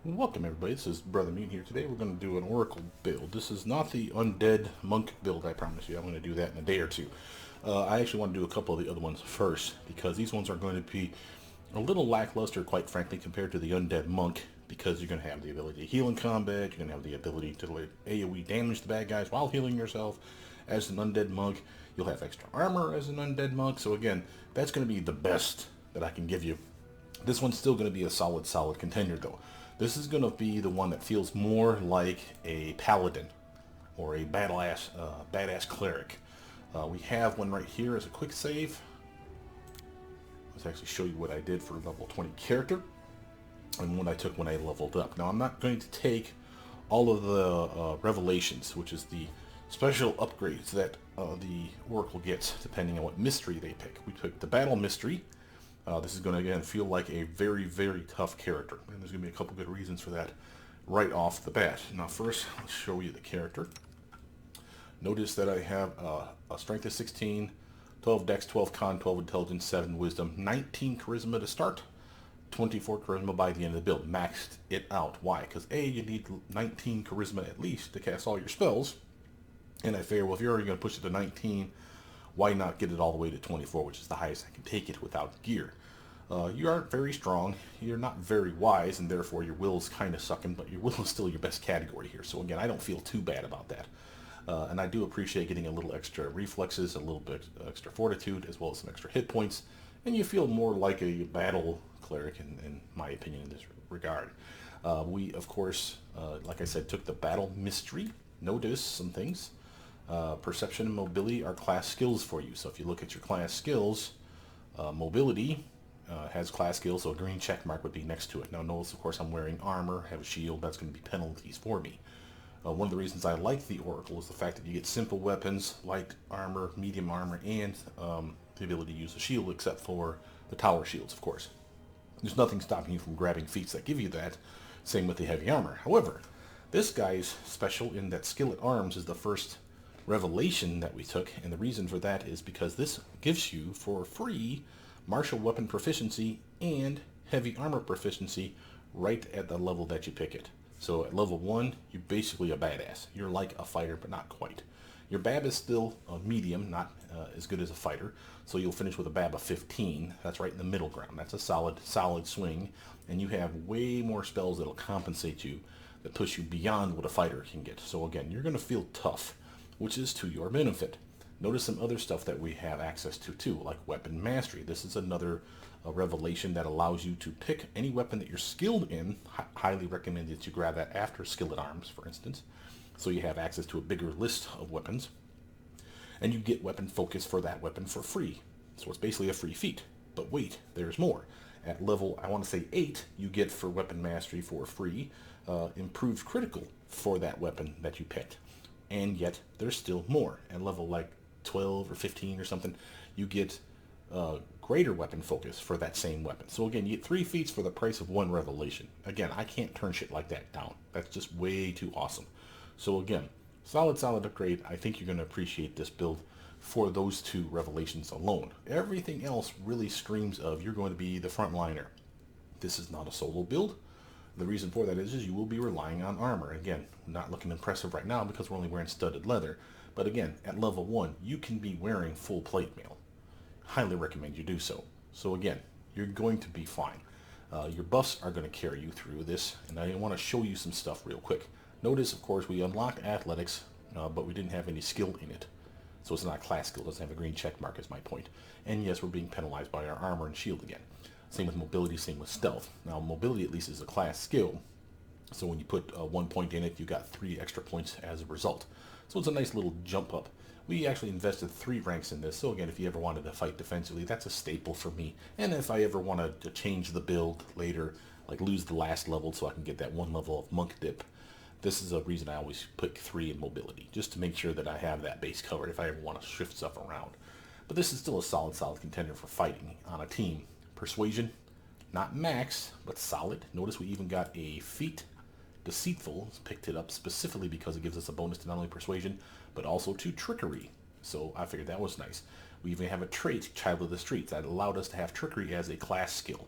Welcome everybody, this is Brother Mean here. Today we're going to do an Oracle build. This is not the Undead Monk build, I promise you. I'm going to do that in a day or two. I actually want to do a couple of the other ones first, because these ones are going to be a little lackluster, quite frankly, compared to the Undead Monk, because you're going to have the ability to heal in combat, you're going to have the ability to AoE damage the bad guys while healing yourself as an Undead Monk. You'll have extra armor as an Undead Monk, so again, that's going to be the best that I can give you. This one's still going to be a solid contender, though. This is going to be the one that feels more like a paladin or a badass cleric. We have one right here as a quick save. Let's actually show you what I did for level 20 character and what I took when I leveled up. Now, I'm not going to take all of the revelations, which is the special upgrades that the Oracle gets depending on what mystery they pick. We picked the Battle Mystery. This is going to, again, feel like a very, very tough character. And there's going to be a couple good reasons for that right off the bat. Now, first, let's show you the character. Notice that I have a strength of 16, 12 dex, 12 con, 12 intelligence, 7 wisdom, 19 charisma to start, 24 charisma by the end of the build. Maxed it out. Why? Because A, you need 19 charisma at least to cast all your spells. And I figure, well, if you're already going to push it to 19, why not get it all the way to 24, which is the highest I can take it without gear. You aren't very strong, you're not very wise, and therefore your will's kind of sucking, but your will is still your best category here. So again, I don't feel too bad about that. And I do appreciate getting a little extra reflexes, a little bit extra fortitude, as well as some extra hit points, and you feel more like a battle cleric, in my opinion, in this regard. We, of course, like I said, took the battle mystery. Notice some things. Perception and mobility are class skills for you. So if you look at your class skills, mobility has class skills, so a green check mark would be next to it. Now notice, of course, I'm wearing armor, have a shield. That's going to be penalties for me. One of the reasons I like the Oracle is the fact that you get simple weapons, light armor, medium armor, and the ability to use a shield, except for the tower shields, of course. There's nothing stopping you from grabbing feats that give you that. Same with the heavy armor. However, this guy's special in that skill at arms is the first revelation that we took, and the reason for that is because this gives you for free martial weapon proficiency and heavy armor proficiency right at the level that you pick it. So at level 1, you're basically a badass. You're like a fighter, but not quite. Your BAB is still a medium, not as good as a fighter, so you'll finish with a BAB of 15. That's right in the middle ground. That's a solid swing, and you have way more spells that'll compensate you, that push you beyond what a fighter can get. So again, you're going to feel tough, which is to your benefit. Notice some other stuff that we have access to too, like weapon mastery. This is another revelation that allows you to pick any weapon that you're skilled in. Highly recommend that you grab that after skill at arms, for instance, so you have access to a bigger list of weapons, and you get weapon focus for that weapon for free. So it's basically a free feat. But wait, there's more. At level, I want to say 8, you get for weapon mastery for free improved critical for that weapon that you picked. And yet there's still more. At level like 12 or 15 or something, you get greater weapon focus for that same weapon. So again, you get 3 feats for the price of 1 revelation. Again, I can't turn shit like that down. That's just way too awesome. So again, solid upgrade. I think you're going to appreciate this build for those 2 revelations alone. Everything else really screams of you're going to be the frontliner. This is not a solo build. The reason for that is you will be relying on armor. Again, not looking impressive right now because we're only wearing studded leather. But again, at level 1, you can be wearing full plate mail. Highly recommend you do so. So again, you're going to be fine. Your buffs are going to carry you through this, and I want to show you some stuff real quick. Notice, of course, we unlocked athletics, but we didn't have any skill in it. So it's not a class skill. It doesn't have a green check mark is my point. And yes, we're being penalized by our armor and shield again. Same with mobility, same with stealth. Now, mobility at least is a class skill. So when you put 1 point in it, you got 3 extra points as a result. So it's a nice little jump up. We actually invested 3 ranks in this. So again, if you ever wanted to fight defensively, that's a staple for me. And if I ever wanted to change the build later, like lose the last level so I can get that 1 level of monk dip, this is a reason I always pick 3 in mobility, just to make sure that I have that base covered if I ever want to shift stuff around. But this is still a solid contender for fighting on a team. Persuasion, not max, but solid. Notice we even got a feat. Deceitful, picked it up specifically because it gives us a bonus to not only persuasion, but also to trickery. So I figured that was nice. We even have a trait, Child of the Streets, that allowed us to have trickery as a class skill.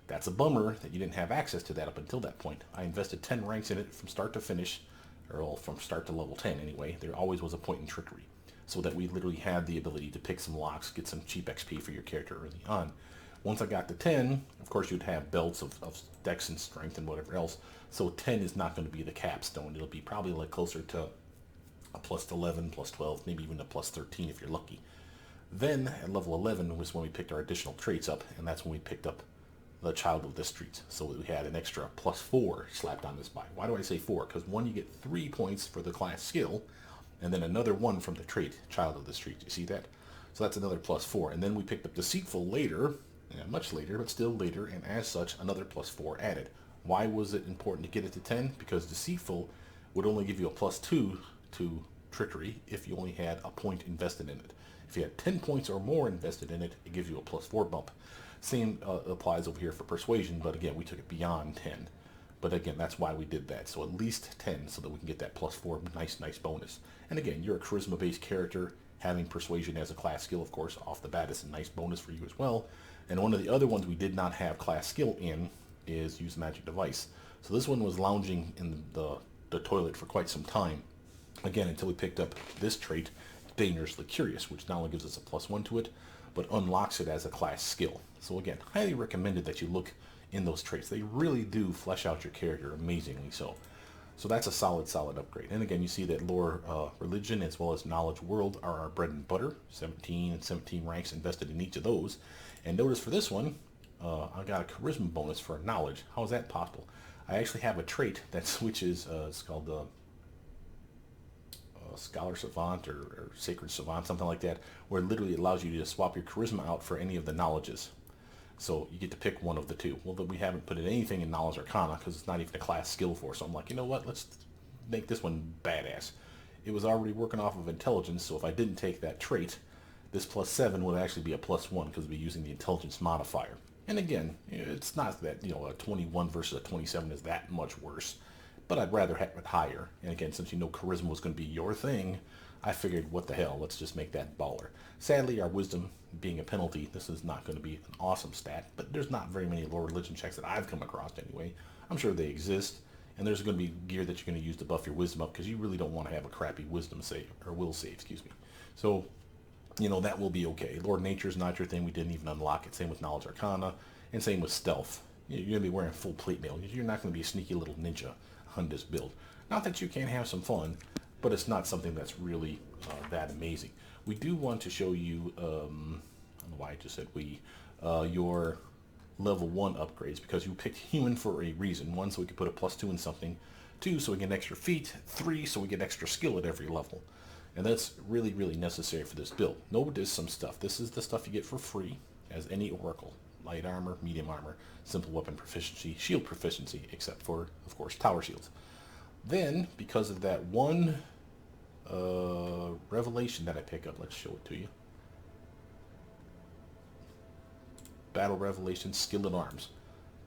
That's a bummer that you didn't have access to that up until that point. I invested 10 ranks in it from start to finish, or well, from start to level 10 anyway. There always was a point in trickery, so that we literally had the ability to pick some locks, get some cheap XP for your character early on. Once I got to 10, of course you'd have belts of dex and strength and whatever else, so 10 is not going to be the capstone. It'll be probably like closer to a plus 11, plus 12, maybe even a plus 13 if you're lucky. Then at level 11 was when we picked our additional traits up, and that's when we picked up the Child of the Streets. So we had an extra plus 4 slapped on this by. Why do I say 4? Because one, you get 3 points for the class skill, and then another 1 from the trait Child of the Streets. You see that? So that's another plus 4. And then we picked up Deceitful later, much later, but still later, and as such, another plus 4 added. Why was it important to get it to 10? Because Deceitful would only give you a plus 2 to Trickery if you only had a point invested in it. If you had 10 points or more invested in it, it gives you a plus 4 bump. Same applies over here for Persuasion, but again, we took it beyond 10. But again, that's why we did that. So at least 10 so that we can get that plus 4 nice bonus. And again, you're a charisma-based character. Having Persuasion as a class skill, of course, off the bat is a nice bonus for you as well. And one of the other ones we did not have class skill in is Use Magic Device. So this one was lounging in the toilet for quite some time. Again, until we picked up this trait, Dangerously Curious, which not only gives us a plus 1 to it, but unlocks it as a class skill. So again, highly recommended that you look in those traits. They really do flesh out your character amazingly so. So that's a solid upgrade. And again, you see that Lore Religion as well as Knowledge World are our bread and butter. 17 and 17 ranks invested in each of those. And notice for this one, I got a Charisma bonus for Knowledge. How is that possible? I actually have a trait that switches, it's called Scholar Savant or Sacred Savant, something like that, where it literally allows you to swap your Charisma out for any of the knowledges. So you get to pick one of the two. Well, we haven't put in anything in Knowledge Arcana because it's not even a class skill for us. So I'm like, you know what, let's make this one badass. It was already working off of Intelligence, so if I didn't take that trait, this plus 7 would actually be a plus 1 because we'd be using the Intelligence modifier. And again, it's not that, a 21 versus a 27 is that much worse, but I'd rather have it higher. And again, since you know Charisma was going to be your thing, I figured, what the hell, let's just make that baller. Sadly, our Wisdom being a penalty, this is not going to be an awesome stat, but there's not very many Lore Religion checks that I've come across anyway. I'm sure they exist, and there's going to be gear that you're going to use to buff your Wisdom up, because you really don't want to have a crappy Wisdom save, or will save, excuse me. So, that will be okay. Lord Nature's not your thing, we didn't even unlock it. Same with Knowledge Arcana, and same with Stealth. You're going to be wearing full plate mail. You're not going to be a sneaky little ninja on this build. Not that you can't have some fun, but it's not something that's really that amazing. We do want to show you, I don't know why I just said we, your level 1 upgrades, because you picked Human for a reason. 1, so we could put a plus 2 in something. 2, so we get extra feet. 3, so we get extra skill at every level. And that's really necessary for this build. Notice some stuff. This is the stuff you get for free as any Oracle. Light armor, medium armor, simple weapon proficiency, shield proficiency, except for, of course, tower shields. Then, because of that one revelation that I pick up, let's show it to you. Battle Revelation, Skill in Arms.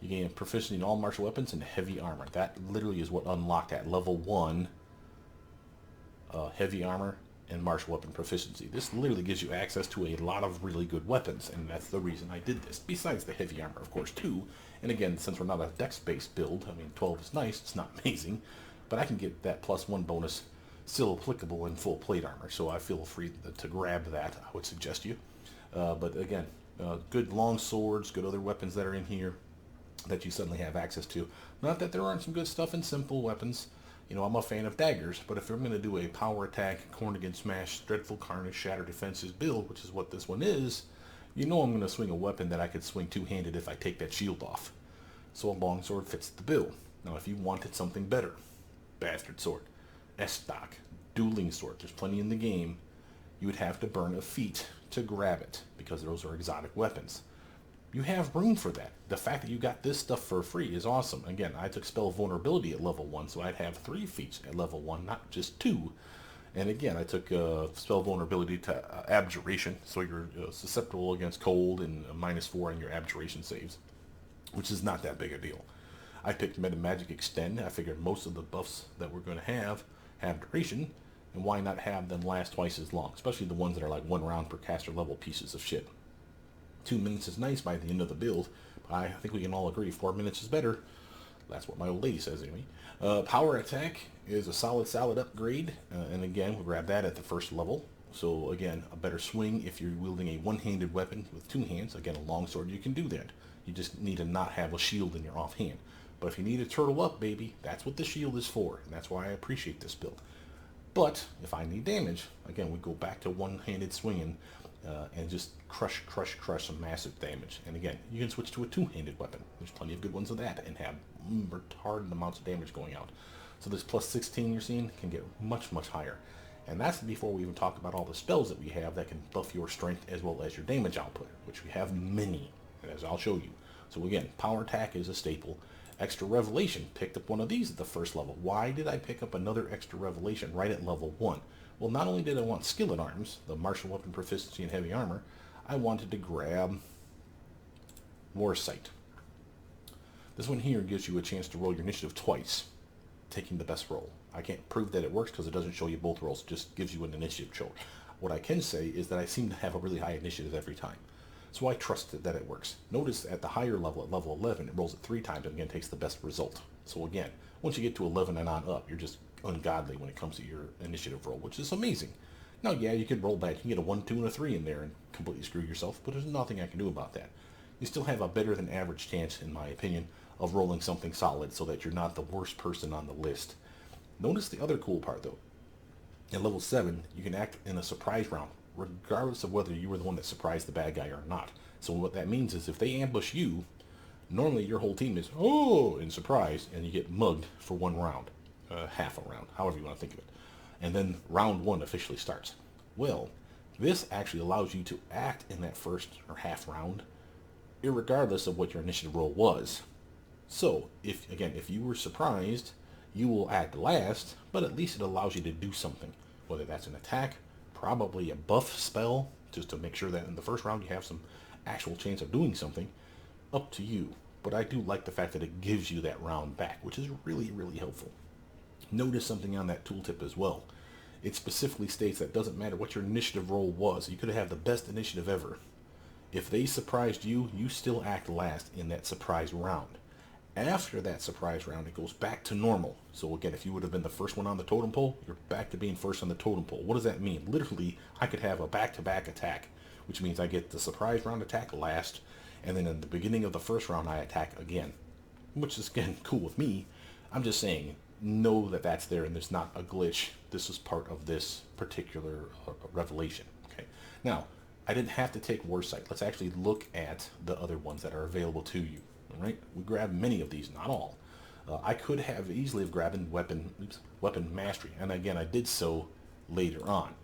You gain proficiency in all martial weapons and heavy armor. That literally is what unlocked at level 1 heavy armor and martial weapon proficiency. This literally gives you access to a lot of really good weapons, and that's the reason I did this. Besides the heavy armor, of course, too. And again, since we're not a dex-based build, 12 is nice, it's not amazing, but I can get that plus 1 bonus still applicable in full plate armor, so I feel free to grab that, I would suggest you. But again, good long swords, good other weapons that are in here that you suddenly have access to. Not that there aren't some good stuff in simple weapons. I'm a fan of daggers, but if I'm going to do a power attack, corn against smash, dreadful carnage, shatter defenses build, which is what this one is, I'm going to swing a weapon that I could swing two-handed if I take that shield off. So a longsword fits the bill. Now if you wanted something better, bastard sword, S-stock, dueling sword, there's plenty in the game, you would have to burn a feat to grab it, because those are exotic weapons. You have room for that. The fact that you got this stuff for free is awesome. Again, I took Spell Vulnerability at level 1, so I'd have 3 feats at level 1, not just 2. And again, I took Spell Vulnerability to Abjuration, so you're susceptible against cold and -4 on your Abjuration saves, which is not that big a deal. I picked Meta Magic Extend. I figured most of the buffs that we're going to have duration, and why not have them last twice as long, especially the ones that are like 1 round per caster level pieces of shit. 2 minutes is nice by the end of the build, I think we can all agree 4 minutes is better. That's what my old lady says anyway. Power attack is a solid upgrade. And again, we'll grab that at the first level. So again, a better swing if you're wielding a one-handed weapon with 2 hands. Again, a longsword, you can do that. You just need to not have a shield in your offhand. But if you need to turtle up, baby, that's what the shield is for. And that's why I appreciate this build. But if I need damage, again, we go back to one-handed swinging and just crush some massive damage. And again, you can switch to a 2-handed weapon. There's plenty of good ones of that and have retarded amounts of damage going out. So this plus 16 you're seeing can get much higher. And that's before we even talk about all the spells that we have that can buff your strength as well as your damage output, which we have many, as I'll show you. So again, power attack is a staple. Extra revelation, picked up one of these at the first level. Why did I pick up another extra revelation right at level 1? Well, not only did I want skillet arms, the martial weapon proficiency and heavy armor, I wanted to grab war sight. This one here gives you a chance to roll your initiative twice, taking the best roll. I can't prove that it works because it doesn't show you both rolls, it just gives you an initiative choke. What I can say is that I seem to have a really high initiative every time. So I trust that it works. Notice at the higher level, at level 11, it rolls it 3 times and again takes the best result. So again, once you get to 11 and on up, you're just ungodly when it comes to your initiative roll, which is amazing. Now, yeah, you could roll bad. You can get a 1, 2, and a 3 in there and completely screw yourself, but there's nothing I can do about that. You still have a better than average chance, in my opinion, of rolling something solid so that you're not the worst person on the list. Notice the other cool part, though. At level 7, you can act in a surprise round, regardless of whether you were the one that surprised the bad guy or not. So what that means is if they ambush you, normally your whole team is, oh, in surprise, and you get mugged for 1 round. Half a round, however you want to think of it. And then round 1 officially starts. Well, this actually allows you to act in that first or half round, irregardless of what your initiative roll was. So, if you were surprised, you will act last, but at least it allows you to do something. Whether that's an attack, probably a buff spell, just to make sure that in the first round you have some actual chance of doing something, up to you. But I do like the fact that it gives you that round back, which is really helpful. Notice something on that tooltip as well. It specifically states that it doesn't matter what your initiative roll was. You could have the best initiative ever. If they surprised you, you still act last in that surprise round. After that surprise round, it goes back to normal. So again, if you would have been the first one on the totem pole, you're back to being first on the totem pole. What does that mean? Literally, I could have a back-to-back attack, which means I get the surprise round attack last, and then in the beginning of the first round, I attack again. Which is, again, cool with me. I'm just saying, know that that's there and there's not a glitch. This is part of this particular revelation. Okay. Now, I didn't have to take Warsight. Let's actually look at the other ones that are available to you. All right. We grabbed many of these, not all. I could have easily have grabbed weapon mastery, and again, I did so later on.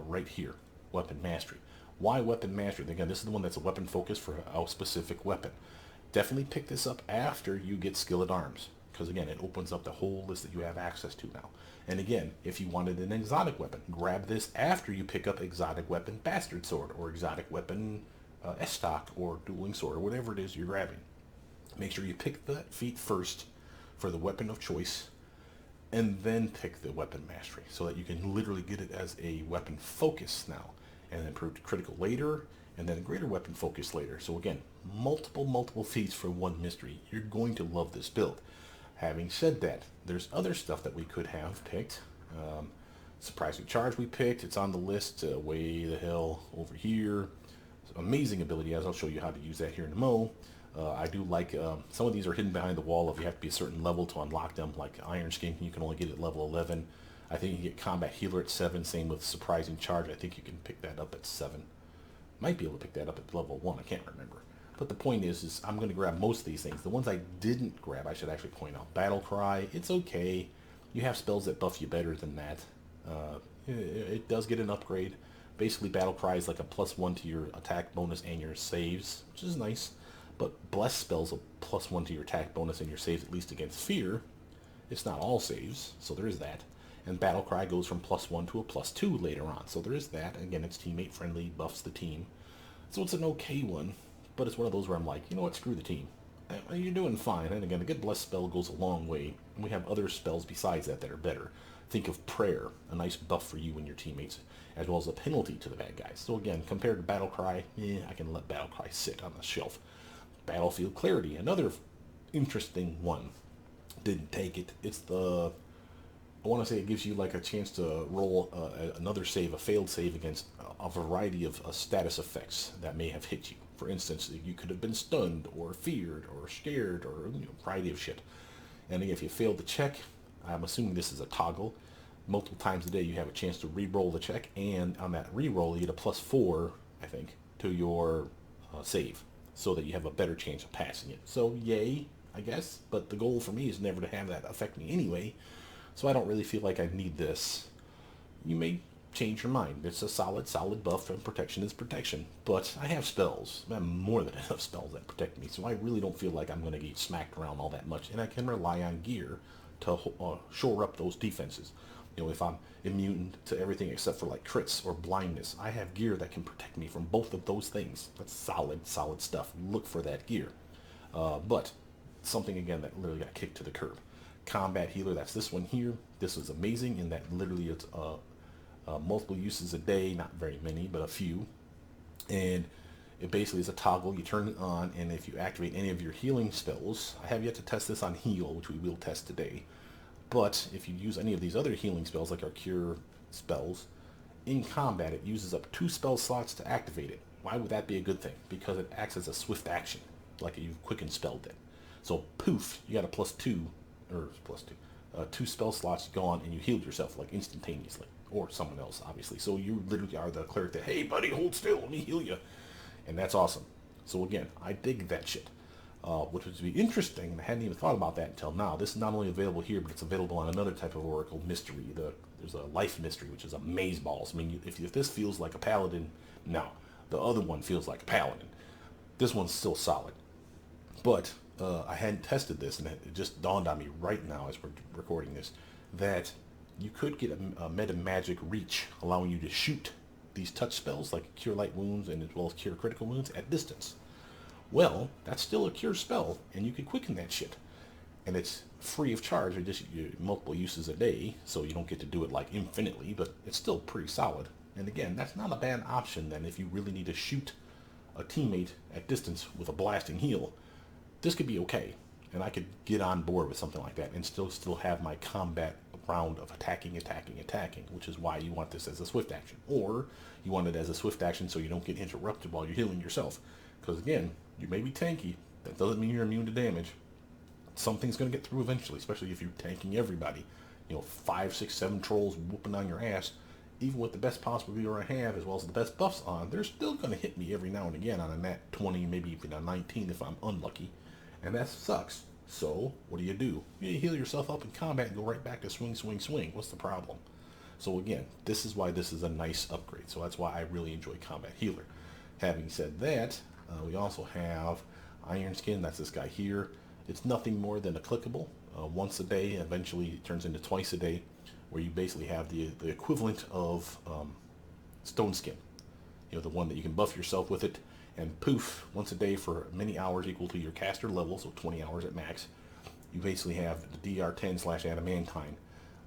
Right here, weapon mastery. Why weapon mastery? Again, this is the one that's a weapon focus for a specific weapon. Definitely pick this up after you get skillet arms, because again, it opens up the whole list that you have access to now. And again, if you wanted an exotic weapon, grab this after you pick up exotic weapon bastard sword or exotic weapon estoc or dueling sword or whatever it is you're grabbing. Make sure you pick the feat first for the weapon of choice, and then pick the weapon mastery so that you can literally get it as a weapon focus now, and then critical later, and then a greater weapon focus later. So again, multiple feats for one mystery. You're going to love this build. Having said that, there's other stuff that we could have picked. Surprising charge we picked. It's on the list way the hell over here. Amazing ability, as I'll show you how to use that here in a mo. I do like, some of these are hidden behind the wall if you have to be a certain level to unlock them, like Iron Skin, you can only get at level 11. I think you can get Combat Healer at 7, same with Surprising Charge, I think you can pick that up at 7. Might be able to pick that up at level 1, I can't remember. But the point is I'm going to grab most of these things. The ones I didn't grab, I should actually point out. Battle Cry, it's okay. You have spells that buff you better than that. It does get an upgrade. Basically, Battle Cry is like a +1 to your attack bonus and your saves, which is nice. But Bless spells a +1 to your attack bonus and your saves, at least against fear. It's not all saves, so there is that. And Battle Cry goes from +1 to a +2 later on, so there is that. Again, it's teammate friendly, buffs the team. So it's an okay one, but it's one of those where I'm like, you know what, screw the team. You're doing fine. And again, a good Bless spell goes a long way. And we have other spells besides that that are better. Think of Prayer, a nice buff for you and your teammates, as well as a penalty to the bad guys. So again, compared to Battle Cry, I can let Battle Cry sit on the shelf. Battlefield Clarity, another interesting one. Didn't take it. It's the, I want to say it gives you like a chance to roll another save, a failed save against a variety of status effects that may have hit you. For instance, you could have been stunned or feared or scared or a variety of shit. And if you failed the check, I'm assuming this is a toggle. Multiple times a day you have a chance to re-roll the check, and on that re-roll you get a +4, I think, to your save, so that you have a better chance of passing it. So yay, I guess, but the goal for me is never to have that affect me anyway, so I don't really feel like I need this. You may change your mind. It's a solid buff, and protection is protection, but I have spells. I have more than enough spells that protect me, so I really don't feel like I'm going to get smacked around all that much, and I can rely on gear to shore up those defenses. You know, if I'm immune to everything except for like crits or blindness, I have gear that can protect me from both of those things. That's solid stuff. Look for that gear. But something again that literally got kicked to the curb. Combat healer, that's this one here. This is amazing in that literally it's multiple uses a day, not very many, but a few. And it basically is a toggle. You turn it on, and if you activate any of your healing spells, I have yet to test this on heal, which we will test today. But if you use any of these other healing spells, like our cure spells, in combat it uses up 2 spell slots to activate it. Why would that be a good thing? Because it acts as a swift action, like you quicken spelled it. So poof, you got a +2, or +2, 2 spell slots gone, and you healed yourself like instantaneously, or someone else obviously. So you literally are the cleric that, hey buddy, hold still, let me heal you, and that's awesome. So again, I dig that shit. Which would be interesting. I hadn't even thought about that until now. This is not only available here, but it's available on another type of Oracle mystery. There's a life mystery, which is a maze balls. I mean, if this feels like a paladin, no. The other one feels like a paladin. This one's still solid. But I hadn't tested this, and it just dawned on me right now as we're recording this, that you could get a meta magic reach, allowing you to shoot these touch spells, like Cure Light Wounds and as well as Cure Critical Wounds, at distance. Well, that's still a cure spell, and you can quicken that shit. And it's free of charge, or just multiple uses a day, so you don't get to do it like infinitely, but it's still pretty solid. And again, that's not a bad option then if you really need to shoot a teammate at distance with a blasting heal. This could be okay, and I could get on board with something like that and still have my combat round of attacking, which is why you want this as a swift action. Or you want it as a swift action so you don't get interrupted while you're healing yourself. Because again, you may be tanky. That doesn't mean you're immune to damage. Something's going to get through eventually, especially if you're tanking everybody. You know, 5, 6, 7 trolls whooping on your ass. Even with the best possible gear I have, as well as the best buffs on, they're still going to hit me every now and again on a nat 20, maybe even a 19 if I'm unlucky. And that sucks. So, what do? You heal yourself up in combat and go right back to swing. What's the problem? So again, this is why this is a nice upgrade. So that's why I really enjoy Combat Healer. Having said that, we also have Iron Skin. That's this guy here. It's nothing more than a clickable. Once a day, eventually it turns into twice a day, where you basically have the equivalent of Stone Skin. You know, the one that you can buff yourself with it, and poof, once a day for many hours equal to your caster level, so 20 hours at max, you basically have the DR10/adamantine.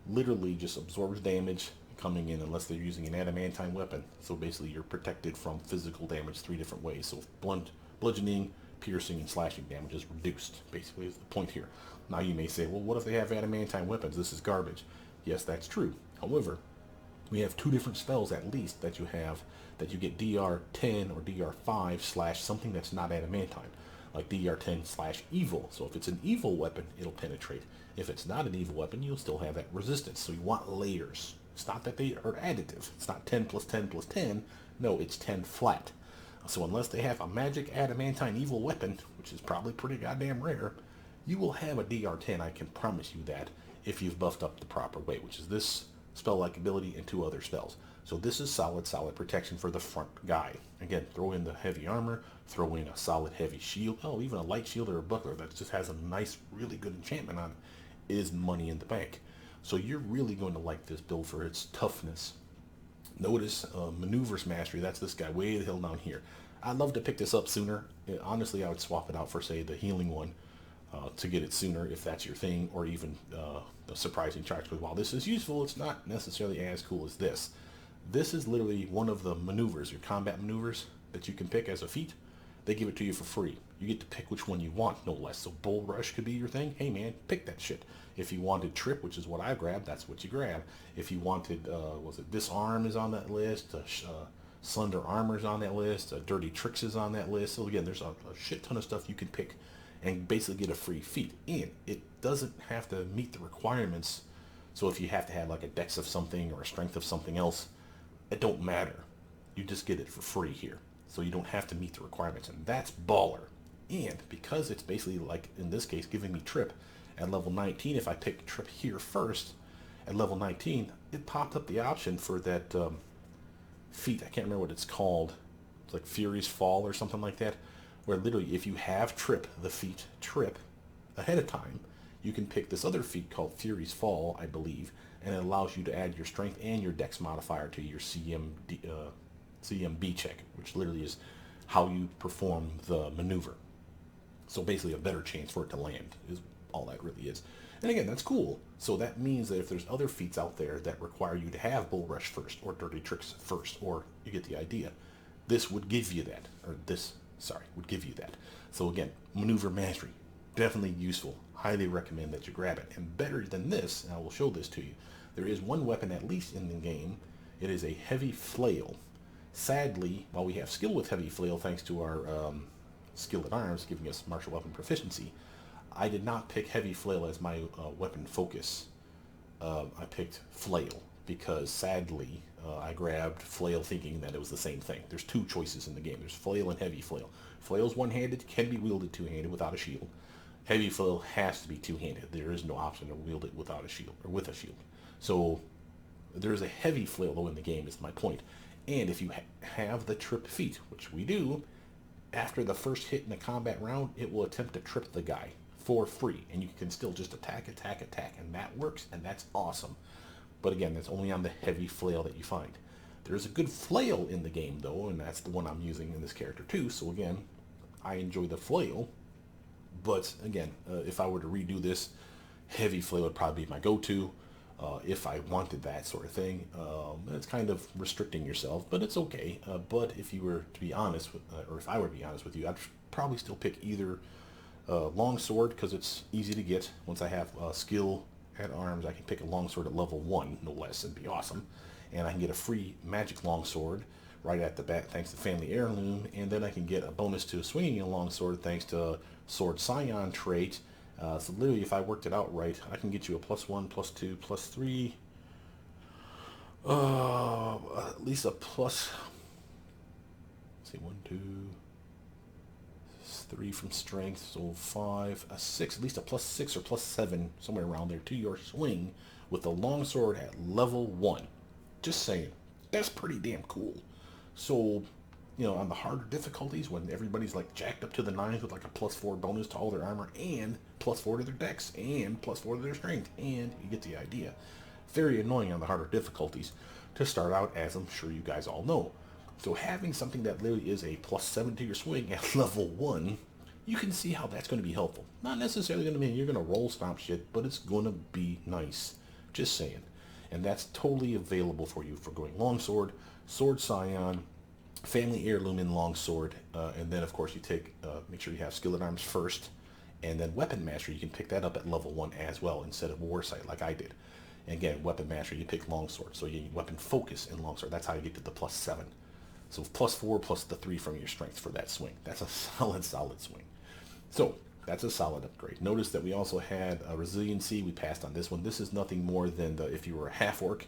Literally just absorbs damage coming in unless they're using an adamantine weapon. So basically you're protected from physical damage 3 different ways. So bludgeoning, piercing, and slashing damage is reduced, basically is the point here. Now you may say, well, what if they have adamantine weapons? This is garbage. Yes, that's true. However, we have 2 different spells at least that you have, that you get DR10 or DR5/ something that's not adamantine, like DR10/evil. So if it's an evil weapon, it'll penetrate. If it's not an evil weapon, you'll still have that resistance. So you want layers. It's not that they are additive. It's not 10 plus 10 plus 10. No, it's 10 flat. So unless they have a magic adamantine evil weapon, which is probably pretty goddamn rare, you will have a DR10, I can promise you that, if you've buffed up the proper way, which is this spell-like ability and 2 other spells. So this is solid protection for the front guy. Again, throw in the heavy armor, throw in a solid heavy shield, even a light shield or a buckler that just has a nice, really good enchantment on it, is money in the bank. So you're really going to like this build for its toughness. Notice Maneuvers Mastery, that's this guy way the hell down here. I'd love to pick this up sooner. Honestly, I would swap it out for, say, the healing one to get it sooner if that's your thing, or even the surprising charge. Because while this is useful, it's not necessarily as cool as this. This is literally one of the maneuvers, your combat maneuvers, that you can pick as a feat. They give it to you for free. You get to pick which one you want, no less. So Bull Rush could be your thing. Hey man, pick that shit. If you wanted Trip, which is what I grabbed, that's what you grab. If you wanted, was it Disarm is on that list, Slender Armor is on that list, Dirty Tricks is on that list. So again, there's a shit ton of stuff you can pick and basically get a free feat. And it doesn't have to meet the requirements. So if you have to have like a dex of something or a strength of something else, it don't matter. You just get it for free here. So you don't have to meet the requirements. And that's baller. And because it's basically like, in this case, giving me Trip at level 19, if I pick Trip here first, at level 19, it popped up the option for that feat. I can't remember what it's called. It's like Fury's Fall or something like that. Where literally, if you have Trip, the feat Trip, ahead of time, you can pick this other feat called Fury's Fall, I believe, and it allows you to add your strength and your dex modifier to your CMB check, which literally is how you perform the maneuver. So basically a better chance for it to land is all that really is. And again, that's cool. So that means that if there's other feats out there that require you to have Bull Rush first or Dirty Tricks first, or you get the idea, this would give you that, would give you that. So again, Maneuver Mastery, definitely useful. Highly recommend that you grab it. And better than this, and I will show this to you, there is one weapon at least in the game. It is a Heavy Flail. Sadly, while we have skill with Heavy Flail thanks to our skill at arms giving us martial weapon proficiency, I did not pick Heavy Flail as my weapon focus. I picked Flail because sadly I grabbed Flail thinking that it was the same thing. There's two choices in the game. There's Flail and Heavy Flail. Flail's one-handed, can be wielded two-handed without a shield. Heavy Flail has to be two-handed. There is no option to wield it without a shield or with a shield. So there's a Heavy Flail though in the game is my point. And if you have the Trip feat, which we do, after the first hit in a combat round, it will attempt to trip the guy for free. And you can still just attack. And that works, and that's awesome. But again, that's only on the Heavy Flail that you find. There's a good Flail in the game, though, and that's the one I'm using in this character, too. So again, I enjoy the Flail. But again, if I were to redo this, Heavy Flail would probably be my go-to. If I wanted that sort of thing. It's kind of restricting yourself, but it's okay. But if you were to be honest, or if I were to be honest with you, I'd probably still pick either longsword, because it's easy to get. Once I have skill at arms, I can pick a longsword at level 1, no less, and be awesome. And I can get a free magic longsword right at the bat thanks to Family Heirloom, and then I can get a bonus to swinging a longsword thanks to Sword Scion trait. So literally, if I worked it out right, I can get you a +1, +2, +3, at least a plus, let's see, 1, 2, 3 from strength, so 5, a 6, at least a +6 or +7, somewhere around there, to your swing with the longsword at level 1. Just saying, that's pretty damn cool. So, you know, on the harder difficulties, when everybody's like jacked up to the nines with like a +4 bonus to all their armor and +4 to their dex and +4 to their strength, and you get the idea. Very annoying on the harder difficulties to start out, as I'm sure you guys all know. So having something that literally is a +7 to your swing at level 1, you can see how that's going to be helpful. Not necessarily going to mean you're going to roll stomp shit, but it's going to be nice. Just saying. And that's totally available for you for going longsword, Sword Scion, Family Heirloom in longsword, and then of course you take, make sure you have skill at arms first, and then weapon mastery, you can pick that up at level 1 as well instead of warsight like I did. And again, weapon mastery, you pick longsword, so you need weapon focus in longsword. That's how you get to the +7. So +4 plus the 3 from your strength for that swing. That's a solid swing. So that's a solid upgrade. Notice that we also had a resiliency. We passed on this one. This is nothing more than if you were a half orc,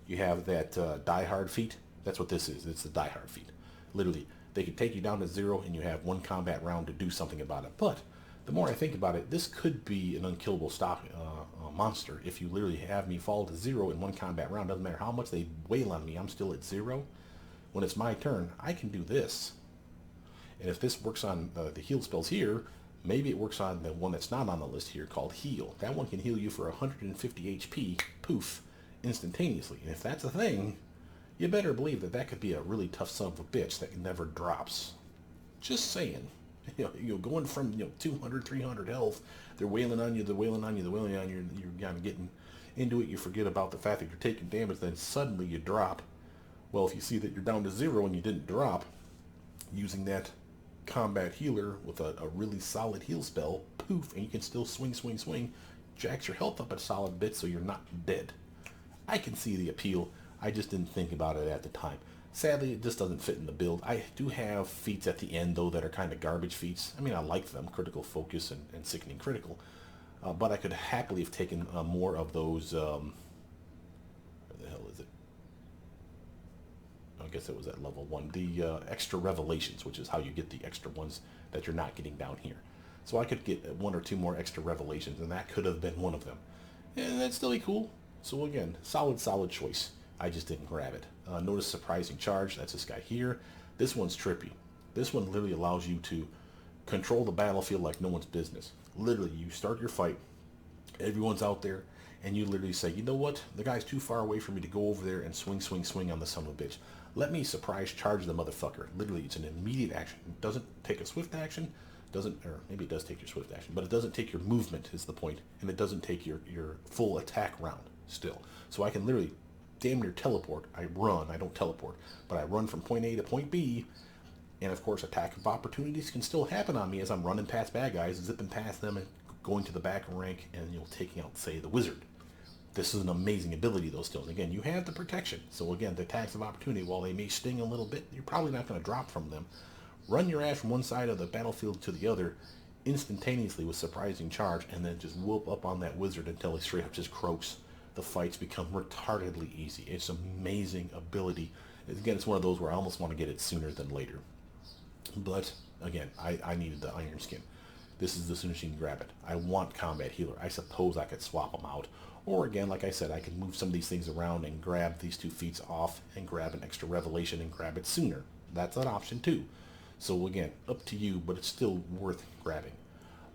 you have that die hard feat. That's what this is. It's the die hard feat. Literally, they could take you down to 0 and you have 1 combat round to do something about it. But the more I think about it, this could be an unkillable monster. If you literally have me fall to 0 in 1 combat round, doesn't matter how much they wail on me, I'm still at 0. When it's my turn, I can do this. And if this works on the heal spells here, maybe it works on the one that's not on the list here called heal. That one can heal you for 150 HP, poof, instantaneously. And if that's a thing, you better believe that that could be a really tough son of a bitch that never drops. Just saying. You know, going from 200, 300 health, they're wailing on you, you're kind of getting into it, you forget about the fact that you're taking damage, then suddenly you drop. Well, if you see that you're down to 0 and you didn't drop, using that combat healer with a really solid heal spell, poof, and you can still swing, swing, swing, jacks your health up a solid bit so you're not dead. I can see the appeal. I just didn't think about it at the time. Sadly, it just doesn't fit in the build. I do have feats at the end, though, that are kind of garbage feats. I mean, I like them, critical focus and sickening critical. But I could happily have taken more of those, where the hell is it? I guess it was at level 1. The extra revelations, which is how you get the extra ones that you're not getting down here. So I could get 1 or 2 more extra revelations, and that could have been one of them. And that'd still be cool. So again, solid choice. I just didn't grab it. Notice surprising charge. That's this guy here. This one's trippy. This one literally allows you to control the battlefield like no one's business. Literally, you start your fight. Everyone's out there. And you literally say, you know what? The guy's too far away for me to go over there and swing, swing, swing on the son of a bitch. Let me surprise charge the motherfucker. Literally, it's an immediate action. It doesn't take a swift action. Or maybe it does take your swift action. But it doesn't take your movement is the point. And it doesn't take your full attack round still. So I can literally damn near teleport. I run. I don't teleport. But I run from point A to point B. And of course, attack of opportunities can still happen on me as I'm running past bad guys, zipping past them, and going to the back rank, and taking out, say, the wizard. This is an amazing ability, though, still. And again, you have the protection. So again, the attacks of opportunity, while they may sting a little bit, you're probably not going to drop from them. Run your ass from one side of the battlefield to the other instantaneously with surprising charge, and then just whoop up on that wizard until he straight up just croaks. The fights become retardedly easy. It's an amazing ability. Again, it's one of those where I almost want to get it sooner than later. But again, I needed the iron skin. This is the soonest you can grab it. I want combat healer. I suppose I could swap them out. Or again, like I said, I can move some of these things around and grab these 2 feats off and grab an extra revelation and grab it sooner. That's an option too. So again, up to you, but it's still worth grabbing.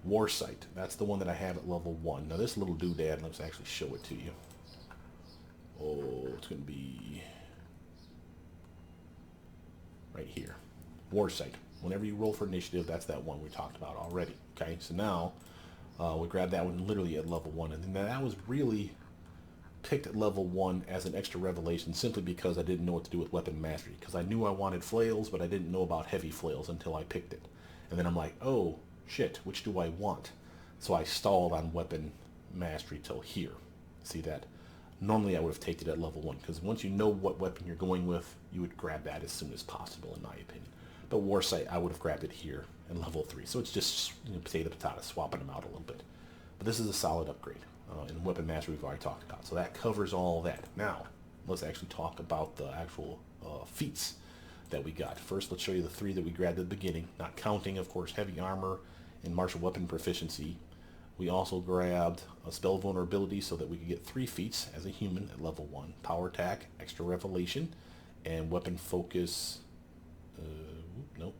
Warsight, that's the one that I have at level 1. Now this little doodad, let's actually show it to you. Oh, it's going to be right here. Warsight. Whenever you roll for initiative, that's that one we talked about already. Okay, so now we grabbed that one literally at level 1, and then that was really picked at level 1 as an extra revelation simply because I didn't know what to do with weapon mastery. Because I knew I wanted flails, but I didn't know about heavy flails until I picked it. And then I'm like, oh shit, which do I want? So I stalled on weapon mastery till here. See that? Normally I would have taken it at level 1, because once you know what weapon you're going with, you would grab that as soon as possible, in my opinion. But Warsight, I would have grabbed it here in level 3. So it's just potato, swapping them out a little bit. But this is a solid upgrade. And weapon mastery we've already talked about. So that covers all that. Now, let's actually talk about the actual feats that we got. First, let's show you the 3 that we grabbed at the beginning, not counting, of course, heavy armor and martial weapon proficiency. We also grabbed a spell vulnerability so that we could get 3 feats as a human at level 1. Power attack, extra revelation, and weapon focus. Nope.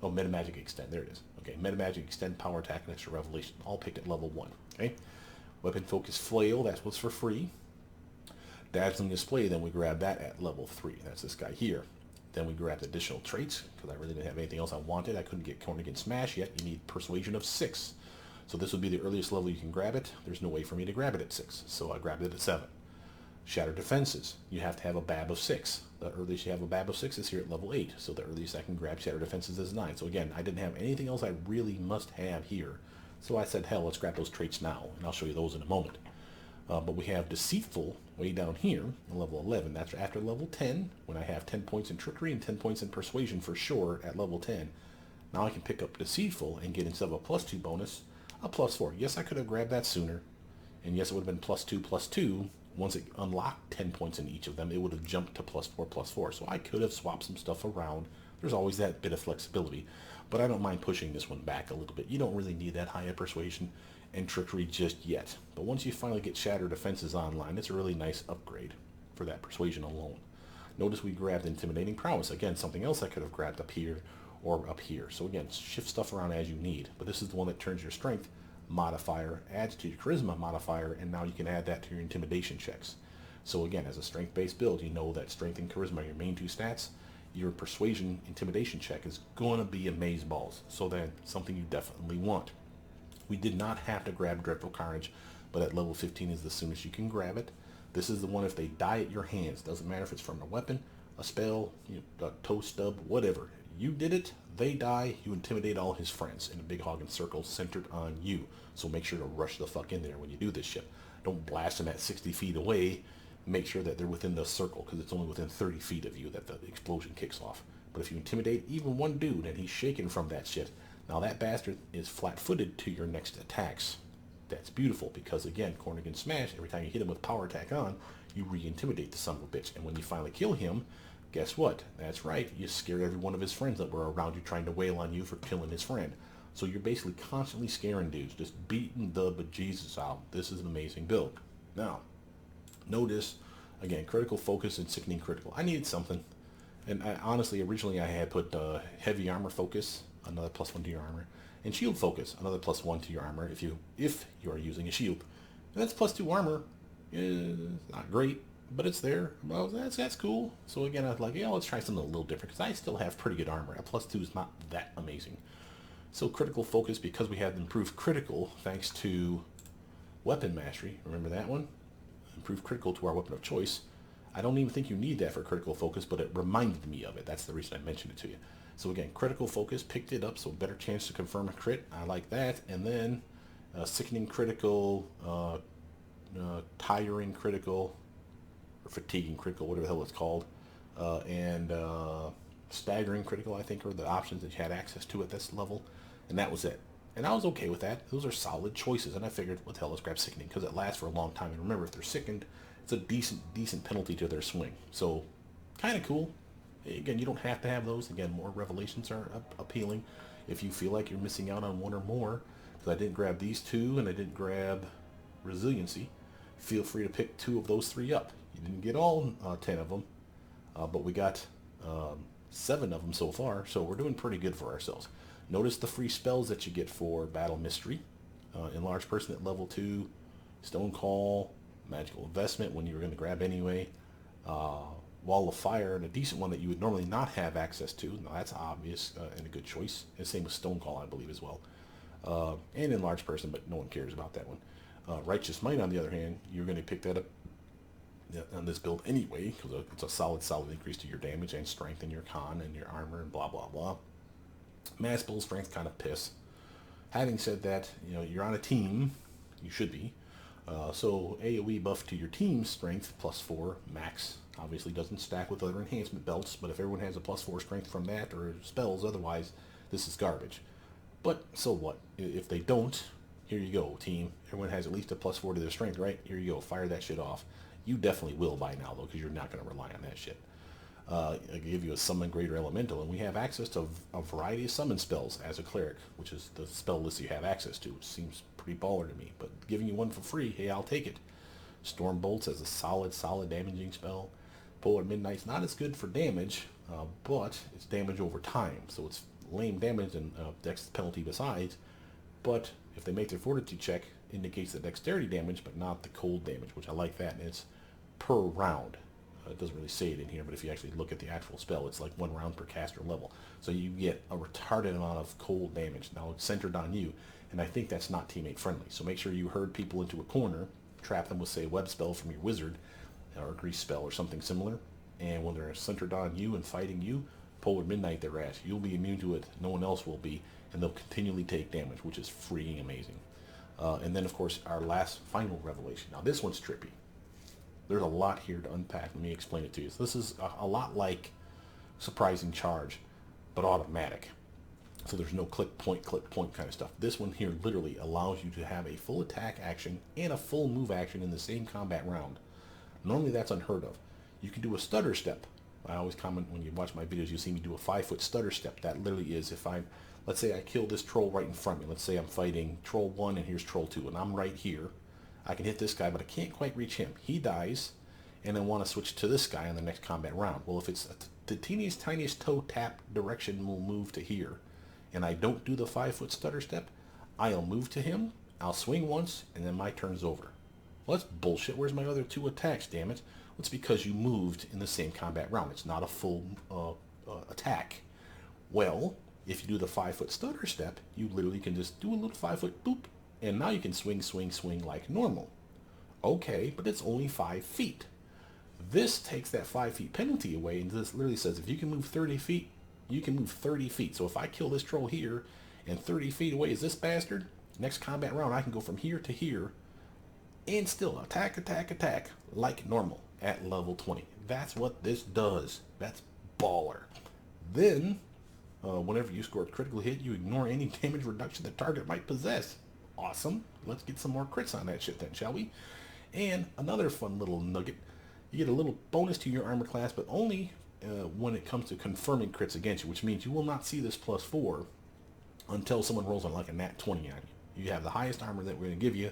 Oh, metamagic extend. There it is. Okay, metamagic extend, power attack, and extra revelation. All picked at level 1. Okay. Weapon focus flail. That's what's for free. Dazzling display. Then we grab that at level 3. That's this guy here. Then we grabbed additional traits because I really didn't have anything else I wanted. I couldn't get cornered against smash yet. You need persuasion of 6. So this would be the earliest level you can grab it. There's no way for me to grab it at 6, so I grabbed it at 7. Shattered defenses. You have to have a BAB of 6. The earliest you have a BAB of 6 is here at level 8, so the earliest I can grab Shattered defenses is 9. So again, I didn't have anything else I really must have here. So I said, hell, let's grab those traits now, and I'll show you those in a moment. But we have Deceitful way down here, level 11. That's after level 10, when I have 10 points in Trickery and 10 points in Persuasion for sure at level 10. Now I can pick up Deceitful and get, instead of a +2 bonus, a +4. Yes, I could have grabbed that sooner. And yes, it would have been +2/+2. Once it unlocked 10 points in each of them, it would have jumped to +4/+4. So I could have swapped some stuff around. There's always that bit of flexibility. But I don't mind pushing this one back a little bit. You don't really need that high of Persuasion and Trickery just yet. But once you finally get Shattered Defenses online, it's a really nice upgrade for that Persuasion alone. Notice we grabbed Intimidating Prowess. Again, something else I could have grabbed up here or up here. So again, shift stuff around as you need. But this is the one that turns your Strength modifier, adds to your Charisma modifier, and now you can add that to your Intimidation checks. So again, as a Strength-based build, you know that Strength and Charisma are your main 2 stats. Your Persuasion Intimidation check is going to be amazeballs. So that's something you definitely want. We did not have to grab Dreadful Carnage, but at level 15 is the soonest you can grab it. This is the one if they die at your hands. Doesn't matter if it's from a weapon, a spell, a toe stub, whatever. You did it, they die, you intimidate all his friends in a big hogging circle centered on you. So make sure to rush the fuck in there when you do this shit. Don't blast them at 60 feet away. Make sure that they're within the circle, because it's only within 30 feet of you that the explosion kicks off. But if you intimidate even one dude and he's shaking from that shit, now that bastard is flat-footed to your next attacks. That's beautiful, because again, Cornigan Smash, every time you hit him with power attack on, you re-intimidate the son of a bitch. And when you finally kill him, guess what? That's right, you scare every one of his friends that were around you trying to wail on you for killing his friend. So you're basically constantly scaring dudes, just beating the bejesus out. This is an amazing build. Now, notice, again, critical focus and sickening critical. I needed something. And honestly, originally I had put heavy armor focus, another +1 to your armor, and shield focus, another +1 to your armor if you are using a shield. And that's +2 armor. It's not great, but it's there. Well, that's cool. So again, I was like, yeah, let's try something a little different, because I still have pretty good armor. A +2 is not that amazing. So critical focus, because we have improved critical thanks to weapon mastery. Remember that one? Improved critical to our weapon of choice. I don't even think you need that for critical focus, but it reminded me of it. That's the reason I mentioned it to you. So again, critical focus, picked it up, so better chance to confirm a crit. I like that. And then sickening critical, tiring critical, or fatiguing critical, whatever the hell it's called, and staggering critical, I think, are the options that you had access to at this level. And that was it. And I was okay with that. Those are solid choices. And I figured, what the hell, let's grab sickening, because it lasts for a long time. And remember, if they're sickened, it's a decent penalty to their swing. So, kind of cool. Again, you don't have to have those. Again, more revelations are appealing if you feel like you're missing out on one or more. Because I didn't grab these two, and I didn't grab Resiliency. Feel free to pick 2 of those 3 up. You didn't get all 10 of them, but we got 7 of them so far, so we're doing pretty good for ourselves. Notice the free spells that you get for Battle Mystery, Enlarged Person at level 2, Stone Call, Magical Investment when you were going to grab anyway, Wall of Fire, and a decent one that you would normally not have access to. Now that's obvious and a good choice. And same with Stone Call, I believe, as well. And Enlarged Person, but no one cares about that one. Righteous Might, on the other hand, you're going to pick that up on this build anyway, because it's a solid increase to your damage and strength and your con and your armor and blah blah blah. Mass Bull strength kind of piss. Having said that, you're on a team, you should be. So AoE buff to your team's strength +4 max obviously doesn't stack with other enhancement belts, but if everyone has a +4 strength from that or spells otherwise, this is garbage. But so what? If they don't, here you go, team. Everyone has at least a +4 to their strength, right? Here you go. Fire that shit off. You definitely will by now, though, because you're not going to rely on that shit. I give you a Summon Greater Elemental, and we have access to a variety of summon spells as a cleric, which is the spell list you have access to, which seems pretty baller to me. But giving you one for free, hey, I'll take it. Storm Bolts as a solid damaging spell. Pull at Midnight's not as good for damage, but it's damage over time, so it's lame damage and dex penalty besides. But if they make their fortitude check, indicates the dexterity damage, but not the cold damage, which I like that. And it's per round. It doesn't really say it in here, but if you actually look at the actual spell, it's like 1 round per caster level. So you get a retarded amount of cold damage. Now it's centered on you, and I think that's not teammate friendly. So make sure you herd people into a corner, trap them with, say, a web spell from your wizard, or a grease spell or something similar, and when they're centered on you and fighting you, pull at Midnight their ass. You'll be immune to it, no one else will be, and they'll continually take damage, which is freaking amazing. And then, of course, our last final revelation. Now, this one's trippy. There's a lot here to unpack. Let me explain it to you. So this is a lot like Surprising Charge, but automatic. So there's no click point kind of stuff. This one here literally allows you to have a full attack action and a full move action in the same combat round. Normally that's unheard of. You can do a stutter step. I always comment when you watch my videos, you see me do a 5-foot stutter step. That literally is if let's say I kill this troll right in front of me. Let's say I'm fighting Troll 1 and here's Troll 2, and I'm right here. I can hit this guy, but I can't quite reach him. He dies, and then want to switch to this guy in the next combat round. Well, if it's the tiniest toe tap direction will move to here, and I don't do the 5-foot stutter step, I'll move to him, I'll swing once, and then my turn's over. Well, that's bullshit. Where's my other 2 attacks, damn it? Well, it's because you moved in the same combat round. It's not a full attack. Well, if you do the 5-foot stutter step, you literally can just do a little 5-foot boop, and now you can swing like normal. Okay, but it's only 5 feet. This takes that 5 feet penalty away, and this literally says if you can move 30 feet, you can move 30 feet. So if I kill this troll here, and 30 feet away is this bastard, next combat round I can go from here to here and still attack, attack, attack like normal at level 20. That's what this does. That's baller. Then, whenever you score a critical hit, you ignore any damage reduction the target might possess. Awesome. Let's get some more crits on that shit then, shall we? And another fun little nugget. You get a little bonus to your armor class, but only when it comes to confirming crits against you, which means you will not see this +4 until someone rolls on like a nat 20 on you. You have the highest armor that we're going to give you.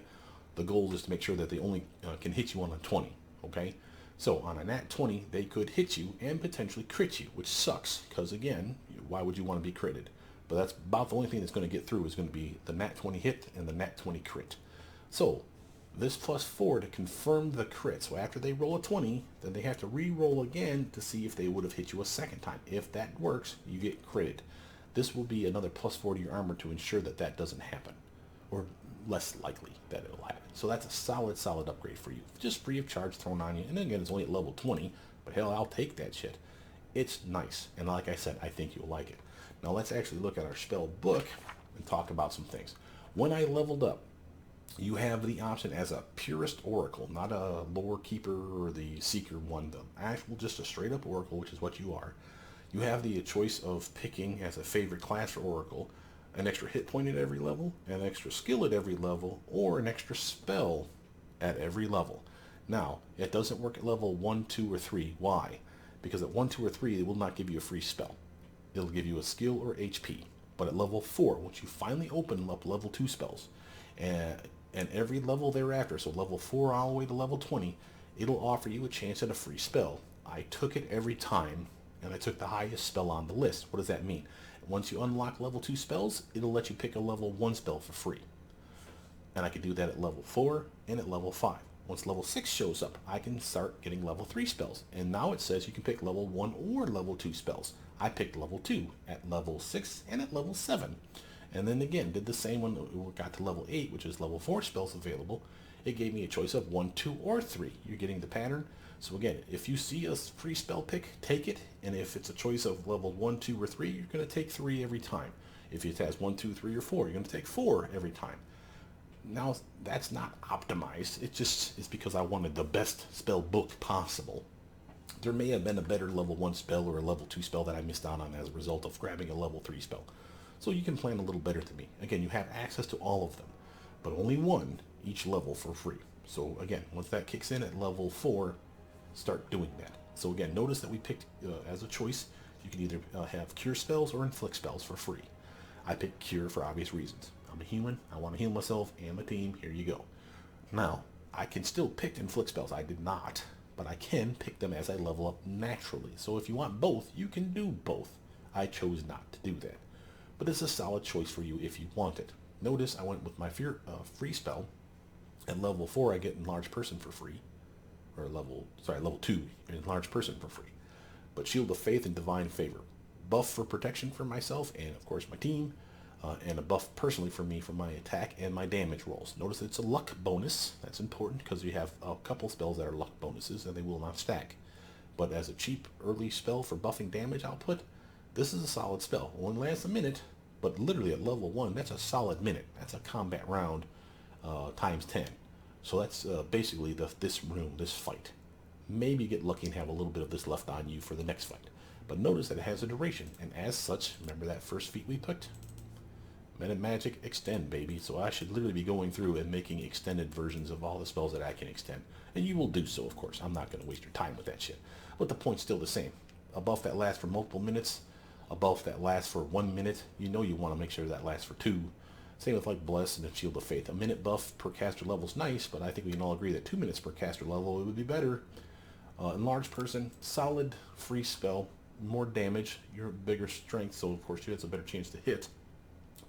The goal is to make sure that they only can hit you on a 20, okay? So on a nat 20, they could hit you and potentially crit you, which sucks, because again, why would you want to be critted? But that's about the only thing that's going to get through is going to be the nat 20 hit and the nat 20 crit. So this +4 to confirm the crit. So after they roll a 20, then they have to re-roll again to see if they would have hit you a second time. If that works, you get critted. This will be another +4 to your armor to ensure that that doesn't happen, or less likely that it'll happen. So that's a solid upgrade for you. Just free of charge thrown on you. And again, it's only at level 20, but hell, I'll take that shit. It's nice. And like I said, I think you'll like it. Now let's actually look at our spell book and talk about some things. When I leveled up, you have the option as a purist oracle, not a lore keeper or the seeker one, the actual just a straight up oracle, which is what you are. You have the choice of picking as a favorite class for oracle an extra hit point at every level, an extra skill at every level, or an extra spell at every level. Now, it doesn't work at level 1, 2, or 3. Why? Because at 1, 2, or 3, it will not give you a free spell. It'll give you a skill or HP. But at level 4, once you finally open up level 2 spells, and every level thereafter, so level 4 all the way to level 20, it'll offer you a chance at a free spell. I took it every time, and I took the highest spell on the list. What does that mean? Once you unlock level 2 spells, it'll let you pick a level 1 spell for free. And I can do that at level 4 and at level 5. Once level 6 shows up, I can start getting level 3 spells. And now it says you can pick level 1 or level 2 spells. I picked level 2 at level 6 and at level 7. And then again, did the same when we got to level 8, which is level 4 spells available. It gave me a choice of 1, 2, or 3. You're getting the pattern. So again, if you see a free spell pick, take it. And if it's a choice of level 1, 2, or 3, you're going to take 3 every time. If it has 1, 2, 3, or 4, you're going to take 4 every time. Now, that's not optimized. It's because I wanted the best spell book possible. There may have been a better level 1 spell or a level 2 spell that I missed out on as a result of grabbing a level 3 spell. So you can plan a little better than me. Again, you have access to all of them, but only one each level for free. So again, once that kicks in at level 4, start doing that. So again, notice that we picked as a choice, you can either have cure spells or inflict spells for free. I picked cure for obvious reasons. I'm a human, I want to heal myself and my team, here you go. Now, I can still pick inflict spells, I did not, but I can pick them as I level up naturally. So if you want both, you can do both. I chose not to do that. But it's a solid choice for you if you want it. Notice I went with my free spell. At level 4, I get Enlarged Person for free. Or level 2, Enlarged Person for free. But Shield of Faith and Divine Favor. Buff for protection for myself and, of course, my team. And a buff personally for me for my attack and my damage rolls. Notice it's a luck bonus. That's important because we have a couple spells that are luck bonuses and they will not stack. But as a cheap early spell for buffing damage output, this is a solid spell. It only lasts a minute, but literally at level 1, that's a solid minute. That's a combat round times 10. So that's basically this fight. Maybe get lucky and have a little bit of this left on you for the next fight. But notice that it has a duration, and as such, remember that first feat we picked? Meta Magic Extend, baby. So I should literally be going through and making extended versions of all the spells that I can extend. And you will do so, of course. I'm not going to waste your time with that shit. But the point's still the same. A buff that lasts for multiple minutes, a buff that lasts for 1 minute, you know you want to make sure that lasts for 2. Same with like Bless and the Shield of Faith. A minute buff per caster level is nice, but I think we can all agree that 2 minutes per caster level would be better. Enlarged Person, solid free spell, more damage, you're bigger strength, so of course you have a better chance to hit.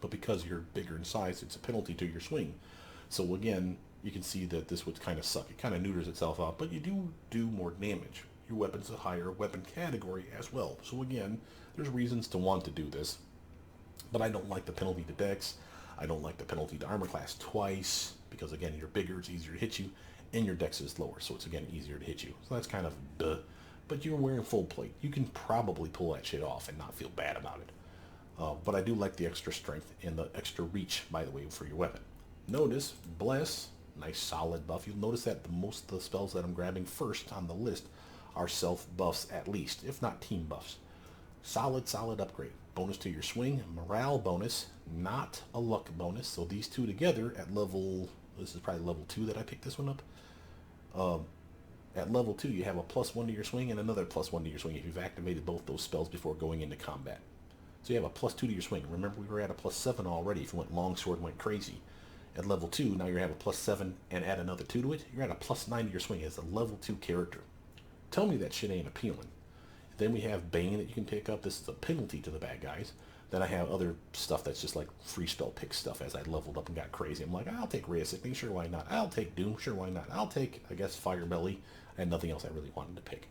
But because you're bigger in size, it's a penalty to your swing. So again, you can see that this would kind of suck. It kind of neuters itself out, but you do more damage. Your weapon's a higher weapon category as well. So again, there's reasons to want to do this. But I don't like the penalty to dex. I don't like the penalty to armor class twice, because again, you're bigger, it's easier to hit you, and your dex is lower, so it's again easier to hit you. So that's kind of duh. but you're wearing full plate. You can probably pull that shit off and not feel bad about it. But I do like the extra strength and the extra reach, by the way, for your weapon. Notice, Bless, nice solid buff. You'll notice that most of the spells that I'm grabbing first on the list are self buffs at least, if not team buffs. Solid upgrade. Bonus to your swing, morale bonus, not a luck bonus. So these two together at level, this is probably level 2 that I picked this one up. At level 2, you have a +1 to your swing and another +1 to your swing if you've activated both those spells before going into combat. So you have a +2 to your swing. Remember, we were at a +7 already if you went longsword and went crazy. At level 2, now you have a +7 and add another 2 to it. You're at a +9 to your swing as a level 2 character. Tell me that shit ain't appealing. Then we have Bane that you can pick up. This is a penalty to the bad guys. Then I have other stuff that's just like free spell pick stuff as I leveled up and got crazy. I'm like, I'll take Ray of Sickness, sure, why not? I'll take Doom, sure, why not? I'll take, I guess, Fire Belly. I had nothing else I really wanted to pick.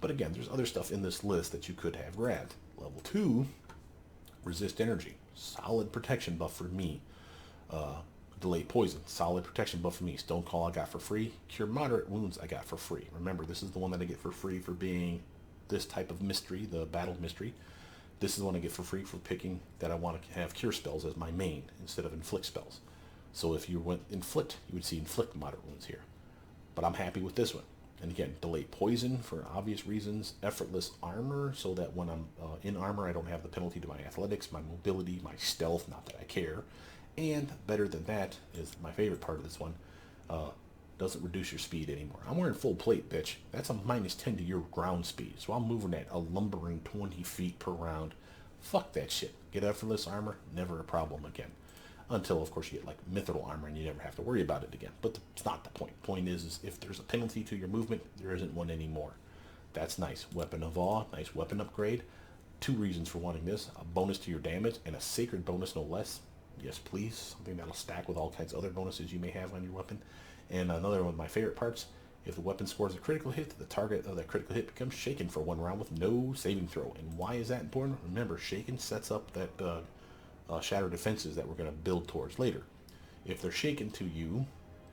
But again, there's other stuff in this list that you could have grabbed. Level 2, Resist Energy. Solid protection buff for me. Delayed Poison. Solid protection buff for me. Stone Call I got for free. Cure Moderate Wounds I got for free. Remember, this is the one that I get for free for being this type of mystery, the battle mystery. This is the one I get for free for picking that I want to have cure spells as my main instead of inflict spells. So if you went inflict, you would see inflict moderate wounds here. But I'm happy with this one. And again, delayed poison for obvious reasons. Effortless armor, so that when I'm in armor, I don't have the penalty to my athletics, my mobility, my stealth, not that I care. And better than that is my favorite part of this one, doesn't reduce your speed anymore. I'm wearing full plate, bitch. That's a -10 to your ground speed. So I'm moving at a lumbering 20 feet per round. Fuck that shit. Get effortless armor, never a problem again. Until, of course, you get like mithril armor and you never have to worry about it again. But it's not the point. Point is if there's a penalty to your movement, there isn't one anymore. That's nice. Weapon of Awe, nice weapon upgrade. 2 reasons for wanting this. A bonus to your damage and a sacred bonus, no less. Yes, please. Something that'll stack with all kinds of other bonuses you may have on your weapon. And another one of my favorite parts, if the weapon scores a critical hit, the target of that critical hit becomes shaken for 1 round with no saving throw. And why is that important? Remember, shaken sets up that shatter defenses that we're going to build towards later. If they're shaken to you,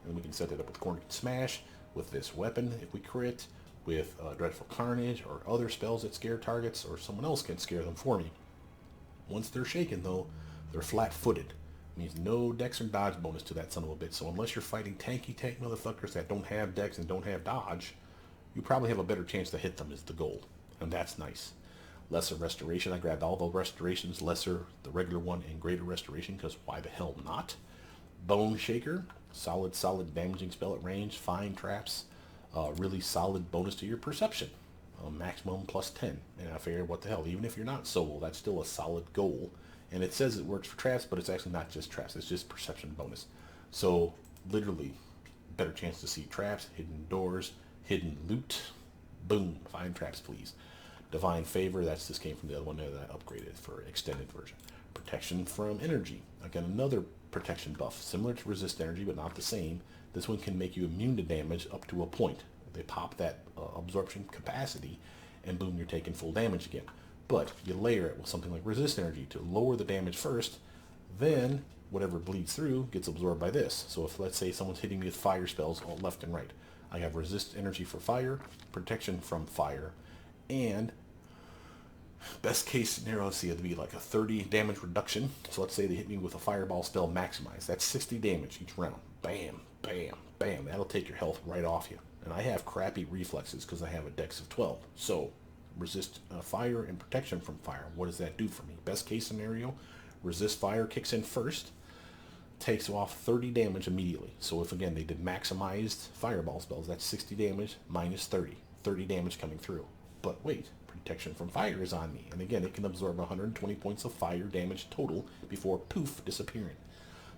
and we can set it up with Corn Smash, with this weapon, if we crit, with Dreadful Carnage, or other spells that scare targets, or someone else can scare them for me. Once they're shaken, though, they're flat-footed. Means no dex or dodge bonus to that son of a bitch. So unless you're fighting tanky tank motherfuckers that don't have dex and don't have dodge, you probably have a better chance to hit them is the goal. And that's nice. Lesser restoration. I grabbed all the restorations. Lesser, the regular one, and greater restoration, because why the hell not? Bone Shaker. Solid damaging spell at range. Fine traps. Really solid bonus to your perception. Maximum +10. And I figured, what the hell, even if you're not solo, that's still a solid goal. And it says it works for traps, but it's actually not just traps. It's just perception bonus. So, literally, better chance to see traps, hidden doors, hidden loot. Boom. Find traps, please. Divine Favor. This came from the other one that I upgraded for extended version. Protection from energy. Again, another protection buff. Similar to Resist Energy, but not the same. This one can make you immune to damage up to a point. They pop that absorption capacity, and boom, you're taking full damage again. But you layer it with something like Resist Energy to lower the damage first, then whatever bleeds through gets absorbed by this. So if, let's say, someone's hitting me with fire spells all left and right, I have Resist Energy for fire, protection from fire, and best case scenario, see, it'd be like a 30 damage reduction. So let's say they hit me with a fireball spell maximized. That's 60 damage each round. Bam, bam, bam. That'll take your health right off you. And I have crappy reflexes because I have a dex of 12. So resist fire and protection from fire. What does that do for me? Best case scenario, resist fire kicks in first, takes off 30 damage immediately. So if, again, they did maximized fireball spells, that's 60 damage minus 30. 30 damage coming through. But wait, protection from fire is on me. And again, it can absorb 120 points of fire damage total before poof, disappearing.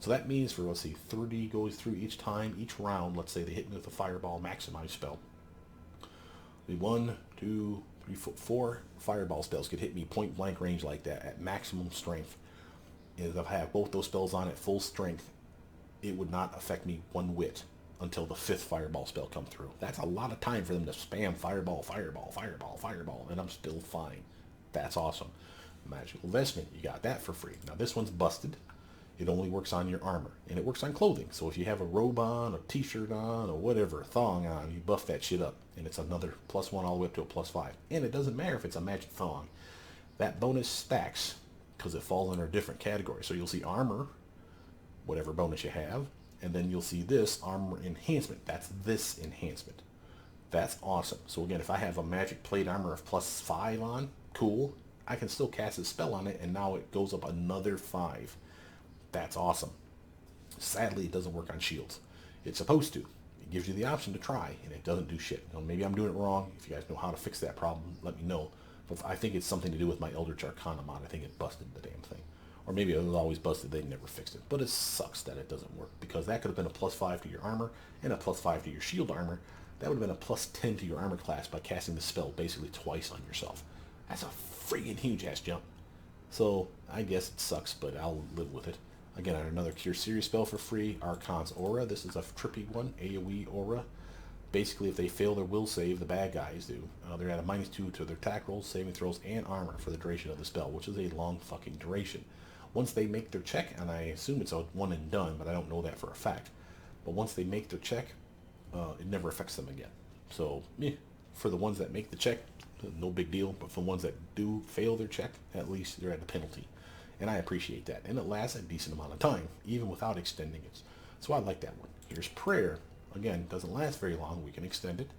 So that means for, let's see, 30 goes through each time, each round. Let's say they hit me with a fireball maximized spell. 1, 2, 3, 4 fireball spells could hit me point blank range like that at maximum strength. If I have both those spells on at full strength, it would not affect me one whit until the 5th fireball spell come through. That's a lot of time for them to spam fireball, fireball, fireball, fireball, and I'm still fine. That's awesome. Magical Investment, you got that for free. Now this one's busted. It only works on your armor, and it works on clothing. So if you have a robe on, a t-shirt on, or whatever, a thong on, you buff that shit up, and it's another +1 all the way up to a +5. And it doesn't matter if it's a magic thong. That bonus stacks because it falls under a different category. So you'll see armor, whatever bonus you have, and then you'll see this armor enhancement. That's this enhancement. That's awesome. So again, if I have a magic plate armor of +5 on, cool. I can still cast a spell on it, and now it goes up another 5. That's awesome. Sadly, it doesn't work on shields. It's supposed to. It gives you the option to try, and it doesn't do shit. Now, maybe I'm doing it wrong. If you guys know how to fix that problem, let me know. But I think it's something to do with my Eldritch Arcana mod. I think it busted the damn thing. Or maybe it was always busted, they never fixed it. But it sucks that it doesn't work, because that could have been a +5 to your armor and a +5 to your shield armor. That would have been a +10 to your armor class by casting the spell basically twice on yourself. That's a freaking huge ass jump. So I guess it sucks, but I'll live with it. Again, another Cure Series spell for free, Archons Aura. This is a trippy one, AoE Aura. Basically, if they fail their will save, the bad guys do. They're at a -2 to their attack rolls, saving throws, and armor for the duration of the spell, which is a long fucking duration. Once they make their check, and I assume it's a one and done, but I don't know that for a fact. But once they make their check, it never affects them again. So, for the ones that make the check, no big deal. But for the ones that do fail their check, at least they're at a penalty. And I appreciate that. And it lasts a decent amount of time, even without extending it. So I like that one. Here's Prayer. Again, doesn't last very long. We can extend it.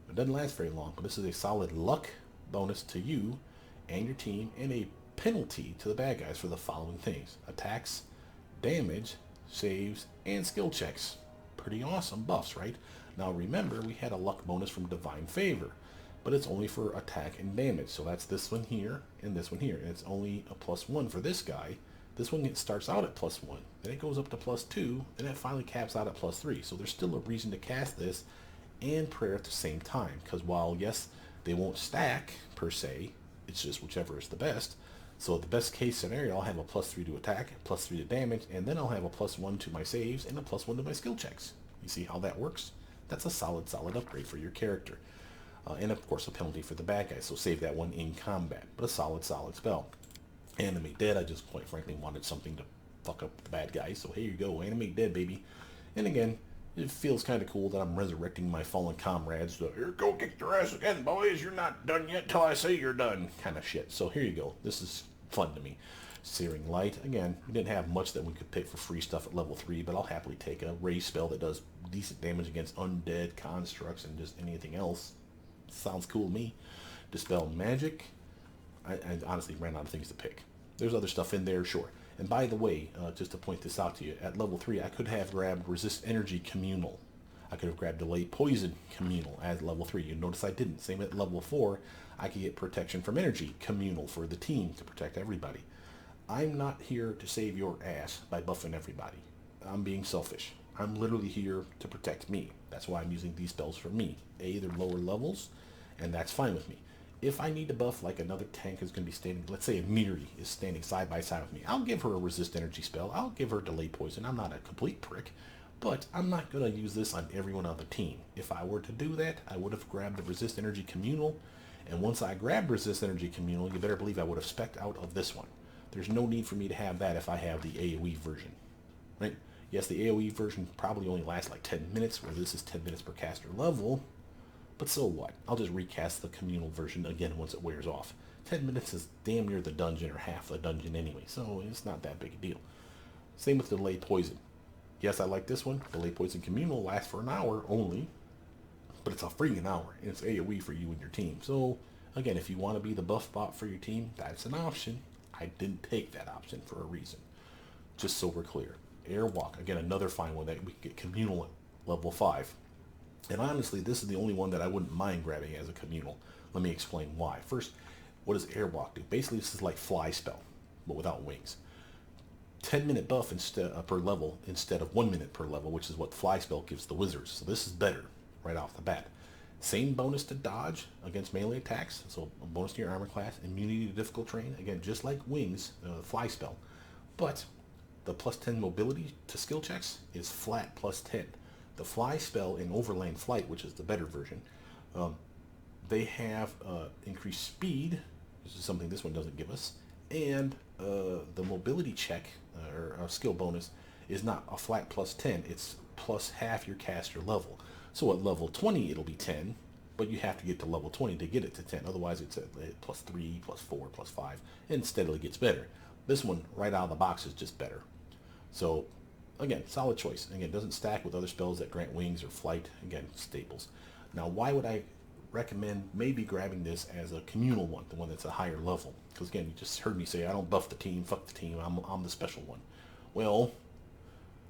It doesn't last very long. But this is a solid luck bonus to you and your team, and a penalty to the bad guys for the following things: attacks, damage, saves, and skill checks. Pretty awesome buffs, right? Now remember, we had a luck bonus from Divine Favor, but it's only for attack and damage. So that's this one here and this one here. And it's only a +1 for this guy. This one starts out at +1, then it goes up to +2, and it finally caps out at +3. So there's still a reason to cast this and Prayer at the same time. Because while, yes, they won't stack per se, it's just whichever is the best. So the best case scenario, I'll have a +3 to attack, +3 to damage, and then I'll have a +1 to my saves and a +1 to my skill checks. You see how that works? That's a solid upgrade for your character. And of course a penalty for the bad guys, so save that one in combat. But a solid spell. Animate Dead, I just quite frankly wanted something to fuck up the bad guys, so here you go, Animate Dead, baby. And again, it feels kind of cool that I'm resurrecting my fallen comrades. So, here, go kick your ass again, boys, you're not done yet till I say you're done, kind of shit. So here you go, this is fun to me. Searing Light, again, we didn't have much that we could pick for free stuff at level 3, but I'll happily take a raise spell that does decent damage against undead constructs and just anything else. Sounds cool to me. Dispel Magic. I honestly ran out of things to pick. There's other stuff in there, sure. And by the way, just to point this out to you, at level 3 I could have grabbed Resist Energy Communal. I could have grabbed Delay Poison Communal at level 3. You notice I didn't. Same at level 4, I could get Protection from Energy Communal for the team to protect everybody. I'm not here to save your ass by buffing everybody. I'm being selfish. I'm literally here to protect me. That's why I'm using these spells for me. They're lower levels, and that's fine with me. If I need to buff, like another tank is going to be standing, let's say Miri is standing side by side with me, I'll give her a Resist Energy spell. I'll give her Delay Poison. I'm not a complete prick, but I'm not going to use this on everyone on the team. If I were to do that, I would have grabbed the Resist Energy Communal, and once I grabbed Resist Energy Communal, you better believe I would have spec'd out of this one. There's no need for me to have that if I have the AoE version, right? Yes, the AoE version probably only lasts like 10 minutes, where this is 10 minutes per caster level, but so what? I'll just recast the communal version again once it wears off. 10 minutes is damn near the dungeon, or half the dungeon anyway, so it's not that big a deal. Same with Delay Poison. Yes, I like this one. Delay Poison Communal lasts for an hour only, but it's a freaking hour, and it's AoE for you and your team. So, again, if you want to be the buff bot for your team, that's an option. I didn't take that option for a reason. Just so we're clear. Airwalk, again, another fine one that we can get communal at level 5. And honestly, this is the only one that I wouldn't mind grabbing as a communal. Let me explain why. First, what does Airwalk do? Basically, this is like Fly spell, but without wings. 10-minute buff per level instead of 1 minute per level, which is what Fly spell gives the wizards. So this is better right off the bat. Same bonus to dodge against melee attacks, so a bonus to your armor class. Immunity to difficult terrain, again, just like wings, Fly spell. But the +10 mobility to skill checks is flat +10. The Fly spell in Overland Flight, which is the better version, they have increased speed. This is something this one doesn't give us. And the mobility check or skill bonus is not a flat plus 10. It's plus half your caster level. So at level 20, it'll be 10, but you have to get to level 20 to get it to 10. Otherwise, it's at plus 3, plus 4, plus 5, and steadily gets better. This one, right out of the box, is just better. So, again, solid choice. Again, it doesn't stack with other spells that grant wings or flight. Again, staples. Now, why would I recommend maybe grabbing this as a communal one, the one that's a higher level? Because, again, you just heard me say, I don't buff the team, fuck the team, I'm the special one. Well,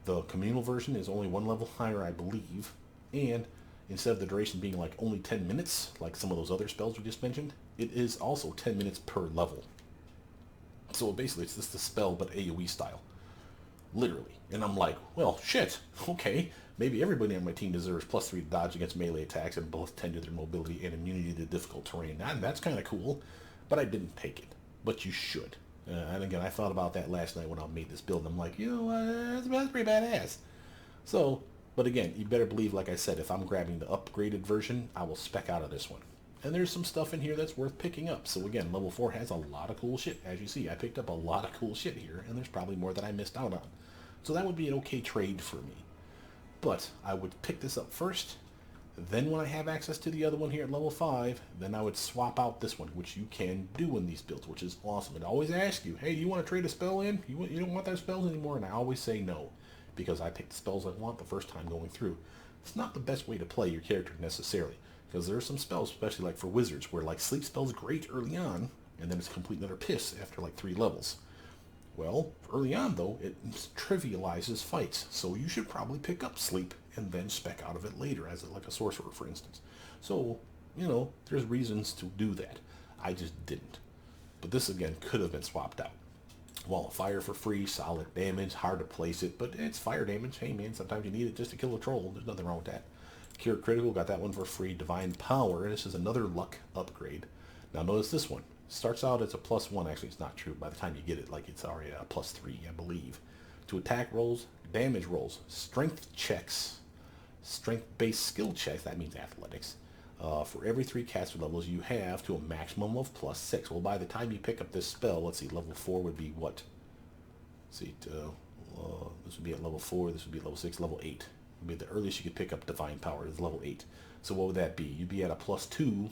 the communal version is only one level higher, I believe, and instead of the duration being like only 10 minutes, like some of those other spells we just mentioned, it is also 10 minutes per level. So basically it's just a spell, but AoE style. Literally. And I'm like, well, shit, okay, maybe everybody on my team deserves plus 3 to dodge against melee attacks and plus 10 to their mobility and immunity to difficult terrain. That's kind of cool, but I didn't take it. But you should. And again, I thought about that last night when I made this build. I'm like, you know what, that's pretty badass. So, but again, you better believe, like I said, if I'm grabbing the upgraded version, I will spec out of this one. And there's some stuff in here that's worth picking up. So again, level 4 has a lot of cool shit. As you see, I picked up a lot of cool shit here, and there's probably more that I missed out on. So that would be an okay trade for me. But I would pick this up first. Then when I have access to the other one here at level 5, then I would swap out this one, which you can do in these builds, which is awesome. It always asks you, hey, do you want to trade a spell in? You don't want that spells anymore? And I always say no, because I pick the spells I want the first time going through. It's not the best way to play your character necessarily, because there are some spells, especially like for wizards, where like sleep spell's great early on, and then it's complete utter piss after like 3 levels. Well, early on though, it trivializes fights, so you should probably pick up sleep and then spec out of it later as like a sorcerer, for instance. So, you know, there's reasons to do that. I just didn't. But this again could have been swapped out. Wall of Fire for free, solid damage, hard to place it, but it's fire damage. Hey man, sometimes you need it just to kill a troll. There's nothing wrong with that. Cure Critical, got that one for free. Divine Power, this is another luck upgrade. Now notice this one. Starts out as a +1, actually it's not true. By the time you get it, like it's already a +3, I believe. To attack rolls, damage rolls, strength checks, strength-based skill checks, that means athletics. For every 3 caster levels you have to a maximum of +6. Well, by the time you pick up this spell, let's see, level 4 would be what? Let's see, this would be at level 4, this would be level 6, level 8. Would be the earliest you could pick up Divine Power is level 8. So what would that be? You'd be at a +2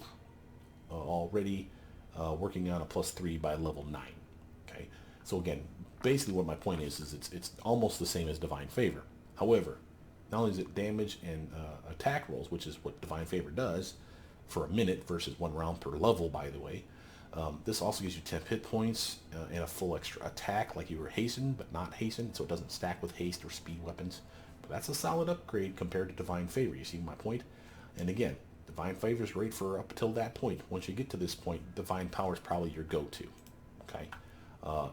already, working on a +3 by level 9. Okay, so again, basically what my point is it's almost the same as Divine Favor. However, not only is it damage and attack rolls, which is what Divine Favor does, for a minute versus 1 round per level, by the way. This also gives you 10 hit points and a full extra attack, like you were hastened, but not hastened, so it doesn't stack with haste or speed weapons. But that's a solid upgrade compared to Divine Favor. You see my point? And again, Divine Favor is great for up until that point. Once you get to this point, Divine Power is probably your go-to. Okay,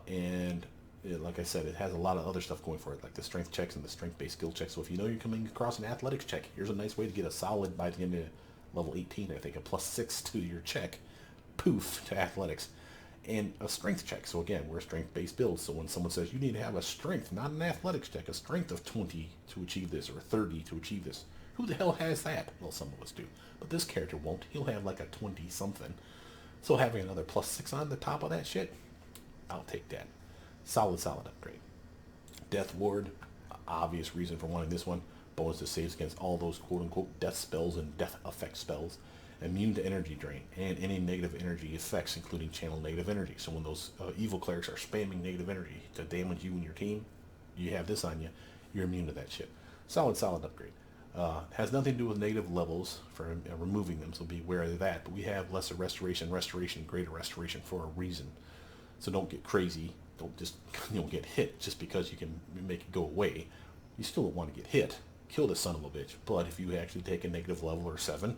and like I said, it has a lot of other stuff going for it, like the strength checks and the strength-based skill checks. So if you know you're coming across an athletics check, here's a nice way to get a solid, by the end of level 18, I think, a +6 to your check. Poof, to athletics. And a strength check. So again, we're a strength-based build. So when someone says you need to have a strength, not an athletics check, a strength of 20 to achieve this, or 30 to achieve this. Who the hell has that? Well, some of us do. But this character won't. He'll have like a 20-something. So having another +6 on the top of that shit, I'll take that. Solid upgrade. Deathlord, obvious reason for wanting this one. Bonus to saves against all those quote-unquote death spells and death effect spells. Immune to energy drain and any negative energy effects, including channel negative energy. So when those evil clerics are spamming negative energy to damage you and your team, you have this on you, you're immune to that shit. Solid upgrade. Has nothing to do with negative levels for removing them, so be aware of that. But we have lesser restoration, greater restoration for a reason. So don't get crazy. Don't just get hit just because you can make it go away. You still don't want to get hit. Kill the son of a bitch. But if you actually take a negative level or 7,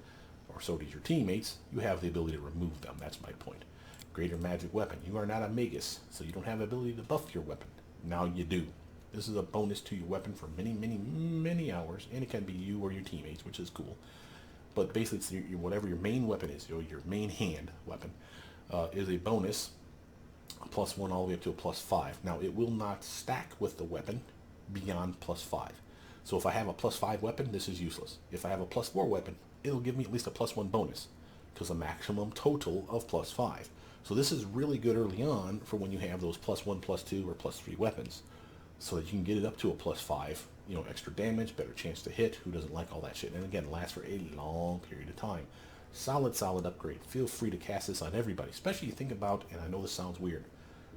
or so does your teammates, you have the ability to remove them. That's my point. Greater magic weapon. You are not a magus, so you don't have the ability to buff your weapon. Now you do. This is a bonus to your weapon for many hours, and it can be you or your teammates, which is cool. But basically, it's whatever your main weapon is, your main hand weapon, is a bonus, a +1 all the way up to a +5. Now, it will not stack with the weapon beyond +5. So if I have a +5 weapon, this is useless. If I have a +4 weapon, it'll give me at least a +1 bonus, because a maximum total of +5. So this is really good early on for when you have those +1, +2, or +3 weapons, so that you can get it up to a +5, you know, extra damage, better chance to hit. Who doesn't like all that shit? And again, lasts for a long period of time. Solid upgrade. Feel free to cast this on everybody, especially you think about, and I know this sounds weird,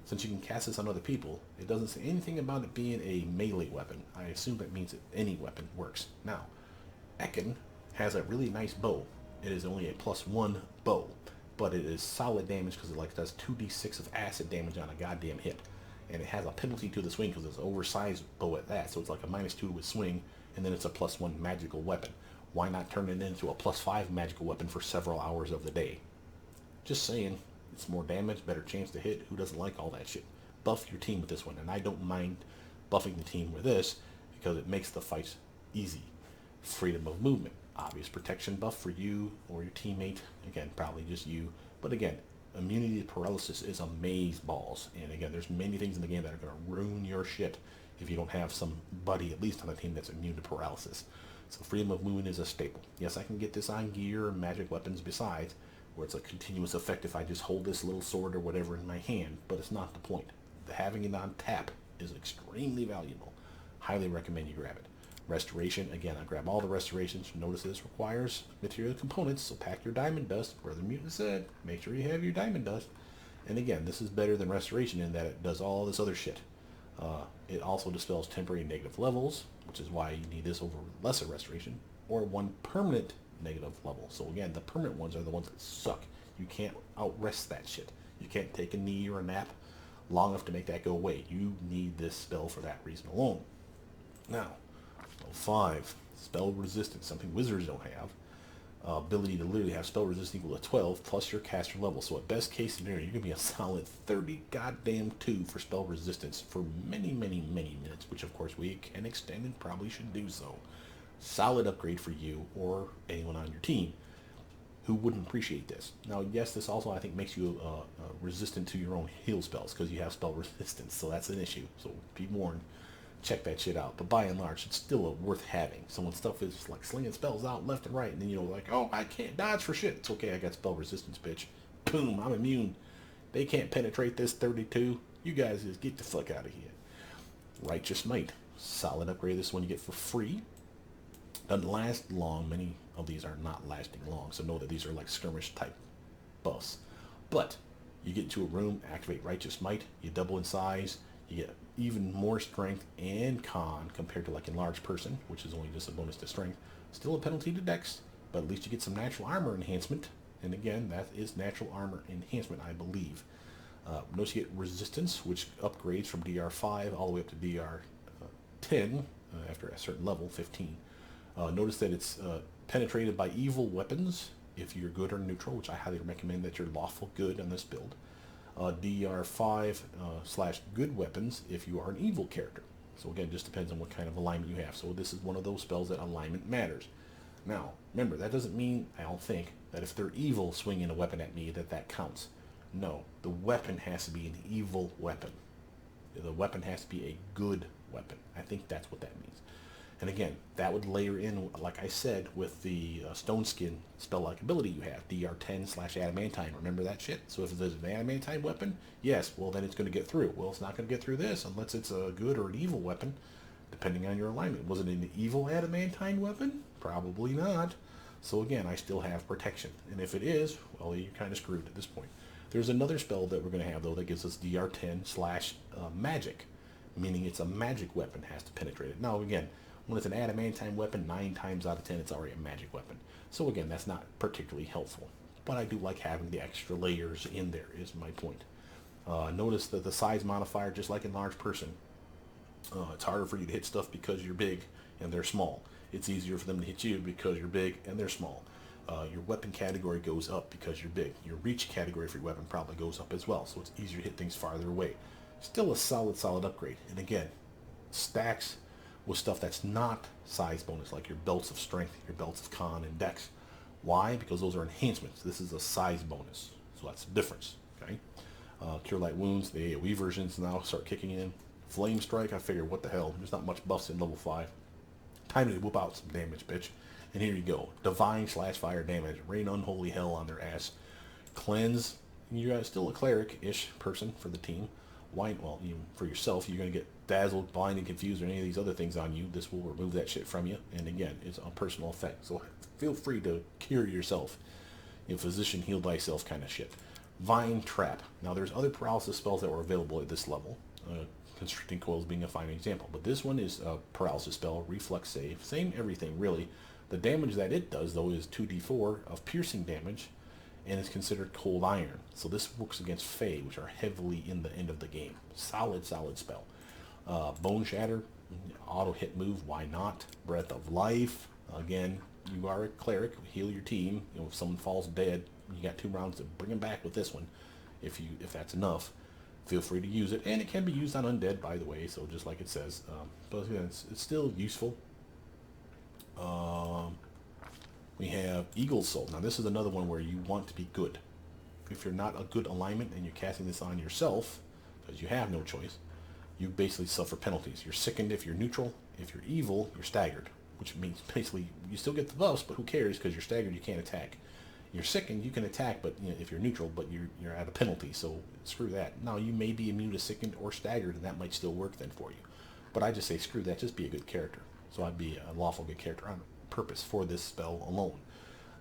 since you can cast this on other people, it doesn't say anything about it being a melee weapon. I assume that means that any weapon works. Now, Ekin has a really nice bow. It is only a +1 bow, but it is solid damage because it like does 2d6 of acid damage on a goddamn hit. And it has a penalty to the swing because it's an oversized bow at that, so it's like a -2 with swing, and then it's a +1 magical weapon. Why not turn it into a +5 magical weapon for several hours of the day? Just saying, it's more damage, better chance to hit. Who doesn't like all that shit? Buff your team with this one, and I don't mind buffing the team with this because it makes the fights easy. Freedom of movement, obvious protection buff for you or your teammate. Again, probably just you, but again, immunity to paralysis is amaze balls. And again, there's many things in the game that are going to ruin your shit if you don't have somebody at least on the team that's immune to paralysis. So freedom of movement is a staple. Yes, I can get this on gear and magic weapons besides, where it's a continuous effect if I just hold this little sword or whatever in my hand, but it's not the point. Having it on tap is extremely valuable. Highly recommend you grab it. Restoration, again, I grab all the restorations. Notice this requires material components, so pack your diamond dust. Brother Mutant said, make sure you have your diamond dust. And again, this is better than restoration in that it does all this other shit. It also dispels temporary negative levels, which is why you need this over lesser restoration, or one permanent negative level. So again, the permanent ones are the ones that suck. You can't outrest that shit. You can't take a knee or a nap long enough to make that go away. You need this spell for that reason alone. Now, spell 5, spell resistance, something wizards don't have. Ability to literally have spell resistance equal to 12 plus your caster level. So at best case scenario, you're going to be a solid 30 goddamn 2 for spell resistance for many minutes, which of course we can extend and probably should do so. Solid upgrade for you or anyone on your team who wouldn't appreciate this. Now, yes, this also I think makes you resistant to your own heal spells because you have spell resistance, so that's an issue. So be warned. Check that shit out. But by and large, it's still worth having. So when stuff is like slinging spells out left and right, and then like, oh, I can't dodge for shit. It's okay, I got spell resistance, bitch. Boom, I'm immune. They can't penetrate this 32. You guys just get the fuck out of here. Righteous Might. Solid upgrade. This one you get for free. Doesn't last long. Many of these are not lasting long. So know that these are like skirmish type buffs. But you get into a room, activate Righteous Might. You double in size. You get even more strength and con compared to like enlarged person, which is only just a bonus to strength. Still a penalty to dex, but at least you get some natural armor enhancement. And again, that is natural armor enhancement, I believe. Notice you get resistance, which upgrades from DR5 all the way up to DR10 after a certain level, 15. Notice that it's penetrated by evil weapons if you're good or neutral, which I highly recommend that you're lawful good on this build. DR5 / good weapons if you are an evil character. So again, just depends on what kind of alignment you have. So this is one of those spells that alignment matters. Now, remember, that doesn't mean, I don't think, that if they're evil swinging a weapon at me that counts. No, the weapon has to be an evil weapon. The weapon has to be a good weapon. I think that's what that means. And again, that would layer in, like I said, with the Stone Skin spell-like ability you have, DR10 / adamantine. Remember that shit? So if there's an adamantine weapon, yes, well then it's going to get through. Well, it's not going to get through this unless it's a good or an evil weapon, depending on your alignment. Was it an evil adamantine weapon? Probably not. So again, I still have protection. And if it is, well, you're kind of screwed at this point. There's another spell that we're going to have, though, that gives us DR10 / magic, meaning it's a magic weapon, has to penetrate it. Now, again, when it's an adamantine weapon, 9 times out of 10, it's already a magic weapon. So again, that's not particularly helpful. But I do like having the extra layers in there, is my point. Notice that the size modifier, just like in large person, it's harder for you to hit stuff because you're big and they're small. It's easier for them to hit you because you're big and they're small. Your weapon category goes up because you're big. Your reach category for your weapon probably goes up as well, so it's easier to hit things farther away. Still a solid upgrade. And again, stacks with stuff that's not size bonus, like your belts of strength, your belts of con and dex. Why? Because those are enhancements. This is a size bonus, so that's the difference. Okay. Cure Light Wounds, the AoE versions now start kicking in. Flame Strike, I figure, what the hell? There's not much buffs in level 5. Time to whoop out some damage, bitch. And here you go. Divine / fire damage. Rain unholy hell on their ass. Cleanse. you're still a cleric-ish person for the team. Why? Well, even for yourself, you're going to get dazzled, blind, and confused, or any of these other things on you. This will remove that shit from you. And again, it's a personal effect. So feel free to cure yourself. Physician, heal thyself kind of shit. Vine Trap. Now, there's other paralysis spells that were available at this level. Constricting Coils being a fine example. But this one is a paralysis spell, reflex save. Same everything, really. The damage that it does, though, is 2d4 of piercing damage, and it's considered cold iron. So this works against Fae, which are heavily in the end of the game. Solid spell. Bone Shatter, auto hit move, why not? Breath of Life, again, you are a cleric, heal your team. If someone falls dead, you got 2 rounds to bring them back with this one. If that's enough, feel free to use it. And it can be used on undead, by the way, so just like it says. But again, it's still useful. We have Eagle Soul. Now this is another one where you want to be good. If you're not a good alignment and you're casting this on yourself, because you have no choice, you basically suffer penalties. You're sickened if you're neutral. If you're evil, you're staggered, which means basically you still get the buffs, but who cares? Because you're staggered, you can't attack. You're sickened, you can attack, but if you're neutral, but you're at a penalty, so screw that. Now you may be immune to sickened or staggered, and that might still work then for you. But I just say screw that. Just be a good character. So I'd be a lawful good character on purpose for this spell alone.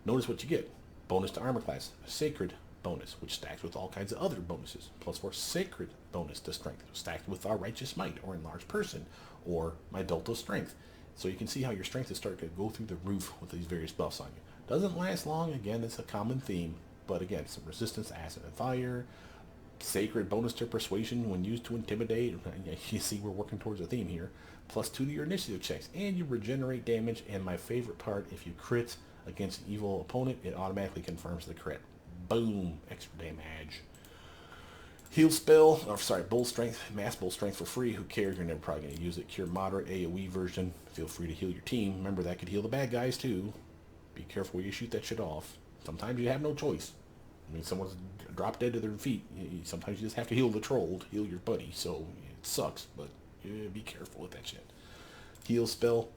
Notice what you get. Bonus to armor class, sacred bonus, which stacks with all kinds of other bonuses. +4 sacred bonus to strength, stacked with our righteous might, or enlarged person, or my delta strength. So you can see how your strength is starting to go through the roof with these various buffs on you. Doesn't last long. Again, it's a common theme, but again, some resistance to acid and fire. Sacred bonus to persuasion when used to intimidate. You see we're working towards a theme here. +2 to your initiative checks, and you regenerate damage. And my favorite part, if you crit against an evil opponent, it automatically confirms the crit. Boom, extra damage. Heal spell, bull strength, mass bull strength for free. Who cares? You're never probably going to use it. Cure moderate AoE version. Feel free to heal your team. Remember, that could heal the bad guys too. Be careful where you shoot that shit off. Sometimes you have no choice. I mean, someone's dropped dead to their feet. Sometimes you just have to heal the troll, heal your buddy. So it sucks, but be careful with that shit. Heal spell.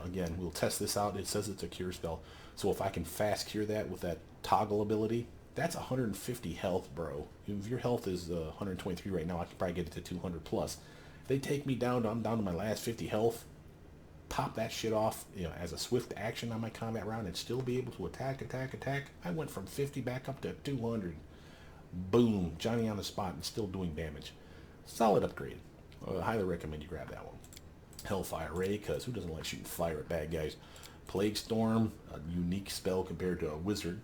Again, we'll test this out. It says it's a cure spell. So if I can fast cure that with that toggle ability, that's 150 health, bro. If your health is 123 right now, I can probably get it to 200 plus. If they take me down, I'm down to my last 50 health. Pop that shit off, as a swift action on my combat round, and still be able to attack. I went from 50 back up to 200. Boom, Johnny on the spot and still doing damage. Solid upgrade. I highly recommend you grab that one. Hellfire Ray, because who doesn't like shooting fire at bad guys? Plague Storm, a unique spell compared to a wizard.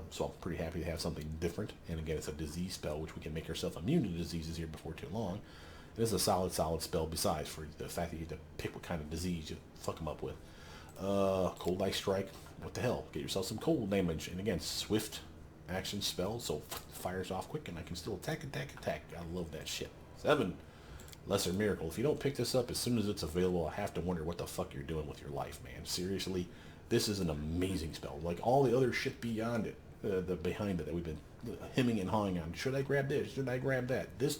So I'm pretty happy to have something different. And again, it's a disease spell, which we can make ourselves immune to diseases here before too long. It is a solid spell besides for the fact that you have to pick what kind of disease you fuck them up with. Cold Ice Strike. What the hell? Get yourself some cold damage. And again, swift action spell, so fires off quick and I can still attack. I love that shit. 7. Lesser Miracle. If you don't pick this up as soon as it's available, I have to wonder what the fuck you're doing with your life, man. Seriously, this is an amazing spell. Like all the other shit beyond it, behind it that we've been hemming and hawing on. Should I grab this? Should I grab that? This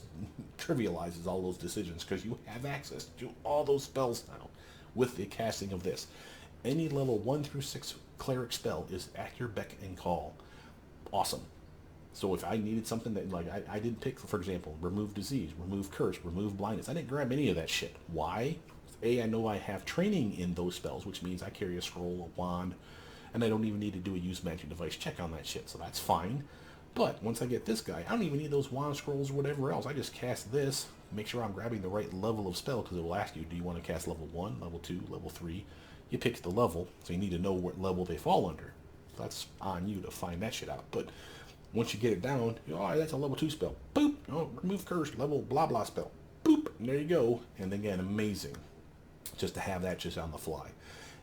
trivializes all those decisions because you have access to all those spells now with the casting of this. Any level 1 through 6 cleric spell is at your beck and call. Awesome. So if I needed something that, like, I didn't pick, for example, remove disease, remove curse, remove blindness. I didn't grab any of that shit. Why? A, I know I have training in those spells, which means I carry a scroll, a wand, and I don't even need to do a use magic device check on that shit, so that's fine. But once I get this guy, I don't even need those wand scrolls or whatever else. I just cast this, make sure I'm grabbing the right level of spell, because it will ask you, do you want to cast level 1, level 2, level 3? You pick the level, so you need to know what level they fall under. So that's on you to find that shit out. But once you get it down, oh, that's a level 2 spell. Boop! Oh, remove curse, level blah blah spell. Boop! And there you go. And again, amazing. Just to have that just on the fly.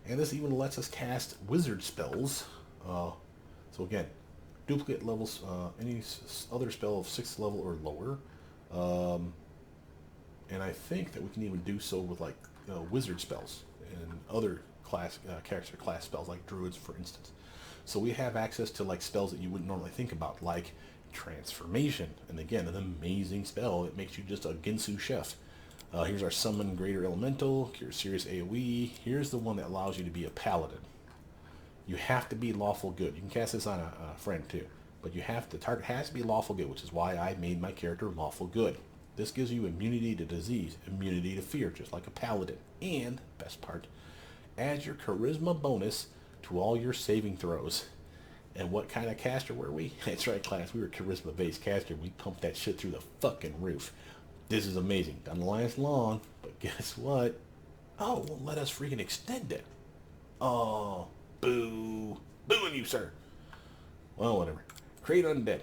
And this even lets us cast wizard spells. So again, duplicate levels, any other spell of 6th level or lower. And I think that we can even do so with like wizard spells and other character class spells like druids, for instance. So we have access to like spells that you wouldn't normally think about, like transformation. And again, an amazing spell. It makes you just a Ginsu chef. Here's our summon greater elemental, cure serious AoE. Here's the one that allows you to be a paladin. You have to be lawful good. You can cast this on a friend too. But you have the target has to be lawful good, which is why I made my character lawful good. This gives you immunity to disease, immunity to fear, just like a paladin. And, best part, adds your charisma bonus to all your saving throws. And what kind of caster were we? That's right, class. We were charisma-based caster. We pumped that shit through the fucking roof. This is amazing. Doesn't last long, but guess what? Oh, it won't let us freaking extend it. Oh, boo. Booing you, sir. Well, whatever. Create undead.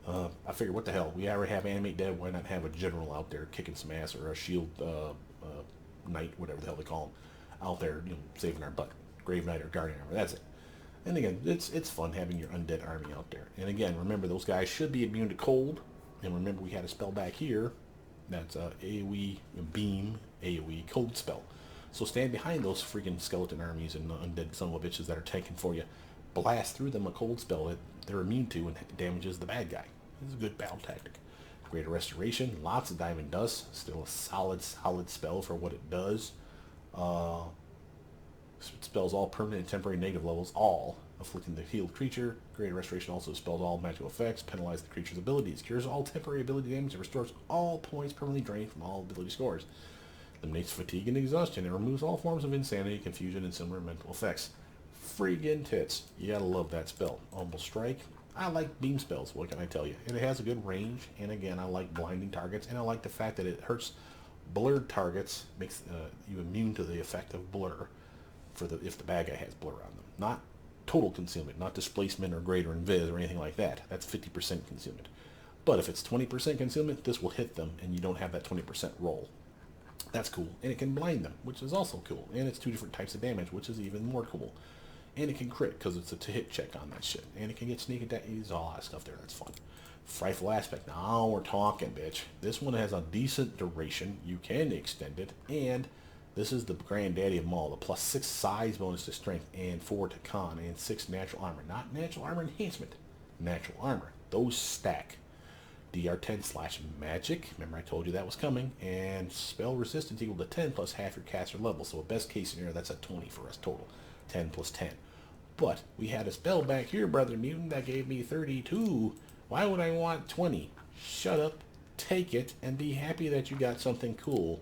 I figured, what the hell? We already have animate dead. Why not have a general out there kicking some ass, or a shield knight, whatever the hell they call them, out there, saving our butt. Grave knight or guardian armor. That's it. And again, it's fun having your undead army out there. And again, remember, those guys should be immune to cold. And remember, we had a spell back here. That's AoE beam, AoE cold spell. So stand behind those freaking skeleton armies and undead son of a bitches that are tanking for you. Blast through them a cold spell that they're immune to and damages the bad guy. This is a good battle tactic. Greater restoration, lots of diamond dust. Still a solid spell for what it does. It spells all permanent and temporary negative levels, all, afflicting the healed creature. Greater restoration also spells all magical effects, penalize the creature's abilities, cures all temporary ability damage, and restores all points permanently drained from all ability scores. Eliminates fatigue and exhaustion, and removes all forms of insanity, confusion, and similar mental effects. Friggin' tits. You gotta love that spell. Almost strike. I like beam spells, what can I tell you? And it has a good range, and again, I like blinding targets, and I like the fact that it hurts blurred targets, makes you immune to the effect of blur. If the bad guy has blur on them. Not total concealment, not displacement or greater invis or anything like that. That's 50% concealment. But if it's 20% concealment, this will hit them and you don't have that 20% roll. That's cool. And it can blind them, which is also cool. And it's 2 different types of damage, which is even more cool. And it can crit because it's a to-hit check on that shit. And it can get sneak attack, all that stuff there. That's fun. Frightful aspect. Now we're talking, bitch. This one has a decent duration. You can extend it. And this is the granddaddy of them all. The plus 6 size bonus to strength and 4 to con and 6 natural armor. Not natural armor enhancement. Natural armor. Those stack. DR10/magic. Remember I told you that was coming. And spell resistance equal to 10 plus half your caster level. So a best case scenario, that's a 20 for us total. 10 plus 10. But we had a spell back here, Brother Mutant, that gave me 32. Why would I want 20? Shut up. Take it and be happy that you got something cool.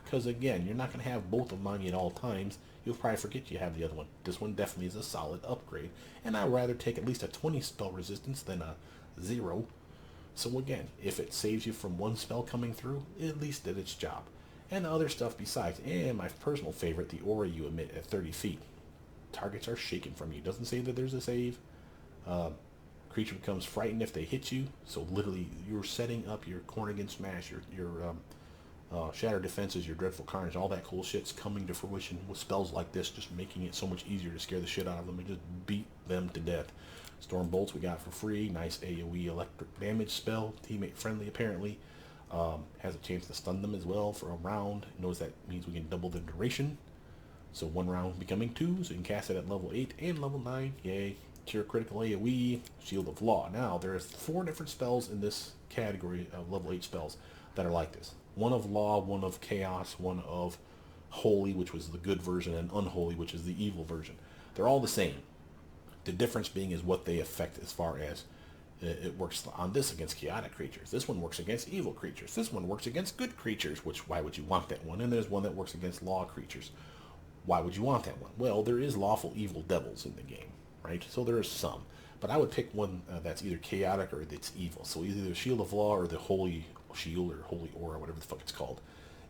Because again, you're not going to have both of them on you at all times. You'll probably forget you have the other one. This one definitely is a solid upgrade. And I'd rather take at least a 20 spell resistance than a 0. So again, if it saves you from one spell coming through, it at least did its job. And other stuff besides. And my personal favorite, the aura you emit at 30 feet. Targets are shaken from you. It doesn't say that there's a save. Creature becomes frightened if they hit you. So literally, you're setting up your Cornigan Smash, your Shatter Defenses, your Dreadful Carnage, all that cool shit's coming to fruition with spells like this, just making it so much easier to scare the shit out of them and just beat them to death. Storm Bolts we got for free. Nice AoE electric damage spell. Teammate friendly apparently. Has a chance to stun them as well for a round. Knows that means we can double the duration. So 1 round becoming 2, so you can cast it at level 8 and level 9. Yay. Cure critical AoE. Shield of Law. Now, there's 4 different spells in this category of level 8 spells that are like this. 1 of Law, 1 of Chaos, 1 of Holy, which was the good version, and Unholy, which is the evil version. They're all the same. The difference being is what they affect as far as it works on this against chaotic creatures. This one works against evil creatures. This one works against good creatures, which why would you want that one? And there's one that works against law creatures. Why would you want that one? Well, there is lawful evil devils in the game, right? So there is some. But I would pick one that's either chaotic or that's evil. So either the Shield of Law or the Holy Shield or Holy Aura, whatever the fuck it's called.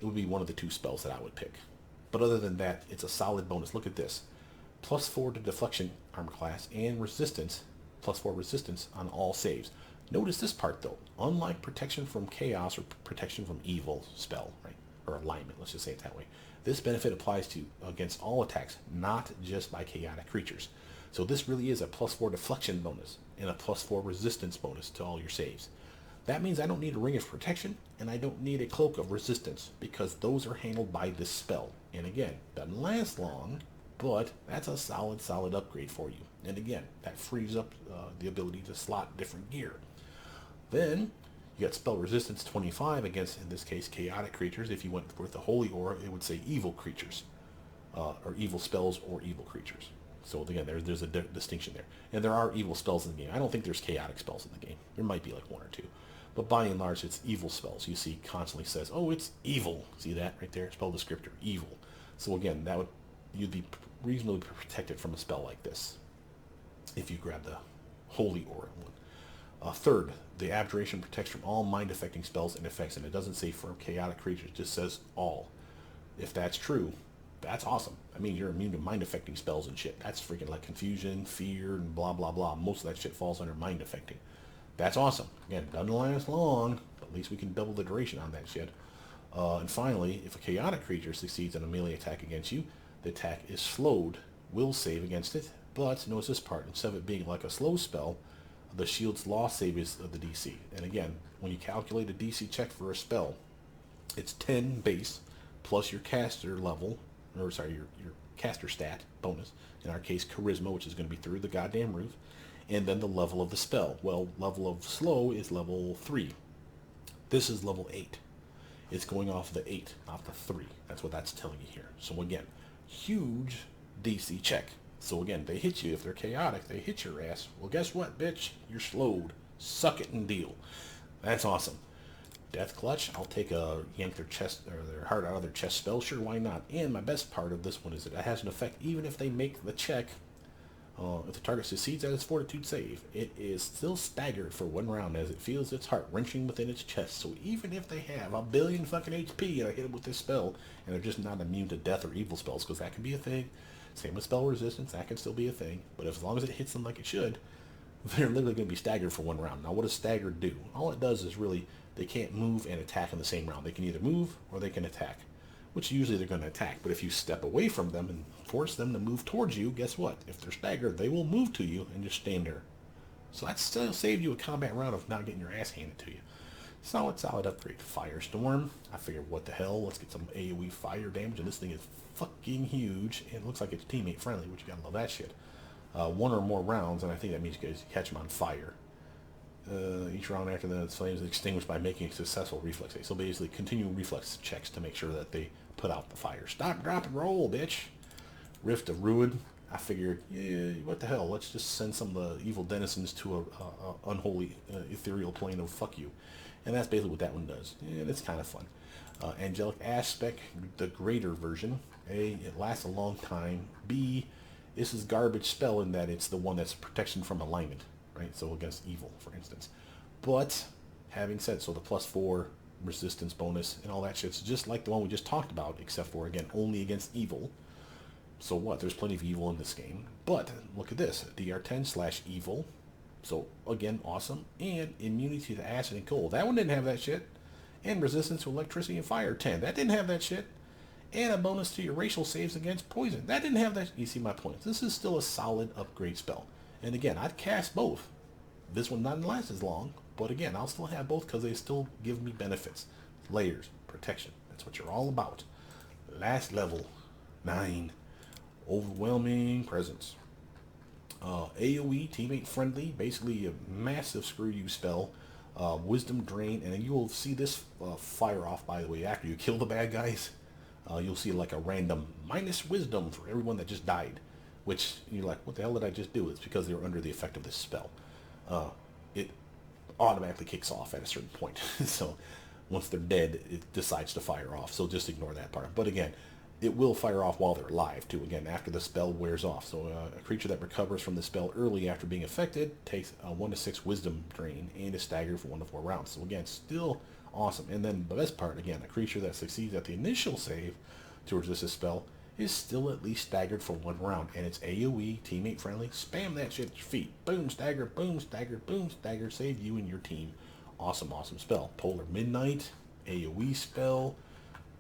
It would be one of the 2 spells that I would pick. But other than that, it's a solid bonus. Look at this. Plus 4 to deflection armor class and resistance. Plus 4 resistance on all saves. Notice this part though. Unlike protection from chaos or protection from evil spell, right? Or alignment, let's just say it that way. This benefit applies to against all attacks, not just by chaotic creatures. So this really is a plus 4 deflection bonus and a plus 4 resistance bonus to all your saves. That means I don't need a Ring of Protection and I don't need a Cloak of Resistance because those are handled by this spell. And again, doesn't last long, but that's a solid upgrade for you. And again, that frees up the ability to slot different gear. Then you got spell resistance 25 against, in this case, chaotic creatures. If you went with the Holy Aura, it would say evil creatures, or evil spells or evil creatures. So again, there's a distinction there. And there are evil spells in the game. I don't think there's chaotic spells in the game. There might be like one or two. But by and large, it's evil spells. You see constantly says, oh, it's evil. See that right there? Spell descriptor, evil. So again, you'd be reasonably protected from a spell like this if you grab the Holy Aura one. Third, the Abjuration protects from all mind-affecting spells and effects, and it doesn't say for chaotic creatures, it just says all. If that's true, that's awesome. I mean, you're immune to mind-affecting spells and shit. That's freaking like confusion, fear, and blah, blah, blah. Most of that shit falls under mind-affecting. That's awesome. Again, doesn't last long, but at least we can double the duration on that shit. And finally, if a chaotic creature succeeds in a melee attack against you, the attack is slowed, will save against it, but notice this part, instead of it being like a slow spell, the shield's loss save is the DC. And again, when you calculate a DC check for a spell, it's 10 base plus your caster level, or sorry, your caster stat bonus, in our case charisma, which is going to be through the goddamn roof, and then the level of the spell. Well, level of slow is level 3. This is level 8. It's going off the 8, not the 3. That's what that's telling you here. So again, huge DC check. So again, they hit you. If they're chaotic, they hit your ass. Well, guess what, bitch? You're slowed. Suck it and deal. That's awesome. Death Clutch, I'll take a yank their chest or their heart out of their chest spell. Sure, why not? And my best part of this one is that it has an effect even if they make the check. If the target succeeds at its fortitude save, it is still staggered for 1 round as it feels its heart wrenching within its chest. So even if they have a billion fucking HP and I hit them with this spell, and they're just not immune to death or evil spells, because that can be a thing. Same with spell resistance, that can still be a thing. But as long as it hits them like it should, they're literally going to be staggered for 1 round. Now, what does staggered do? All it does is really, they can't move and attack in the same round. They can either move or they can attack, which usually they're going to attack. But if you step away from them and force them to move towards you, guess what? If they're staggered, they will move to you and just stand there. So that still saved you a combat round of not getting your ass handed to you. Solid upgrade. Firestorm. I figured, what the hell? Let's get some AoE fire damage. And this thing is fucking huge. And it looks like it's teammate friendly, which you gotta love that shit. 1 or more rounds, and I think that means you guys catch them on fire. Each round after the flames is extinguished by making a successful reflex save. So basically, continue reflex checks to make sure that they put out the fire. Stop, drop, and roll, bitch. Rift of Ruin. I figured, yeah, what the hell? Let's just send some of the evil denizens to a unholy ethereal plane of fuck you. And that's basically what that one does. And it's kind of fun. Angelic Aspect, the greater version. A, it lasts a long time. B, this is garbage spell in that it's the one that's protection from alignment, right? So against evil, for instance. But having said so, the +4 resistance bonus and all that shit's just like the one we just talked about, except for, again, only against evil. So what? There's plenty of evil in this game. But look at this, DR10/evil. So again, awesome. And immunity to acid and cold. That one didn't have that shit. And resistance to electricity and fire, 10. That didn't have that shit. And a bonus to your racial saves against poison. That didn't have that. You see my point. This is still a solid upgrade spell. And again, I'd cast both. This one doesn't last as long. But again, I'll still have both because they still give me benefits. Layers, protection. That's what you're all about. Last level, 9. Overwhelming Presence. AoE, teammate friendly, basically a massive screw you spell. Wisdom drain, and then you will see this fire off, by the way, after you kill the bad guys. You'll see like a random minus wisdom for everyone that just died, which you're like, what the hell did I just do? It's because they were under the effect of this spell. It automatically kicks off at a certain point. So once they're dead, it decides to fire off. So just ignore that part. But again, it will fire off while they're alive, too, again, after the spell wears off. So a creature that recovers from the spell early after being affected takes a 1 to 6 wisdom drain and is staggered for 1 to 4 rounds. So again, still awesome. And then the best part, again, a creature that succeeds at the initial save to resist a spell is still at least staggered for 1 round. And it's AoE, teammate friendly. Spam that shit at your feet. Boom, stagger, boom, stagger, boom, stagger. Save you and your team. Awesome, awesome spell. Polar Midnight, AoE spell.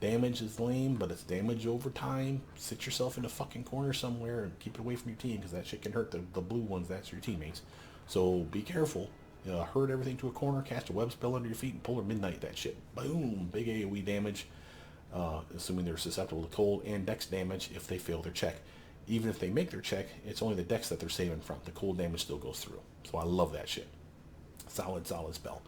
Damage is lame, but it's damage over time. Sit yourself in a fucking corner somewhere and keep it away from your team, because that shit can hurt the blue ones. That's your teammates. So be careful. Herd everything to a corner, cast a web spell under your feet, and Polar Midnight that shit. Boom! Big AoE damage, assuming they're susceptible to cold, and dex damage if they fail their check. Even if they make their check, it's only the dex that they're saving from. The cold damage still goes through. So I love that shit. Solid spell.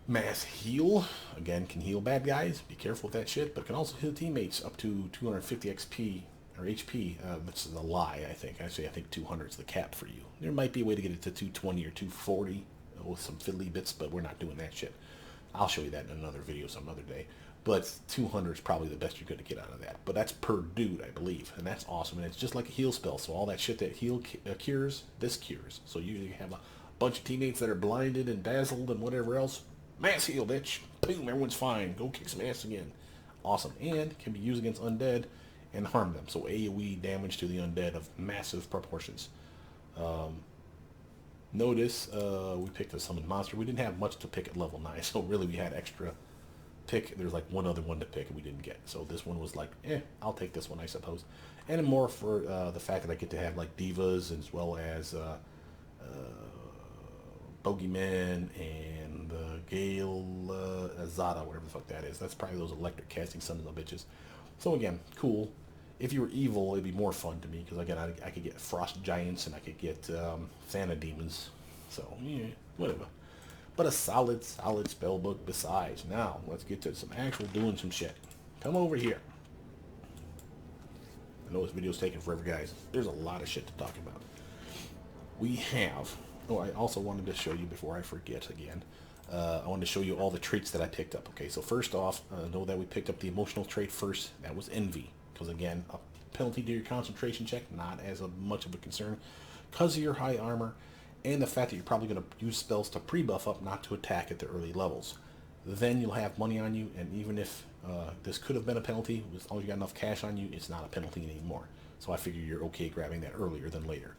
Mass Heal, again, can heal bad guys. Be careful with that shit, but can also heal teammates up to 250 XP, or HP, which is a lie, I think. Actually, I think 200 is the cap for you. There might be a way to get it to 220 or 240 with some fiddly bits, but we're not doing that shit. I'll show you that in another video some other day. But 200 is probably the best you're going to get out of that. But that's per dude, I believe. And that's awesome. And it's just like a heal spell. So all that shit that heal cures, this cures. So you have a bunch of teammates that are blinded and dazzled and whatever else. Mass heal, bitch. Boom, everyone's fine. Go kick some ass again. Awesome. And can be used against undead and harm them. So AoE damage to the undead of massive proportions. Notice we picked a summoned monster. We didn't have much to pick at level 9. So really we had extra pick. There's like one other one to pick and we didn't get. So this one was like, I'll take this one, I suppose. And more for the fact that I get to have like divas as well as bogeymen and Gale Azada, whatever the fuck that is. That's probably those electric casting sons of bitches. So again, cool. If you were evil, it'd be more fun to me because again, I could get frost giants and I could get Thana demons. So yeah, whatever. But a solid spell book besides. Now, let's get to some actual doing some shit. Come over here. I know this video's taking forever, guys. There's a lot of shit to talk about. We have... Oh, I also wanted to show you, before I forget again, I wanted to show you all the traits that I picked up. Okay, so first off, know that we picked up the emotional trait first. That was envy. Because again, a penalty to your concentration check, not as much of a concern. Because of your high armor, and the fact that you're probably going to use spells to pre-buff up, not to attack at the early levels. Then you'll have money on you, and even if this could have been a penalty, as long as you got enough cash on you, it's not a penalty anymore. So I figure you're okay grabbing that earlier than later.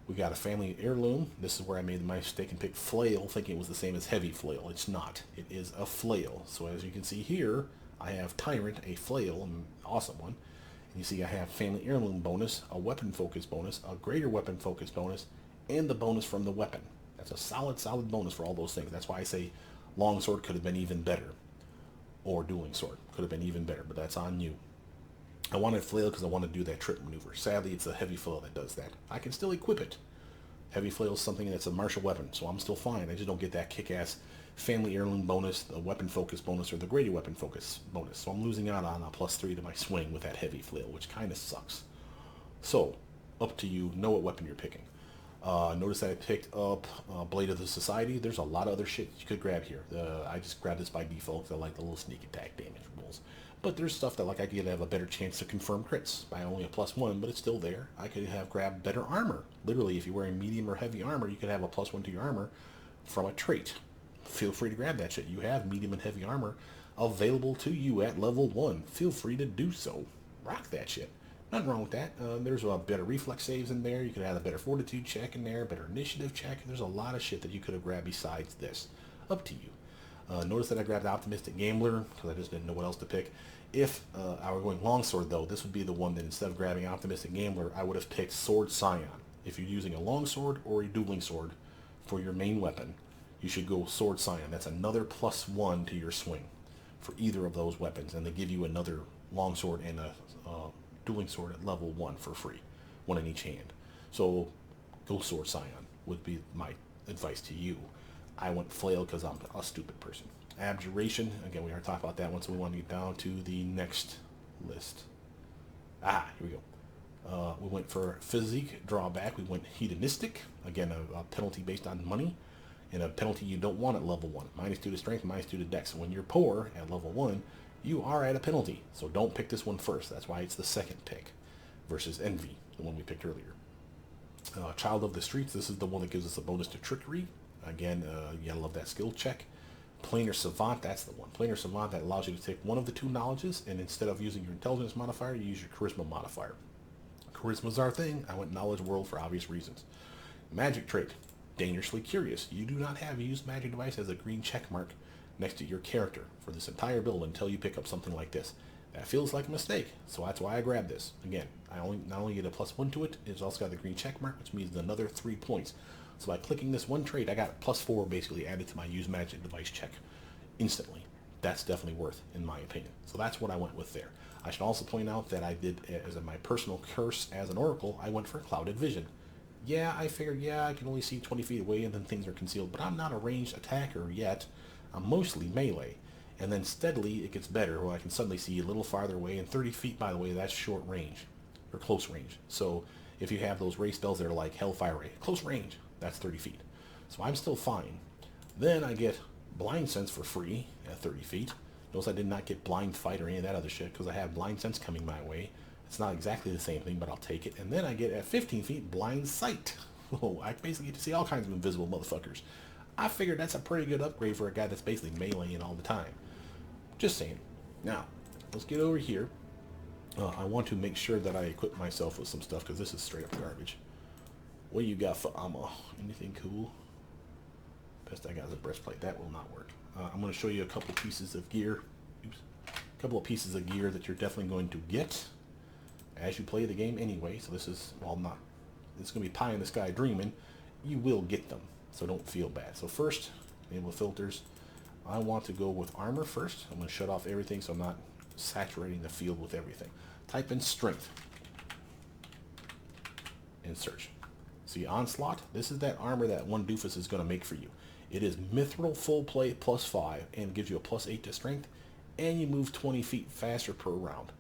We got a family heirloom. This is where I made my mistake and picked Flail, thinking it was the same as Heavy Flail. It's not. It is a Flail. So as you can see here, I have Tyrant, a Flail, an awesome one. And you see I have family heirloom bonus, a weapon focus bonus, a greater weapon focus bonus, and the bonus from the weapon. That's a solid bonus for all those things. That's why I say longsword could have been even better. Or dueling sword could have been even better, but that's on you. I wanted Flail because I want to do that trip maneuver. Sadly, it's a Heavy Flail that does that. I can still equip it. Heavy Flail is something that's a martial weapon, so I'm still fine. I just don't get that kick-ass family heirloom bonus, the weapon focus bonus, or the greater weapon focus bonus. So I'm losing out on a +3 to my swing with that Heavy Flail, which kind of sucks. So, up to you. Know what weapon you're picking. Notice that I picked up Blade of the Society. There's a lot of other shit you could grab here. I just grabbed this by default because I like the little sneak attack damage rules. But there's stuff that like I could have a better chance to confirm crits by only a +1, but it's still there. I could have grabbed better armor. Literally, if you're wearing medium or heavy armor, you could have a +1 to your armor from a trait. Feel free to grab that shit. You have medium and heavy armor available to you at level 1. Feel free to do so. Rock that shit. Nothing wrong with that. There's a better reflex saves in there. You could have a better fortitude check in there, better initiative check. There's a lot of shit that you could have grabbed besides this. Up to you. Notice that I grabbed Optimistic Gambler because I just didn't know what else to pick. If I were going longsword, though, this would be the one that instead of grabbing Optimistic Gambler, I would have picked Sword Scion. If you're using a longsword or a dueling sword for your main weapon, you should go Sword Scion. That's another +1 to your swing for either of those weapons, and they give you another longsword and a dueling sword at level 1 for free, one in each hand. So go Sword Scion would be my advice to you. I went Flail because I'm a stupid person. Abjuration, again, we already talked about that one, so we want to get down to the next list. Here we go. We went for Physique Drawback. We went Hedonistic, again, a penalty based on money, and a penalty you don't want at level 1. -2 to Strength, -2 to Dex. When you're poor at level 1, you are at a penalty, so don't pick this one first. That's why it's the second pick versus Envy, the one we picked earlier. Child of the Streets, this is the one that gives us a bonus to Trickery. Again, you gotta love that skill check. Planar Savant, that's the one. Planar Savant, that allows you to take one of the 2 knowledges, and instead of using your intelligence modifier, you use your charisma modifier. Charisma's our thing. I went Knowledge World for obvious reasons. Magic trait, Dangerously Curious. You do not have a used magic device as a green check mark next to your character for this entire build until you pick up something like this. That feels like a mistake, so that's why I grabbed this. Again, I not only get a +1 to it, it's also got the green check mark, which means another 3 points. So by clicking this one trait, I got +4 basically added to my use magic device check instantly. That's definitely worth, in my opinion. So that's what I went with there. I should also point out that I did, as my personal curse as an oracle, I went for Clouded Vision. Yeah, I figured, I can only see 20 feet away and then things are concealed, but I'm not a ranged attacker yet. I'm mostly melee. And then steadily it gets better, where I can suddenly see a little farther away, and 30 feet, by the way, that's short range. or close range. So if you have those ray spells that are like Hellfire Ray, close range, that's 30 feet. So I'm still fine. Then I get Blind Sense for free at 30 feet. Notice I did not get Blind Fight or any of that other shit because I have Blind Sense coming my way. It's not exactly the same thing, but I'll take it. And then I get at 15 feet Blind Sight. Oh, I basically get to see all kinds of invisible motherfuckers. I figured that's a pretty good upgrade for a guy that's basically meleeing all the time. Just saying. Now, let's get over here. I want to make sure that I equip myself with some stuff because this is straight up garbage. What do you got for ammo? Anything cool? Best I got is a breastplate. That will not work. I'm going to show you a couple pieces of gear. Oops. A couple of pieces of gear that you're definitely going to get as you play the game anyway. So this is, well, not, it's going to be pie in the sky dreaming. You will get them, so don't feel bad. So first, enable filters. I want to go with armor first. I'm going to shut off everything so I'm not saturating the field with everything. Type in strength and search. See, onslaught, this is that armor that one doofus is going to make for you. It is mithril full plate +5 and gives you a +8 to strength, and you move 20 feet faster per round.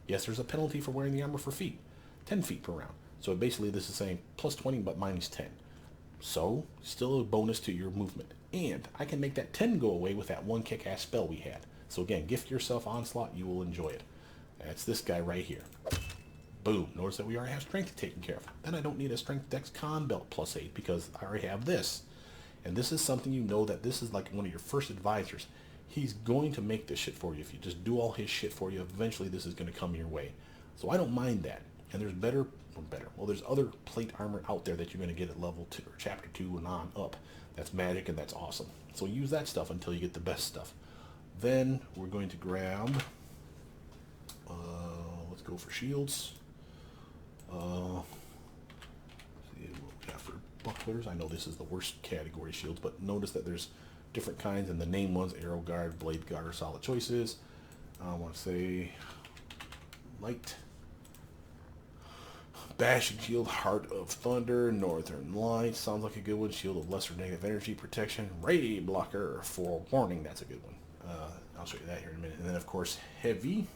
Yes, there's a penalty for wearing the armor for feet, 10 feet per round. So basically this is saying +20 but -10. So still a bonus to your movement. And I can make that 10 go away with that one kick-ass spell we had. So again, gift yourself onslaught, you will enjoy it. That's this guy right here. Boom. Notice that we already have strength taken care of. Then I don't need a strength dex con belt +8 because I already have this. And this is something you know that this is like one of your first advisors. He's going to make this shit for you. If you just do all his shit for you, eventually this is going to come your way. So I don't mind that. And there's well, there's other plate armor out there that you're going to get at level 2 or chapter 2 and on up. That's magic and that's awesome. So use that stuff until you get the best stuff. Then we're going to grab, let's go for shields. See what we got for bucklers. I know this is the worst category shields, but notice that there's different kinds, and the name ones, arrow guard, blade guard, are solid choices. I want to say light bashing shield, heart of thunder, northern light, sounds like a good one. Shield of lesser negative energy protection, ray blocker, forewarning, that's a good one. I'll show you that here in a minute. And then of course heavy,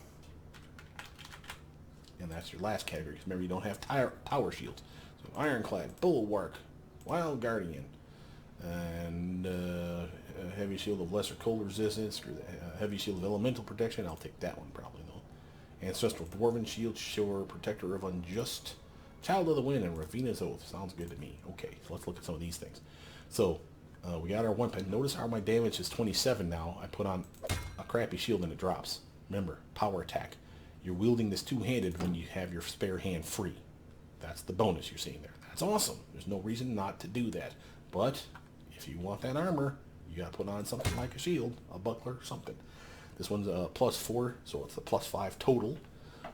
and that's your last category. Remember, you don't have tower shields. So ironclad, bulwark, wild guardian, and heavy shield of lesser cold resistance. Heavy shield of elemental protection. I'll take that one probably though. Ancestral dwarven shield, shore protector of unjust, child of the wind, and Ravina's oath. Sounds good to me. Okay, so let's look at some of these things. So we got our weapon. Notice how my damage is 27 now. I put on a crappy shield and it drops. Remember, power attack. You're wielding this two-handed when you have your spare hand free. That's the bonus you're seeing there. That's awesome. There's no reason not to do that. But if you want that armor, you got to put on something like a shield, a buckler, something. This one's a +4, so it's a +5 total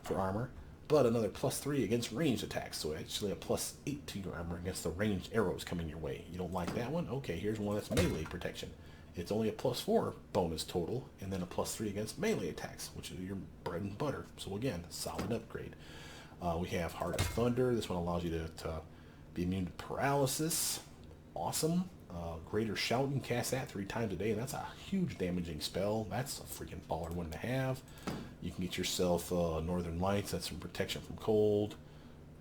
for armor, but another +3 against ranged attacks. So actually a +8 to your armor against the ranged arrows coming your way. You don't like that one? Okay, here's one that's melee protection. It's only a +4 bonus total, and then a +3 against melee attacks, which is your bread and butter. So again, solid upgrade. We have Heart of Thunder. This one allows you to be immune to paralysis. Awesome. Greater Shout, you can cast that 3 times a day, and that's a huge damaging spell. That's a freaking baller one to have. You can get yourself Northern Lights. That's some protection from cold.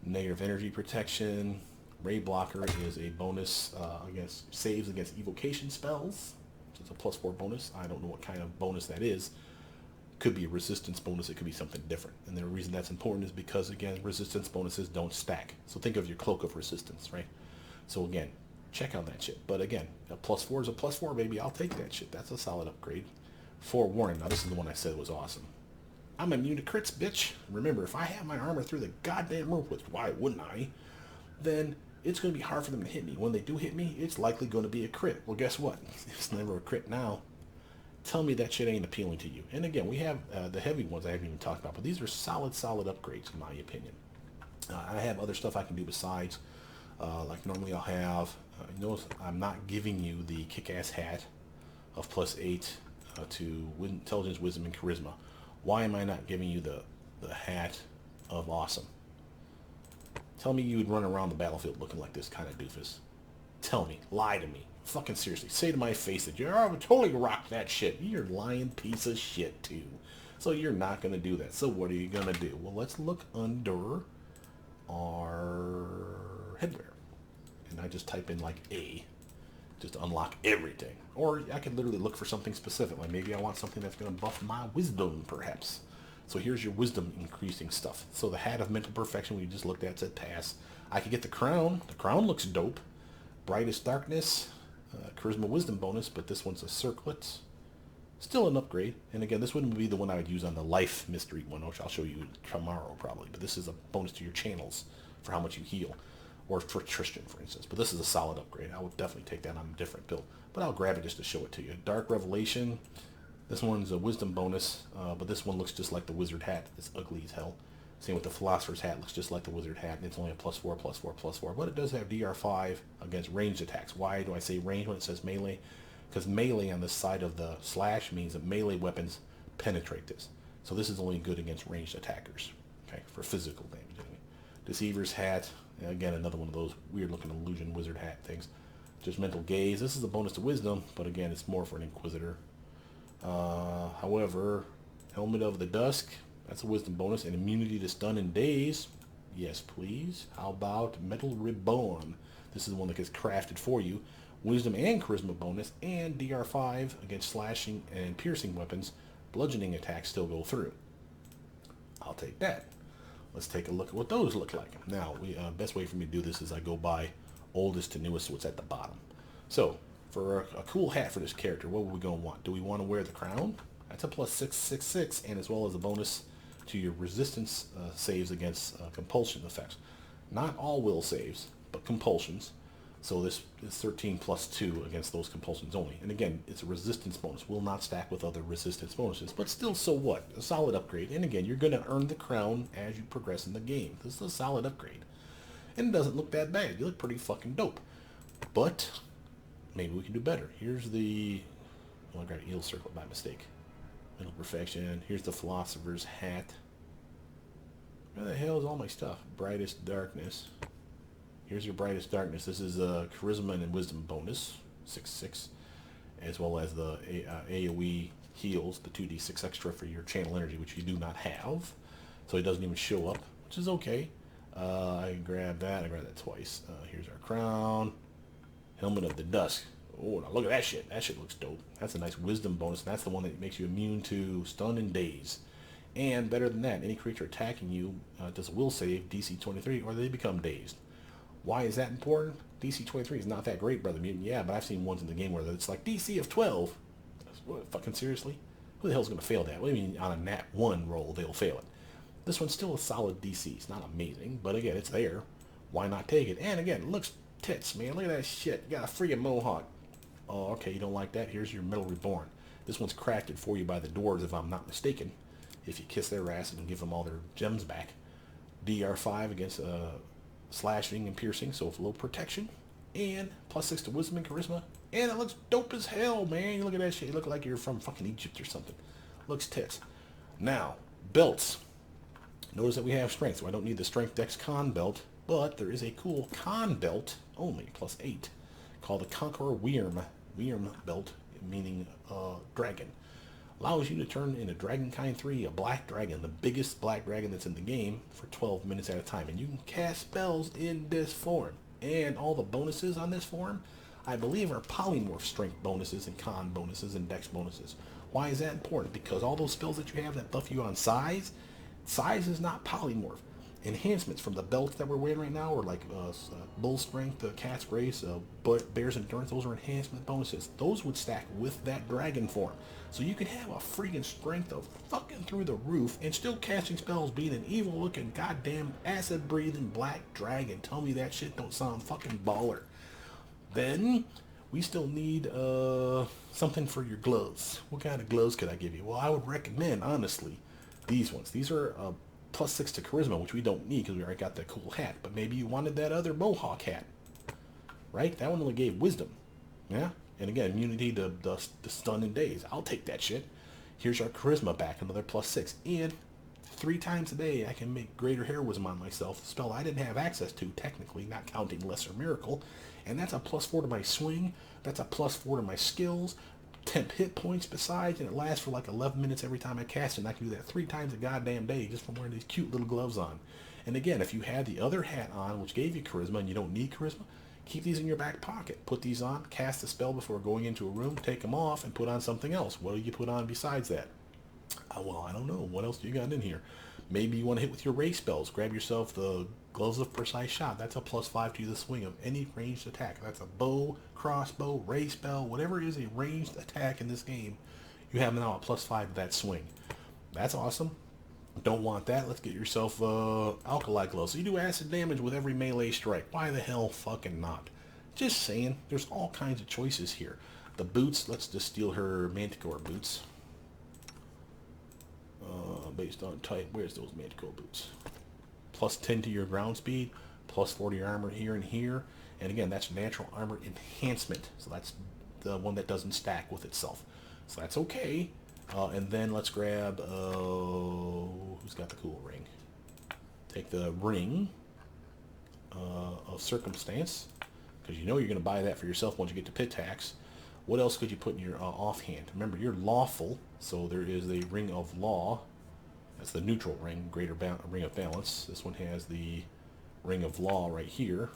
Negative energy protection. Ray Blocker is a bonus against saves against evocation spells. So it's a +4 bonus. I don't know what kind of bonus that is. Could be a resistance bonus. It could be something different. And the reason that's important is because, again, resistance bonuses don't stack. So think of your cloak of resistance, right? So again, check out that shit. But again, a +4 is a +4, baby. I'll take that shit. That's a solid upgrade. Forewarning. Now, this is the one I said was awesome. I'm immune to crits, bitch. Remember, if I have my armor through the goddamn roof, which why wouldn't I, then it's going to be hard for them to hit me. When they do hit me, it's likely going to be a crit. Well, guess what? It's never a crit now. Tell me that shit ain't appealing to you. And again, we have the heavy ones I haven't even talked about, but these are solid upgrades in my opinion. I have other stuff I can do besides. Like normally I'll have, notice I'm not giving you the kick-ass hat of +8 to intelligence, wisdom, and charisma. Why am I not giving you the hat of awesome? Tell me you would run around the battlefield looking like this kind of doofus. Tell me. Lie to me. Fucking seriously. Say to my face that I would totally rock that shit. You're a lying piece of shit too. So you're not going to do that. So what are you going to do? Well, let's look under are headwear. And I just type in like A just to unlock everything. Or I can literally look for something specific. Like maybe I want something that's going to buff my wisdom, perhaps. So here's your wisdom increasing stuff. So the hat of mental perfection we just looked at said pass. I could get the crown. The crown looks dope. Brightest darkness, charisma wisdom bonus, but this one's a circlet. Still an upgrade. And again, this wouldn't be the one I would use on the life mystery one, which I'll show you tomorrow probably. But this is a bonus to your channels for how much you heal. Or for Tristan, for instance. But this is a solid upgrade. I would definitely take that on a different build. But I'll grab it just to show it to you. Dark Revelation. This one's a wisdom bonus. But this one looks just like the wizard hat. It's ugly as hell. Same with the Philosopher's hat. Looks just like the wizard hat. And it's only a +4, +4, +4. But it does have DR5 against ranged attacks. Why do I say range when it says melee? Because melee on the side of the slash means that melee weapons penetrate this. So this is only good against ranged attackers. Okay, for physical damage. Anyway. Deceiver's hat. Again, another one of those weird looking illusion wizard hat things. Just mental gaze. This is a bonus to wisdom, but again, it's more for an inquisitor. However, helmet of the dusk. That's a wisdom bonus. And immunity to stun and daze. Yes, please. How about metal reborn? This is the one that gets crafted for you. Wisdom and charisma bonus, and DR5 against slashing and piercing weapons. Bludgeoning attacks still go through. I'll take that. Let's take a look at what those look like. Now, best way for me to do this is I go by oldest to newest, so it's at the bottom. So, for a cool hat for this character, what are we going to want? Do we want to wear the crown? That's a +666, and as well as a bonus to your resistance saves against compulsion effects. Not all will saves, but compulsions. So this is 13 +2 against those compulsions only. And again, it's a resistance bonus. Will not stack with other resistance bonuses. But still, so what? A solid upgrade. And again, you're going to earn the crown as you progress in the game. This is a solid upgrade. And it doesn't look that bad. You look pretty fucking dope. But maybe we can do better. Here's the... Oh, I got an eel circle by mistake. Mental perfection. Here's the Philosopher's hat. Where the hell is all my stuff? Brightest darkness. Here's your brightest darkness. This is a charisma and wisdom bonus, 6/6, as well as the AoE heals, the 2d6 extra for your channel energy, which you do not have. So it doesn't even show up, which is okay. I can grab that. I grabbed that twice. Here's our crown. Helmet of the Dusk. Oh, now look at that shit. That shit looks dope. That's a nice wisdom bonus, and that's the one that makes you immune to stun and daze. And better than that, any creature attacking you does a will save, DC 23, or they become dazed. Why is that important? DC 23 is not that great, Brother Mutant. Yeah, but I've seen ones in the game where it's like DC of 12. What, fucking seriously? Who the hell's going to fail that? What do you mean on a nat 1 roll they'll fail it? This one's still a solid DC. It's not amazing, but again, it's there. Why not take it? And again, it looks tits, man. Look at that shit. You got a freaking mohawk. Oh, okay, you don't like that? Here's your Metal Reborn. This one's crafted for you by the dwarves, if I'm not mistaken. If you kiss their ass and give them all their gems back. DR5 against... slashing and piercing, so low protection, and +6 to wisdom and charisma, and it looks dope as hell, man. You look at that shit, you look like you're from fucking Egypt or something. Looks tits. Now, belts. Notice that we have strength, so I don't need the strength dex con belt, but there is a cool con belt, only +8, called the Conqueror Wyrm belt, meaning dragon. Allows you to turn into Dragonkind 3, a black dragon, the biggest black dragon that's in the game, for 12 minutes at a time. And you can cast spells in this form. And all the bonuses on this form, I believe, are polymorph strength bonuses and con bonuses and dex bonuses. Why is that important? Because all those spells that you have that buff you on size is not polymorph. Enhancements from the belts that we're wearing right now are like Bull Strength, Cat's Grace, Bear's Endurance. Those are enhancement bonuses. Those would stack with that dragon form. So you can have a freaking strength of fucking through the roof and still casting spells being an evil looking goddamn acid breathing black dragon. Tell me that shit don't sound fucking baller. Then we still need something for your gloves. What kind of gloves could I give you? Well, I would recommend, honestly, these ones. These are +6 to charisma, which we don't need because we already got that cool hat. But maybe you wanted that other mohawk hat, right? That one only gave wisdom, yeah. And again, immunity to stun and daze. I'll take that shit. Here's our charisma back, another +6. And 3 times a day, I can make greater heroism on myself. A spell I didn't have access to, technically, not counting Lesser Miracle. And that's a +4 to my swing. That's a +4 to my skills. Temp hit points besides, and it lasts for like 11 minutes every time I cast it. And I can do that 3 times a goddamn day just from wearing these cute little gloves on. And again, if you had the other hat on, which gave you charisma, and you don't need charisma, keep these in your back pocket. Put these on, cast a spell before going into a room, take them off, and put on something else. What do you put on besides that? Well, I don't know. What else do you got in here? Maybe you want to hit with your ray spells. Grab yourself the Gloves of Precise Shot. That's a +5 to the swing of any ranged attack. That's a bow, crossbow, ray spell, whatever is a ranged attack in this game. You have now a +5 to that swing. That's awesome. Don't want that. Let's get yourself Alkali Gloves. So you do acid damage with every melee strike. Why the hell fucking not? Just saying. There's all kinds of choices here. The boots. Let's just steal her Manticore boots. Based on type. Where's those Manticore boots? +10 to your ground speed. +4 to your armor here and here. And again, that's natural armor enhancement. So that's the one that doesn't stack with itself. So that's okay. And then let's grab, who's got the cool ring? Take the ring of Circumstance, because you know you're going to buy that for yourself once you get to pit tax. What else could you put in your offhand? Remember, you're lawful, so there is the Ring of Law. That's the neutral ring, Ring of Balance. This one has the Ring of Law right here.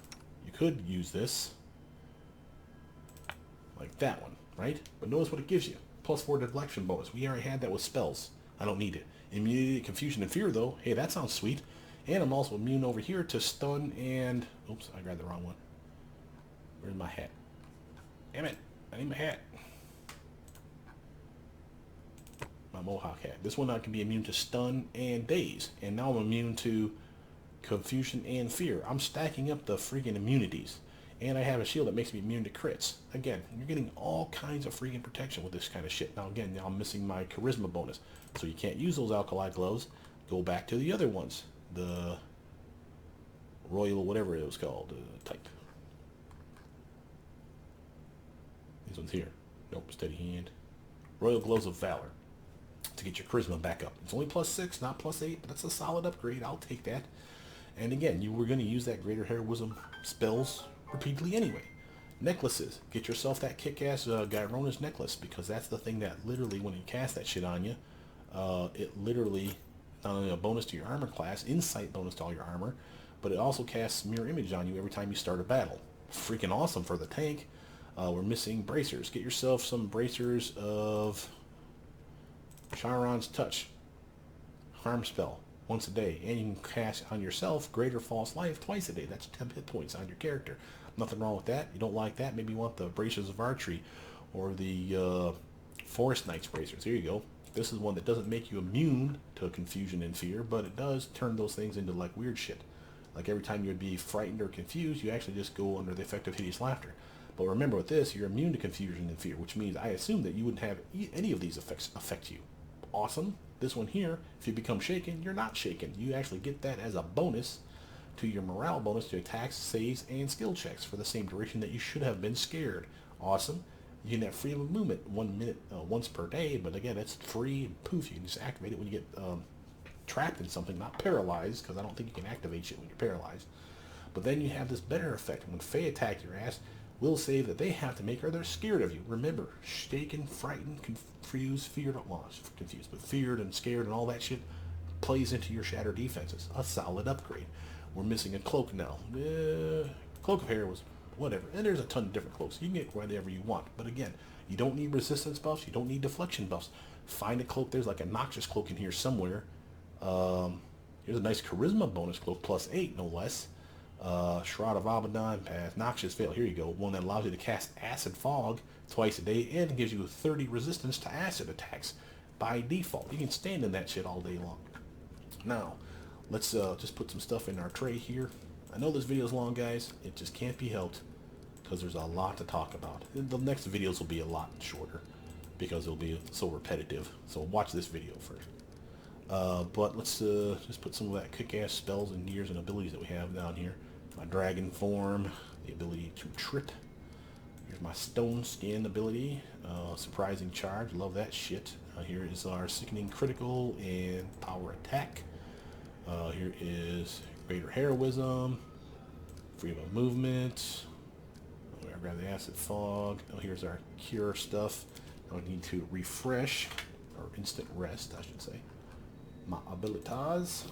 You could use this, like that one, right? But notice what it gives you. +4 deflection bonus. We already had that with spells. I don't need it. Immunity, confusion, and fear, though. Hey, that sounds sweet. And I'm also immune over here to stun and... Oops, I grabbed the wrong one. Where's my hat? Damn it. I need my hat. My Mohawk hat. This one I can be immune to stun and daze. And now I'm immune to confusion and fear. I'm stacking up the freaking immunities. And I have a shield that makes me immune to crits. Again, you're getting all kinds of freaking protection with this kind of shit. Now again, I'm missing my charisma bonus. So you can't use those alkali gloves. Go back to the other ones. The Royal, whatever it was called, type. These ones here. Nope, steady hand. Royal Gloves of Valor. To get your charisma back up. It's only +6, not +8, but that's a solid upgrade. I'll take that. And again, you were going to use that Greater Heroism spells repeatedly anyway. Necklaces. Get yourself that kick-ass Gyrona's necklace, because that's the thing that literally, when you cast that shit on you, it literally, not only a bonus to your armor class, insight bonus to all your armor, but it also casts mirror image on you every time you start a battle. Freaking awesome for the tank. We're missing bracers. Get yourself some bracers of Charon's Touch. Harm spell. Once a day, and you can cast on yourself Greater False Life twice a day. That's 10 hit points on your character. Nothing wrong with that. You don't like that? Maybe you want the Bracers of Archery or the Forest Knights Bracers. Here you go. This is one that doesn't make you immune to confusion and fear, but it does turn those things into like weird shit. Like every time you would be frightened or confused, you actually just go under the effect of hideous laughter. But remember with this, you're immune to confusion and fear, which means I assume that you wouldn't have any of these effects affect you. Awesome. This one here, if you become shaken, you're not shaken. You actually get that as a bonus to your morale bonus to attacks, saves, and skill checks for the same duration that you should have been scared. Awesome. You can have freedom of movement 1 minute once per day, but again, it's free. Poof, you can just activate it when you get trapped in something, not paralyzed, because I don't think you can activate shit when you're paralyzed. But then you have this better effect. When Fae attack your ass, will save that they have to make or they're scared of you. Remember, shaken, frightened, confused, feared, well, confused, but feared and scared and all that shit plays into your shatter defenses. A solid upgrade. We're missing a cloak now. Cloak of Hair was whatever. And there's a ton of different cloaks. You can get whatever you want. But again, you don't need resistance buffs. You don't need deflection buffs. Find a cloak. There's like a Noxious cloak in here somewhere. Here's a nice charisma bonus cloak, +8, no less. Shroud of Abaddon, Path, Noxious Veil. Here you go. One that allows you to cast Acid Fog twice a day and gives you 30 resistance to acid attacks by default. You can stand in that shit all day long. Now, let's just put some stuff in our tray here. I know this video is long, guys. It just can't be helped because there's a lot to talk about. The next videos will be a lot shorter because it'll be so repetitive. So watch this video first. But let's just put some of that kick-ass spells and gears and abilities that we have down here. My dragon form, the ability to trip. Here's my stone skin ability, surprising charge, love that shit. Here is our sickening critical and power attack. Here is greater heroism, freedom of movement. I grab the acid fog. Oh, here's our cure stuff. I need to refresh, or instant rest, I should say. My abilities,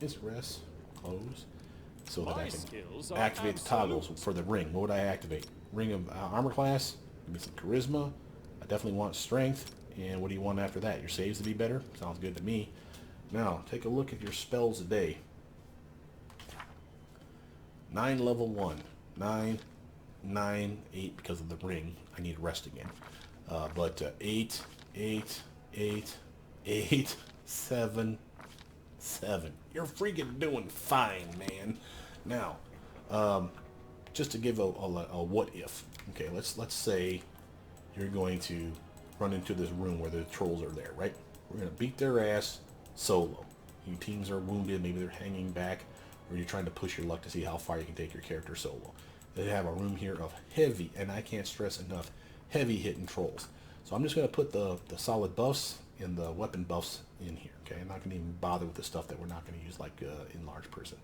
instant rest. Close. So that I can activate the toggles for the ring. What would I activate? Ring of armor class. Give me some charisma. I definitely want strength. And what do you want after that? Your saves to be better? Sounds good to me. Now, take a look at your spells a day. 9 level 1. 9, 9, 8 because of the ring. I need rest again. But 8, 8, 8, 8, 7, 7. You're freaking doing fine, man. Now, just to give a what if. Okay, let's say you're going to run into this room where the trolls are there, right? We're going to beat their ass solo. Your teams are wounded, maybe they're hanging back, or you're trying to push your luck to see how far you can take your character solo. They have a room here of heavy, and I can't stress enough, heavy hitting trolls. So I'm just going to put the solid buffs and the weapon buffs in here, okay? I'm not going to even bother with the stuff that we're not going to use, like in large person.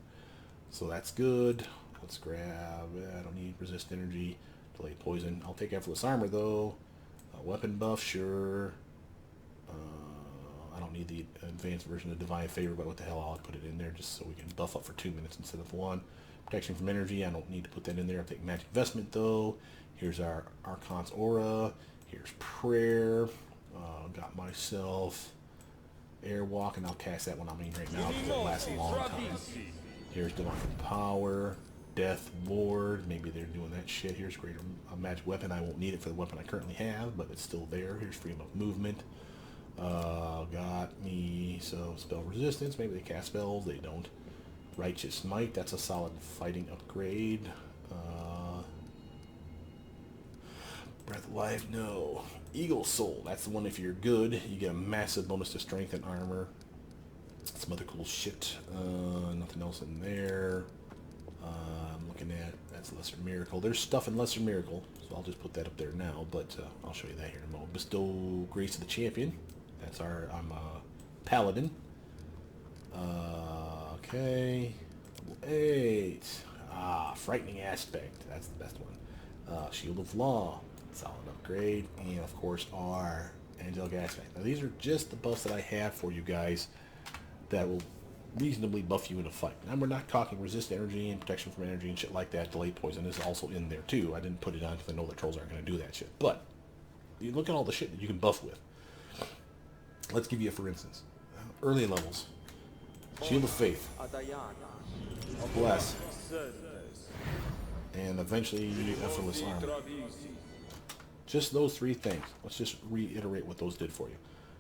So that's good. Let's grab, I don't need resist energy, delay poison. I'll take effortless armor though. Weapon buff, sure. I don't need the advanced version of divine favor, but what the hell, I'll put it in there just so we can buff up for 2 minutes instead of 1. Protection from energy, I don't need to put that in there. I'll take magic investment though. Here's our Archons Aura. Here's prayer. Got myself airwalk, and I'll cast that one on me right now because it lasts a long time. Here's divine power. Deathlord, maybe they're doing that shit. Here's greater magic weapon. I won't need it for the weapon I currently have, but it's still there. Here's freedom of movement. Got me so spell resistance. Maybe they cast spells. They don't. Righteous might. That's a solid fighting upgrade. Breath of life. No. Eagle soul. That's the one. If you're good, you get a massive bonus to strength and armor. Some other cool shit. Nothing else in there. I'm looking at, that's Lesser Miracle. There's stuff in Lesser Miracle, so I'll just put that up there now, but I'll show you that here in a moment. Bestow Grace of the Champion. That's I'm a Paladin. Okay. 8. Frightening Aspect. That's the best one. Shield of Law. Solid upgrade. And, of course, our Angelic Aspect. Now, these are just the buffs that I have for you guys that will reasonably buff you in a fight. Now we're not talking resist energy and protection from energy and shit like that. Delay poison is also in there too. I didn't put it on because I know the trolls aren't going to do that shit. But you look at all the shit that you can buff with. Let's give you a for instance. Early levels. Shield of Faith. Bless. And eventually effortless armor. Just those 3 things. Let's just reiterate what those did for you.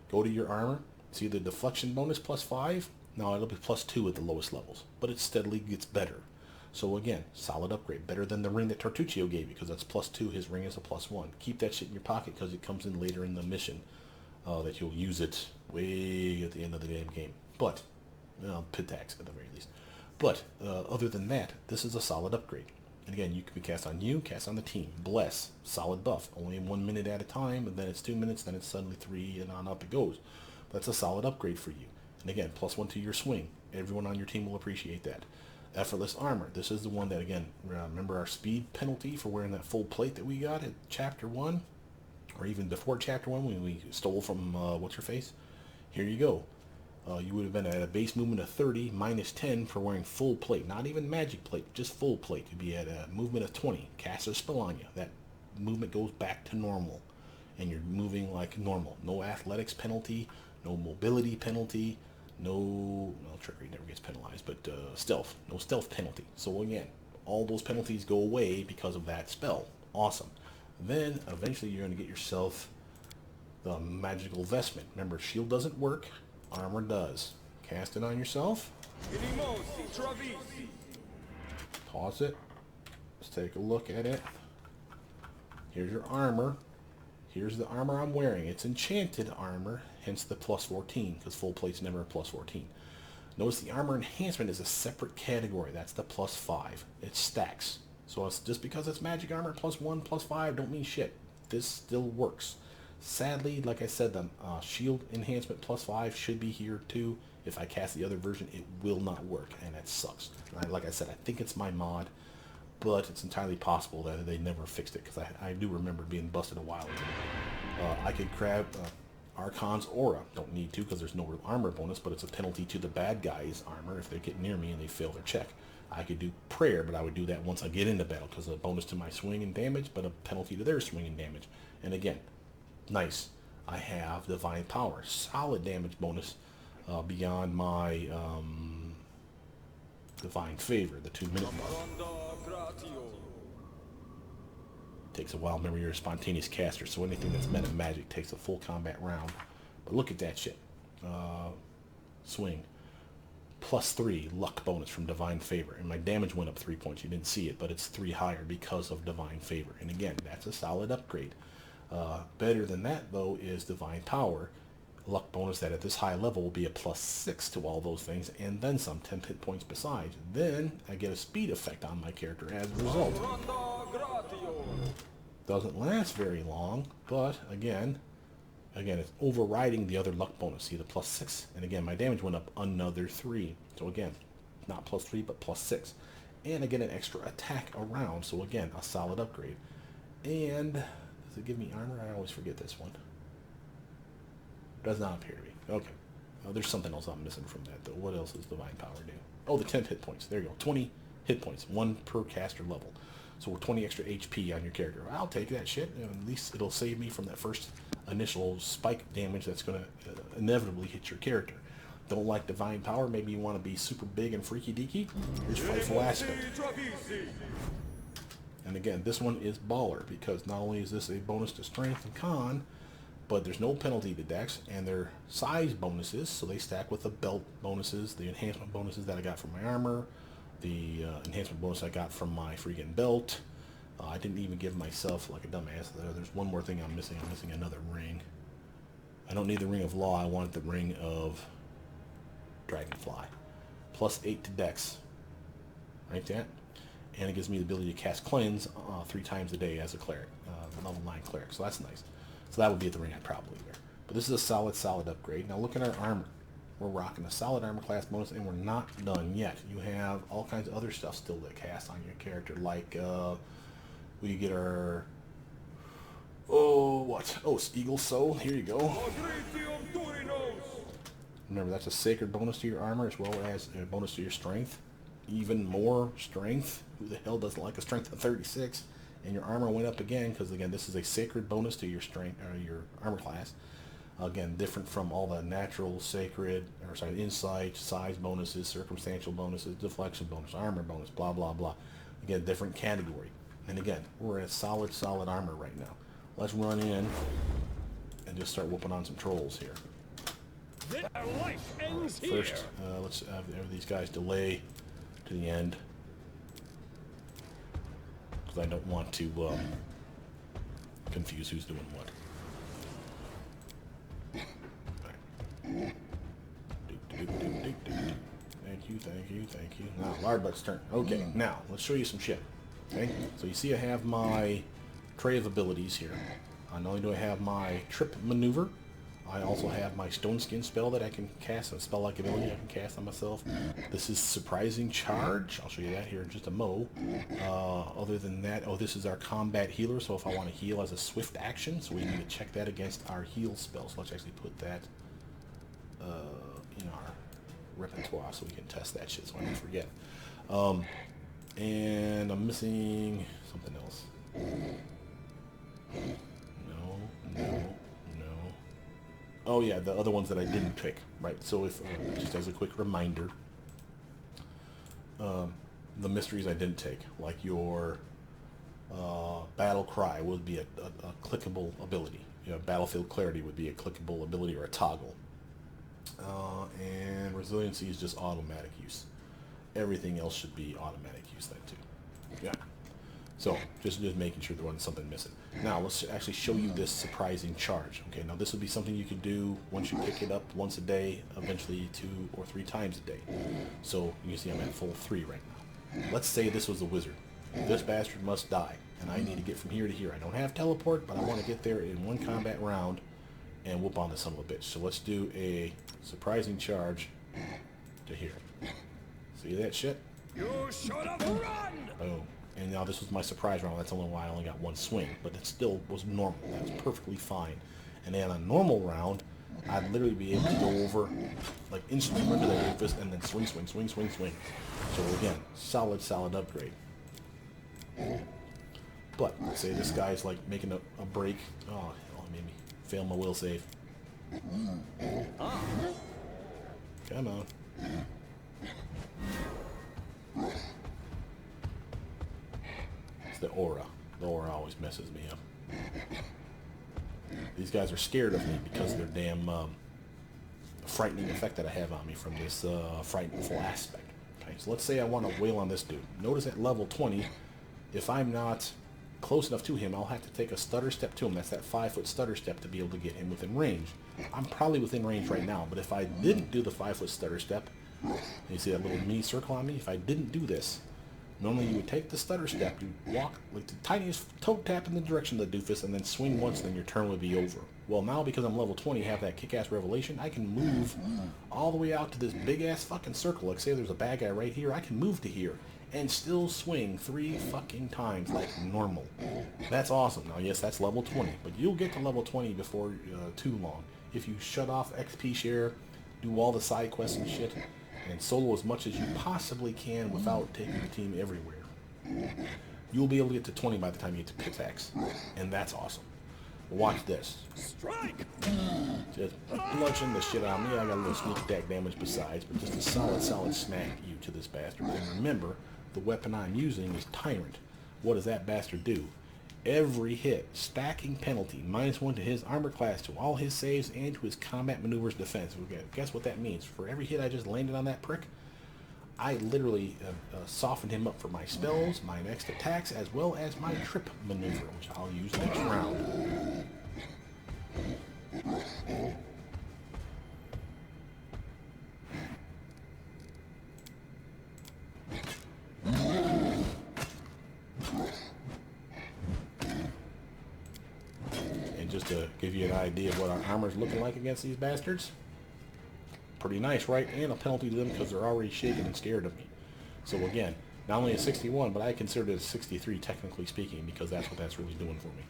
Go to your armor. See the deflection bonus +5. No, it'll be +2 at the lowest levels, but it steadily gets better. So again, solid upgrade. Better than the ring that Tartuccio gave you, because that's +2. His ring is a +1. Keep that shit in your pocket, because it comes in later in the mission. That you'll use it way at the end of the game. But, pit tax at the very least. But, other than that, this is a solid upgrade. And again, you can be cast on you, cast on the team. Bless, solid buff. Only 1 minute at a time, and then it's 2 minutes, then it's suddenly 3, and on up it goes. That's a solid upgrade for you. And again, +1 to your swing. Everyone on your team will appreciate that. Effortless armor. This is the one that, again, remember our speed penalty for wearing that full plate that we got at Chapter 1? Or even before Chapter 1 when we stole from, what's-her-face? Here you go. You would have been at a base movement of 30, -10 for wearing full plate. Not even magic plate, just full plate. You'd be at a movement of 20. Cast a spell on you. That movement goes back to normal. And you're moving like normal. No athletics penalty. No mobility penalty. No trickery never gets penalized, but stealth. No stealth penalty. So again, all those penalties go away because of that spell. Awesome. Then eventually you're going to get yourself the magical vestment. Remember, shield doesn't work. Armor does. Cast it on yourself. Pause it. Let's take a look at it. Here's your armor. Here's the armor I'm wearing. It's enchanted armor, hence the +14, because full plate's never a +14. Notice the armor enhancement is a separate category. That's the +5. It stacks. So it's just because it's magic armor +1, +5 don't mean shit. This still works. Sadly, like I said, the shield enhancement +5 should be here too. If I cast the other version, it will not work, and that sucks. Like I said, I think it's my mod, but it's entirely possible that they never fixed it, because I do remember being busted a while ago. I could grab Archons Aura. Don't need to because there's no real armor bonus, but it's a penalty to the bad guy's armor if they get near me and they fail their check. I could do Prayer, but I would do that once I get into battle because a bonus to my swing and damage, but a penalty to their swing and damage. And again, nice. I have Divine Power. Solid damage bonus beyond my Divine Favor, the 2-minute mark. Takes a while. Remember, you're a spontaneous caster, so anything that's meta magic takes a full combat round. But look at that shit. Swing. +3 luck bonus from Divine Favor. And my damage went up 3 points. You didn't see it, but it's 3 higher because of Divine Favor. And again, that's a solid upgrade. Better than that, though, is Divine Power. Luck bonus that at this high level will be a +6 to all those things, and then some 10 hit points besides. Then I get a speed effect on my character as a result. Doesn't last very long, but again, it's overriding the other luck bonus. See the +6, and again, my damage went up another 3. So again, not +3, but +6. And I get an extra attack around, so again, a solid upgrade. And does it give me armor? I always forget this one. Does not appear to be. Okay. There's something else I'm missing from that, though. What else does Divine Power do? Oh, the 10 hit points. There you go. 20 hit points. 1 per caster level. So we're 20 extra HP on your character. I'll take that shit. At least it'll save me from that first initial spike damage that's going to inevitably hit your character. Don't like Divine Power? Maybe you want to be super big and freaky deaky? Here's Fightful Aspect. And again, this one is baller because not only is this a bonus to strength and con, but there's no penalty to dex, and they're size bonuses, so they stack with the belt bonuses, the enhancement bonuses that I got from my armor, the enhancement bonus I got from my freaking belt. I didn't even give myself, like a dumbass, there's one more thing I'm missing. I'm missing another ring. I don't need the Ring of Law. I wanted the Ring of Dragonfly. +8 to dex. Right that? And it gives me the ability to cast Cleanse 3 times a day as a cleric, level 9 cleric, so that's nice. So that would be at the ring I'd probably wear. But this is a solid upgrade. Now look at our armor. We're rocking a solid armor class bonus, and we're not done yet. You have all kinds of other stuff still to cast on your character, like we get our Eagle Soul. Here you go. Remember, that's a sacred bonus to your armor as well as a bonus to your strength. Even more strength. Who the hell doesn't like a strength of 36? And your armor went up again because, again, this is a sacred bonus to your strength or your armor class. Again, different from all the natural, sacred, insight, size bonuses, circumstantial bonuses, deflection bonus, armor bonus, blah, blah, blah. Again, different category. And again, we're at solid armor right now. Let's run in and just start whooping on some trolls here. First, let's have these guys delay to the end. I don't want to confuse who's doing what. Right. Thank you. Now, Lardbutt's turn. Okay, now, let's show you some shit. Okay, so you see I have my tray of abilities here. Not only do I have my Trip Maneuver, I also have my Stone Skin spell that I can cast, a spell-like ability I can cast on myself. This is Surprising Charge. I'll show you that here in just a mo. Other than that, this is our Combat Healer, so if I want to heal as a swift action, so we need to check that against our heal spell. So let's actually put that in our repertoire so we can test that shit so I don't forget. And I'm missing something else. No. Oh yeah, the other ones that I didn't pick, right? So if, just as a quick reminder, the mysteries I didn't take, like your Battle Cry would be a clickable ability. Battlefield Clarity would be a clickable ability or a toggle. And Resiliency is just automatic use. Everything else should be automatic use then too. Yeah. So, just making sure there wasn't something missing. Now, let's actually show you this Surprising Charge. Okay, now this would be something you could do once you pick it up once a day, eventually 2 or 3 times a day. So, you can see I'm at full 3 right now. Let's say this was a wizard. This bastard must die, and I need to get from here to here. I don't have teleport, but I want to get there in one combat round and whoop on this son of a bitch. So let's do a Surprising Charge to here. See that shit? You should have run! Boom. And now this was my surprise round. That's only why I only got 1 swing, but it still was normal. That was perfectly fine. And then on a normal round, I'd literally be able to go over, like instantly run to the doofus and then swing, swing, swing, swing, swing. So again, solid, solid upgrade. But let's say this guy's like making a break. Oh, it made me fail my will save. Come on. It's the aura. The aura always messes me up. These guys are scared of me because of their damn frightening effect that I have on me from this frightful aspect. Okay, so let's say I want to wail on this dude. Notice at level 20, if I'm not close enough to him, I'll have to take a stutter step to him. That's that 5-foot stutter step to be able to get him within range. I'm probably within range right now, but if I didn't do the 5-foot stutter step, you see that little mini circle on me? If I didn't do this, normally you would take the stutter step, you walk like the tiniest toe tap in the direction of the doofus, and then swing once, then your turn would be over. Well, now because I'm level 20, have that kick-ass revelation, I can move all the way out to this big-ass fucking circle. Like, say there's a bad guy right here, I can move to here and still swing 3 fucking times like normal. That's awesome. Now, yes, that's level 20, but you'll get to level 20 before too long. If you shut off XP share, do all the side quests and shit, and solo as much as you possibly can without taking the team everywhere, you'll be able to get to 20 by the time you get to Pitax, and that's awesome. Watch this. Strike! Just bludgeon the shit out of me. I got a little sneak attack damage besides, but just a solid smack you to this bastard. And remember, the weapon I'm using is Tyrant. What does that bastard do? Every hit, stacking penalty, -1 to his armor class, to all his saves, and to his combat maneuvers defense. Guess what that means? For every hit I just landed on that prick, I literally softened him up for my spells, my next attacks, as well as my trip maneuver, which I'll use next round. And just to give you an idea of what our armor's looking like against these bastards, pretty nice, right? And a penalty to them because they're already shaken and scared of me. So again, not only a 61, but I consider it a 63 technically speaking, because that's what that's really doing for me.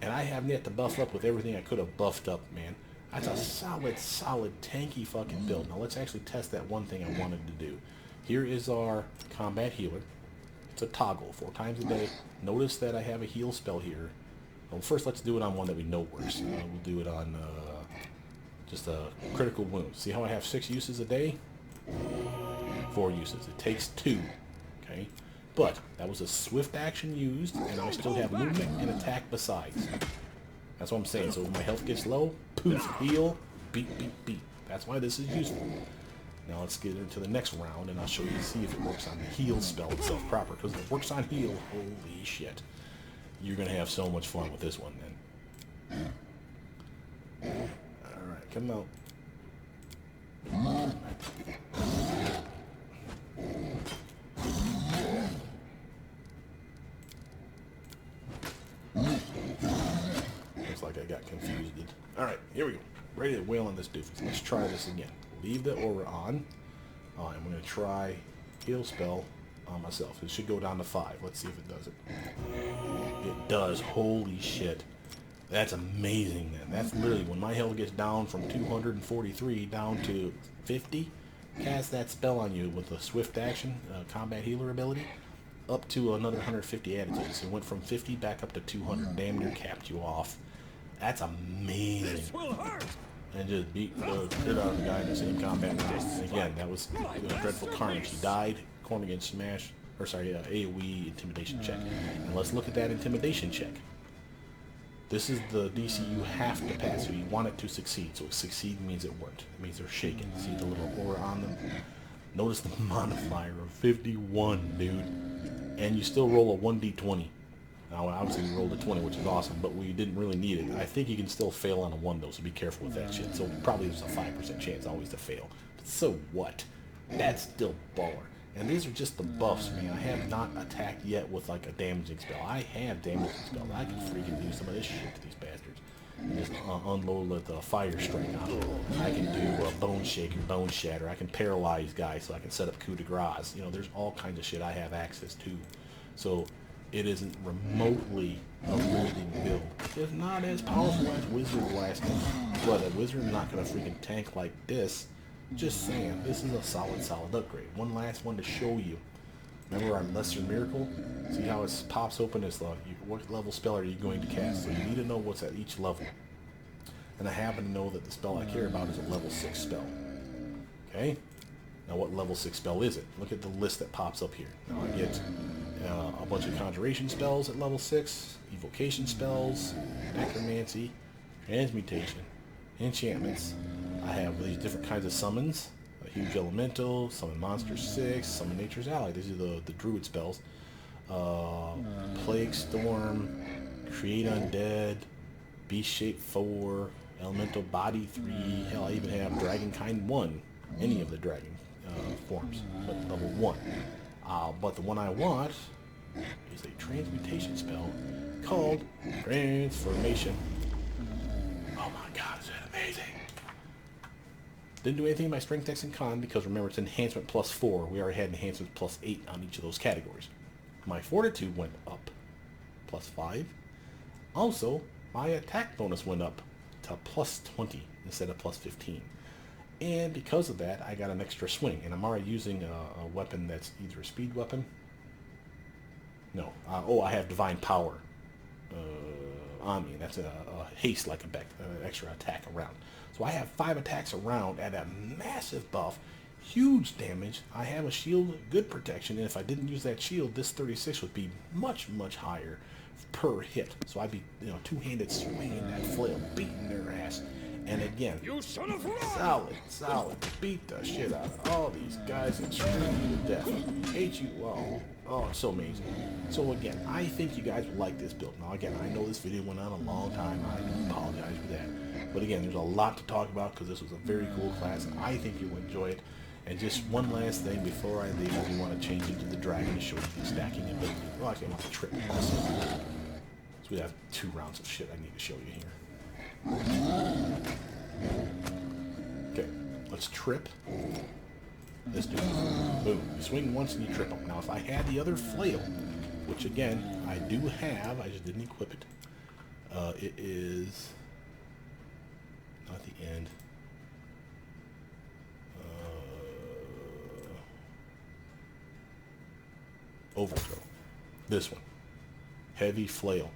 And I haven't yet to buff up with everything I could have buffed up, man. That's a solid tanky fucking build. Now let's actually test that one thing I wanted to do. Here is our combat healer. It's a toggle 4 times a day. Notice that I have a heal spell here. Well, first let's do it on one that we know works. We'll do it on just a critical wound. See how I have 6 uses a day? 4 uses. It takes 2. Okay? But that was a swift action used, and I still have movement and attack besides. That's what I'm saying. So when my health gets low, poof, heal, beat. That's why this is useful. Now let's get into the next round, and I'll show you, see if it works on the heal spell itself proper. Because if it works on heal, holy shit. You're going to have so much fun with this one then. Alright, come out. Looks like I got confused. Alright, here we go. Ready to wail on this doofus. Let's try this again. Leave the aura on. I'm going to try heal spell on myself. It should go down to 5. Let's see if it does it. It does. Holy shit. That's amazing, man. That's literally when my health gets down from 243 down to 50. Cast that spell on you with a swift action, combat healer ability, up to another 150 attitudes. It went from 50 back up to 200. Damn near capped you off. That's amazing. This will hurt. And just beat the shit out of the guy in the same combat round. And again, that was dreadful carnage. He died. Corn against smash, or sorry, AoE intimidation check. And let's look at that intimidation check. This is the DC you have to pass, so you want it to succeed. So succeed means it worked. It means they're shaken. See the little aura on them? Notice the modifier of 51, dude. And you still roll a 1d20. Now, obviously, we rolled a 20, which is awesome, but we didn't really need it. I think you can still fail on a 1, though, so be careful with that shit. So probably there's a 5% chance always to fail. But so what? That's still baller. And these are just the buffs, man. I have not attacked yet with like a damaging spell. I have damaging spells. I can freaking do some of this shit to these bastards. And just unload with a fire strike on them. I can do a bone shaker, bone shatter. I can paralyze guys so I can set up coup de grace. You know, there's all kinds of shit I have access to. So it isn't remotely a limiting build. It's not as powerful as Wizard Blasting, but a Wizard's not going to freaking tank like this. Just saying, this is a solid upgrade. One last one to show you. Remember on Lesser Miracle? See how it pops open as what level spell are you going to cast? So you need to know what's at each level. And I happen to know that the spell I care about is a level 6 spell. Okay? Now what level 6 spell is it? Look at the list that pops up here. Now I get a bunch of Conjuration spells at level 6, Evocation spells, Necromancy, Transmutation, Enchantments. I have these different kinds of summons. A Huge Elemental, Summon Monster 6, Summon Nature's Ally. These are the Druid spells. Plague Storm, Create Undead, Beast Shape 4, Elemental Body 3. Hell, I even have Dragon Kind 1. Any of the dragon forms, but level 1. But the one I want is a transmutation spell called Transformation. Oh my god, is that amazing! Didn't do anything in my Strength, Dex, and Con because remember it's Enhancement plus 4. We already had Enhancement plus 8 on each of those categories. My Fortitude went up plus 5. Also, my attack bonus went up to plus 20 instead of plus 15. And because of that, I got an extra swing. And I'm already using a weapon that's either a speed weapon. No. I have Divine Power on me. That's a haste, like a extra attack around. So I have 5 attacks around at a massive buff. Huge damage. I have a shield, good protection. And if I didn't use that shield, this 36 would be much, much higher per hit. So I'd be, two-handed swinging that flail, beating their ass. And again, You son of solid, beat the shit out of all these guys and screw you to death. Hate you all. Oh, it's so amazing. So again, I think you guys will like this build. Now again, I know this video went on a long time. I do apologize for that. But again, there's a lot to talk about because this was a very cool class and I think you'll enjoy it. And just one last thing before I leave, I do want to change into the dragon to show you the stacking ability. Well, actually, I want the trip. So we have 2 rounds of shit I need to show you here. Okay, let's trip. Let's do it. Boom. You swing once and you trip them. Now, if I had the other flail, which again, I do have, I just didn't equip it. It is not the end. Overthrow. This one. Heavy flail.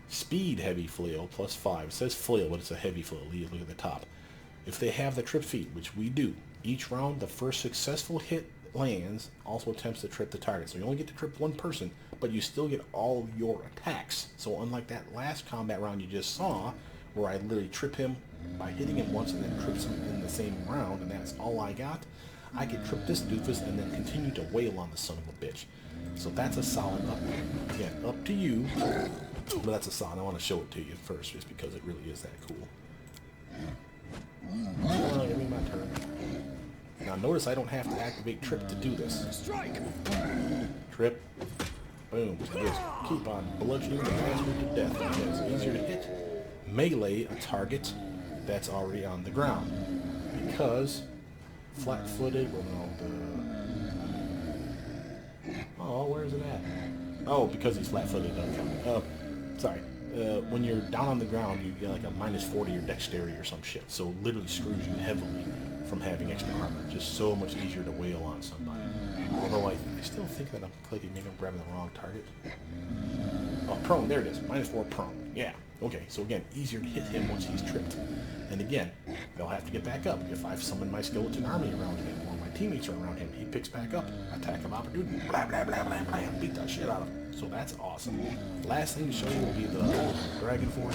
Speed heavy flail plus 5. It says flail, but it's a heavy flail. Look at the top. If they have the trip feat, which we do, each round the first successful hit lands also attempts to trip the target. So you only get to trip one person, but you still get all of your attacks. So unlike that last combat round you just saw, where I literally trip him by hitting him once and then trips him in the same round, and that's all I got, I can trip this doofus and then continue to wail on the son of a bitch. So that's a solid upgrade. Again, up to you. But that's a solid. I want to show it to you first just because it really is that cool. Give me my turn. Now notice I don't have to activate trip to do this. Strike! Trip. Boom. Just keep on bludgeoning the bastard to death. And it's easier to hit melee a target that's already on the ground. Because flat-footed, well no, oh, where's it at? Oh, because he's flat-footed, doesn't count. Sorry. When you're down on the ground, you get like a -40 or dexterity or some shit. So literally screws you heavily from having extra armor. Just so much easier to wail on somebody. Although I still think that I'm clicking, maybe I'm grabbing the wrong target. Oh, prone, there it is. -4 prone. Yeah. Okay, so again, easier to hit him once he's tripped. And again, they'll have to get back up. If I've summoned my skeleton army around him, or my teammates are around him, he picks back up. Attack of opportunity. Blah, blah, blah, blah, blah. Beat that shit out of him. So that's awesome. Last thing to show you will be the dragon form.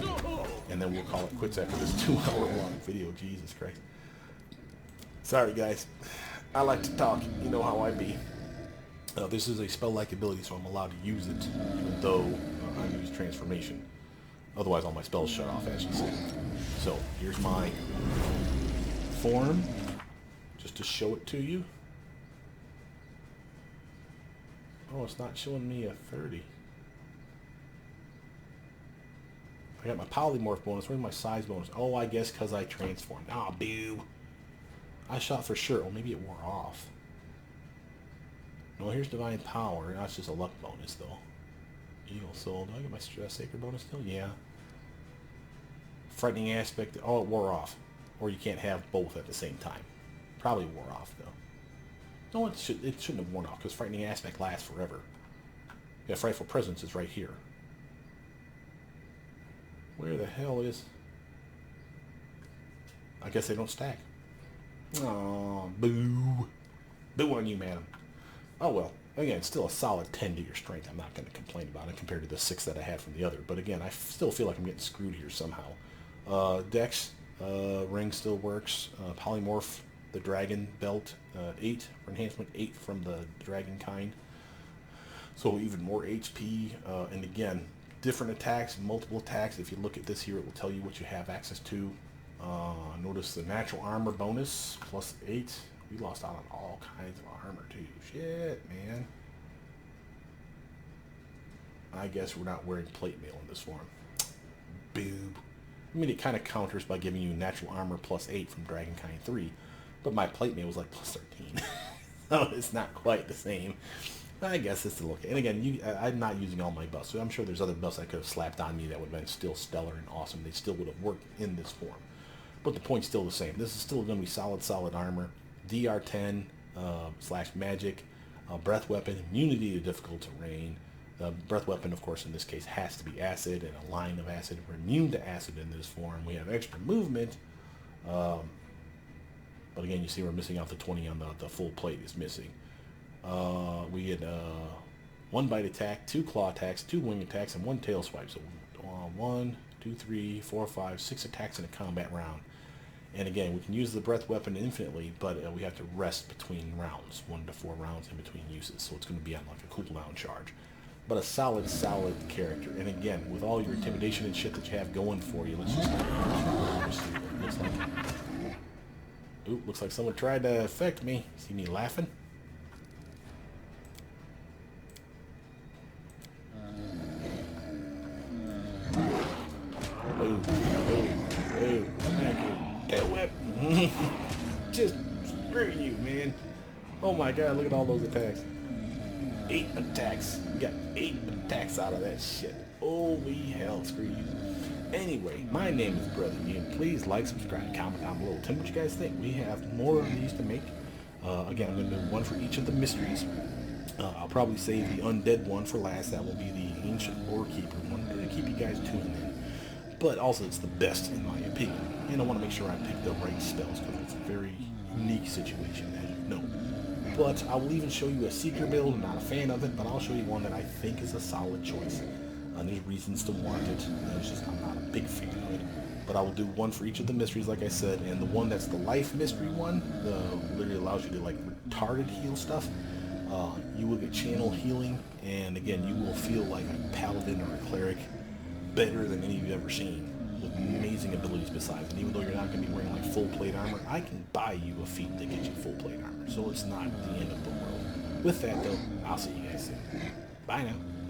And then we'll call it quits after this 2-hour-long video. Jesus Christ. Sorry, guys. I like to talk. You know how I be. This is a spell-like ability, so I'm allowed to use it, even though I use transformation. Otherwise, all my spells shut off, as you see. So, here's my form, just to show it to you. Oh, it's not showing me a 30. I got my polymorph bonus. Where's my size bonus? Oh, I guess because I transformed. Ah, boo. I shot for sure. Oh, maybe it wore off. No, here's Divine Power. That's just a luck bonus, though. Eagle Soul. Do I get my Sacred bonus still? Yeah. frightening aspect, oh, it wore off. Or you can't have both at the same time. Probably wore off, though. No, it shouldn't have worn off, because frightening aspect lasts forever. Yeah, frightful presence is right here. Where the hell is... I guess they don't stack. Oh, boo. Boo on you, madam. Oh, well. Again, still a solid 10 to your strength. I'm not going to complain about it compared to the 6 that I had from the other. But again, I still feel like I'm getting screwed here somehow. Dex, ring still works. Polymorph, the dragon belt, 8 for enhancement, 8 from the dragon kind. So even more HP. And again, different attacks, multiple attacks. If you look at this here, it will tell you what you have access to. Notice the natural armor bonus, plus 8. We lost out on all kinds of armor too. Shit, man. I guess we're not wearing plate mail in this form. Boob. I mean, it kind of counters by giving you natural armor plus 8 from Dragonkind 3, but my plate mail was like plus 13. So it's not quite the same. I guess it's still okay. And again, I'm not using all my buffs, so I'm sure there's other buffs I could have slapped on me that would have been still stellar and awesome. They still would have worked in this form. But the point's still the same. This is still going to be solid armor. DR10 / magic, breath weapon, immunity to difficult terrain. Breath weapon, of course, in this case has to be acid and a line of acid. We're immune to acid in this form. We have extra movement. But again, you see we're missing out the 20 on the full plate is missing. We had 1 bite attack, 2 claw attacks, 2 wing attacks, and 1 tail swipe. So 1, 2, 3, 4, 5, 6 attacks in a combat round. And again, we can use the breath weapon infinitely, but we have to rest between rounds, 1 to 4 rounds in between uses. So it's going to be on like a cooldown charge. But a solid character. And again, with all your intimidation and shit that you have going for you, let's just see what it looks like. Ooh, looks like someone tried to affect me. See me laughing? Ooh, thank you. Tail whip. Just screw you, man. Oh my god, look at all those attacks. 8 attacks. We got 8 attacks out of that shit. Holy hell, screw you. Anyway, my name is Brother Ian. Please like, subscribe, comment down below. Tell me what you guys think. We have more of these to make. Again, I'm going to do 1 for each of the mysteries. I'll probably save the undead one for last. That will be the ancient lore keeper one to keep you guys tuned in. But also, it's the best in my opinion. And I want to make sure I pick the right spells because it's a very unique situation, as you know. But I will even show you a seeker build. I'm not a fan of it, but I'll show you one that I think is a solid choice. There's reasons to want it. It's just I'm not a big fan of it. But I will do 1 for each of the mysteries, like I said. And the one that's the life mystery one, literally allows you to like retarded heal stuff. You will get channel healing, and again, you will feel like a paladin or a cleric better than any you've ever seen, with amazing abilities besides. And even though you're not going to be wearing like full plate armor, I can buy you a feat that gets you full plate armor, so it's not the end of the world. With that though, I'll see you guys soon. Bye now.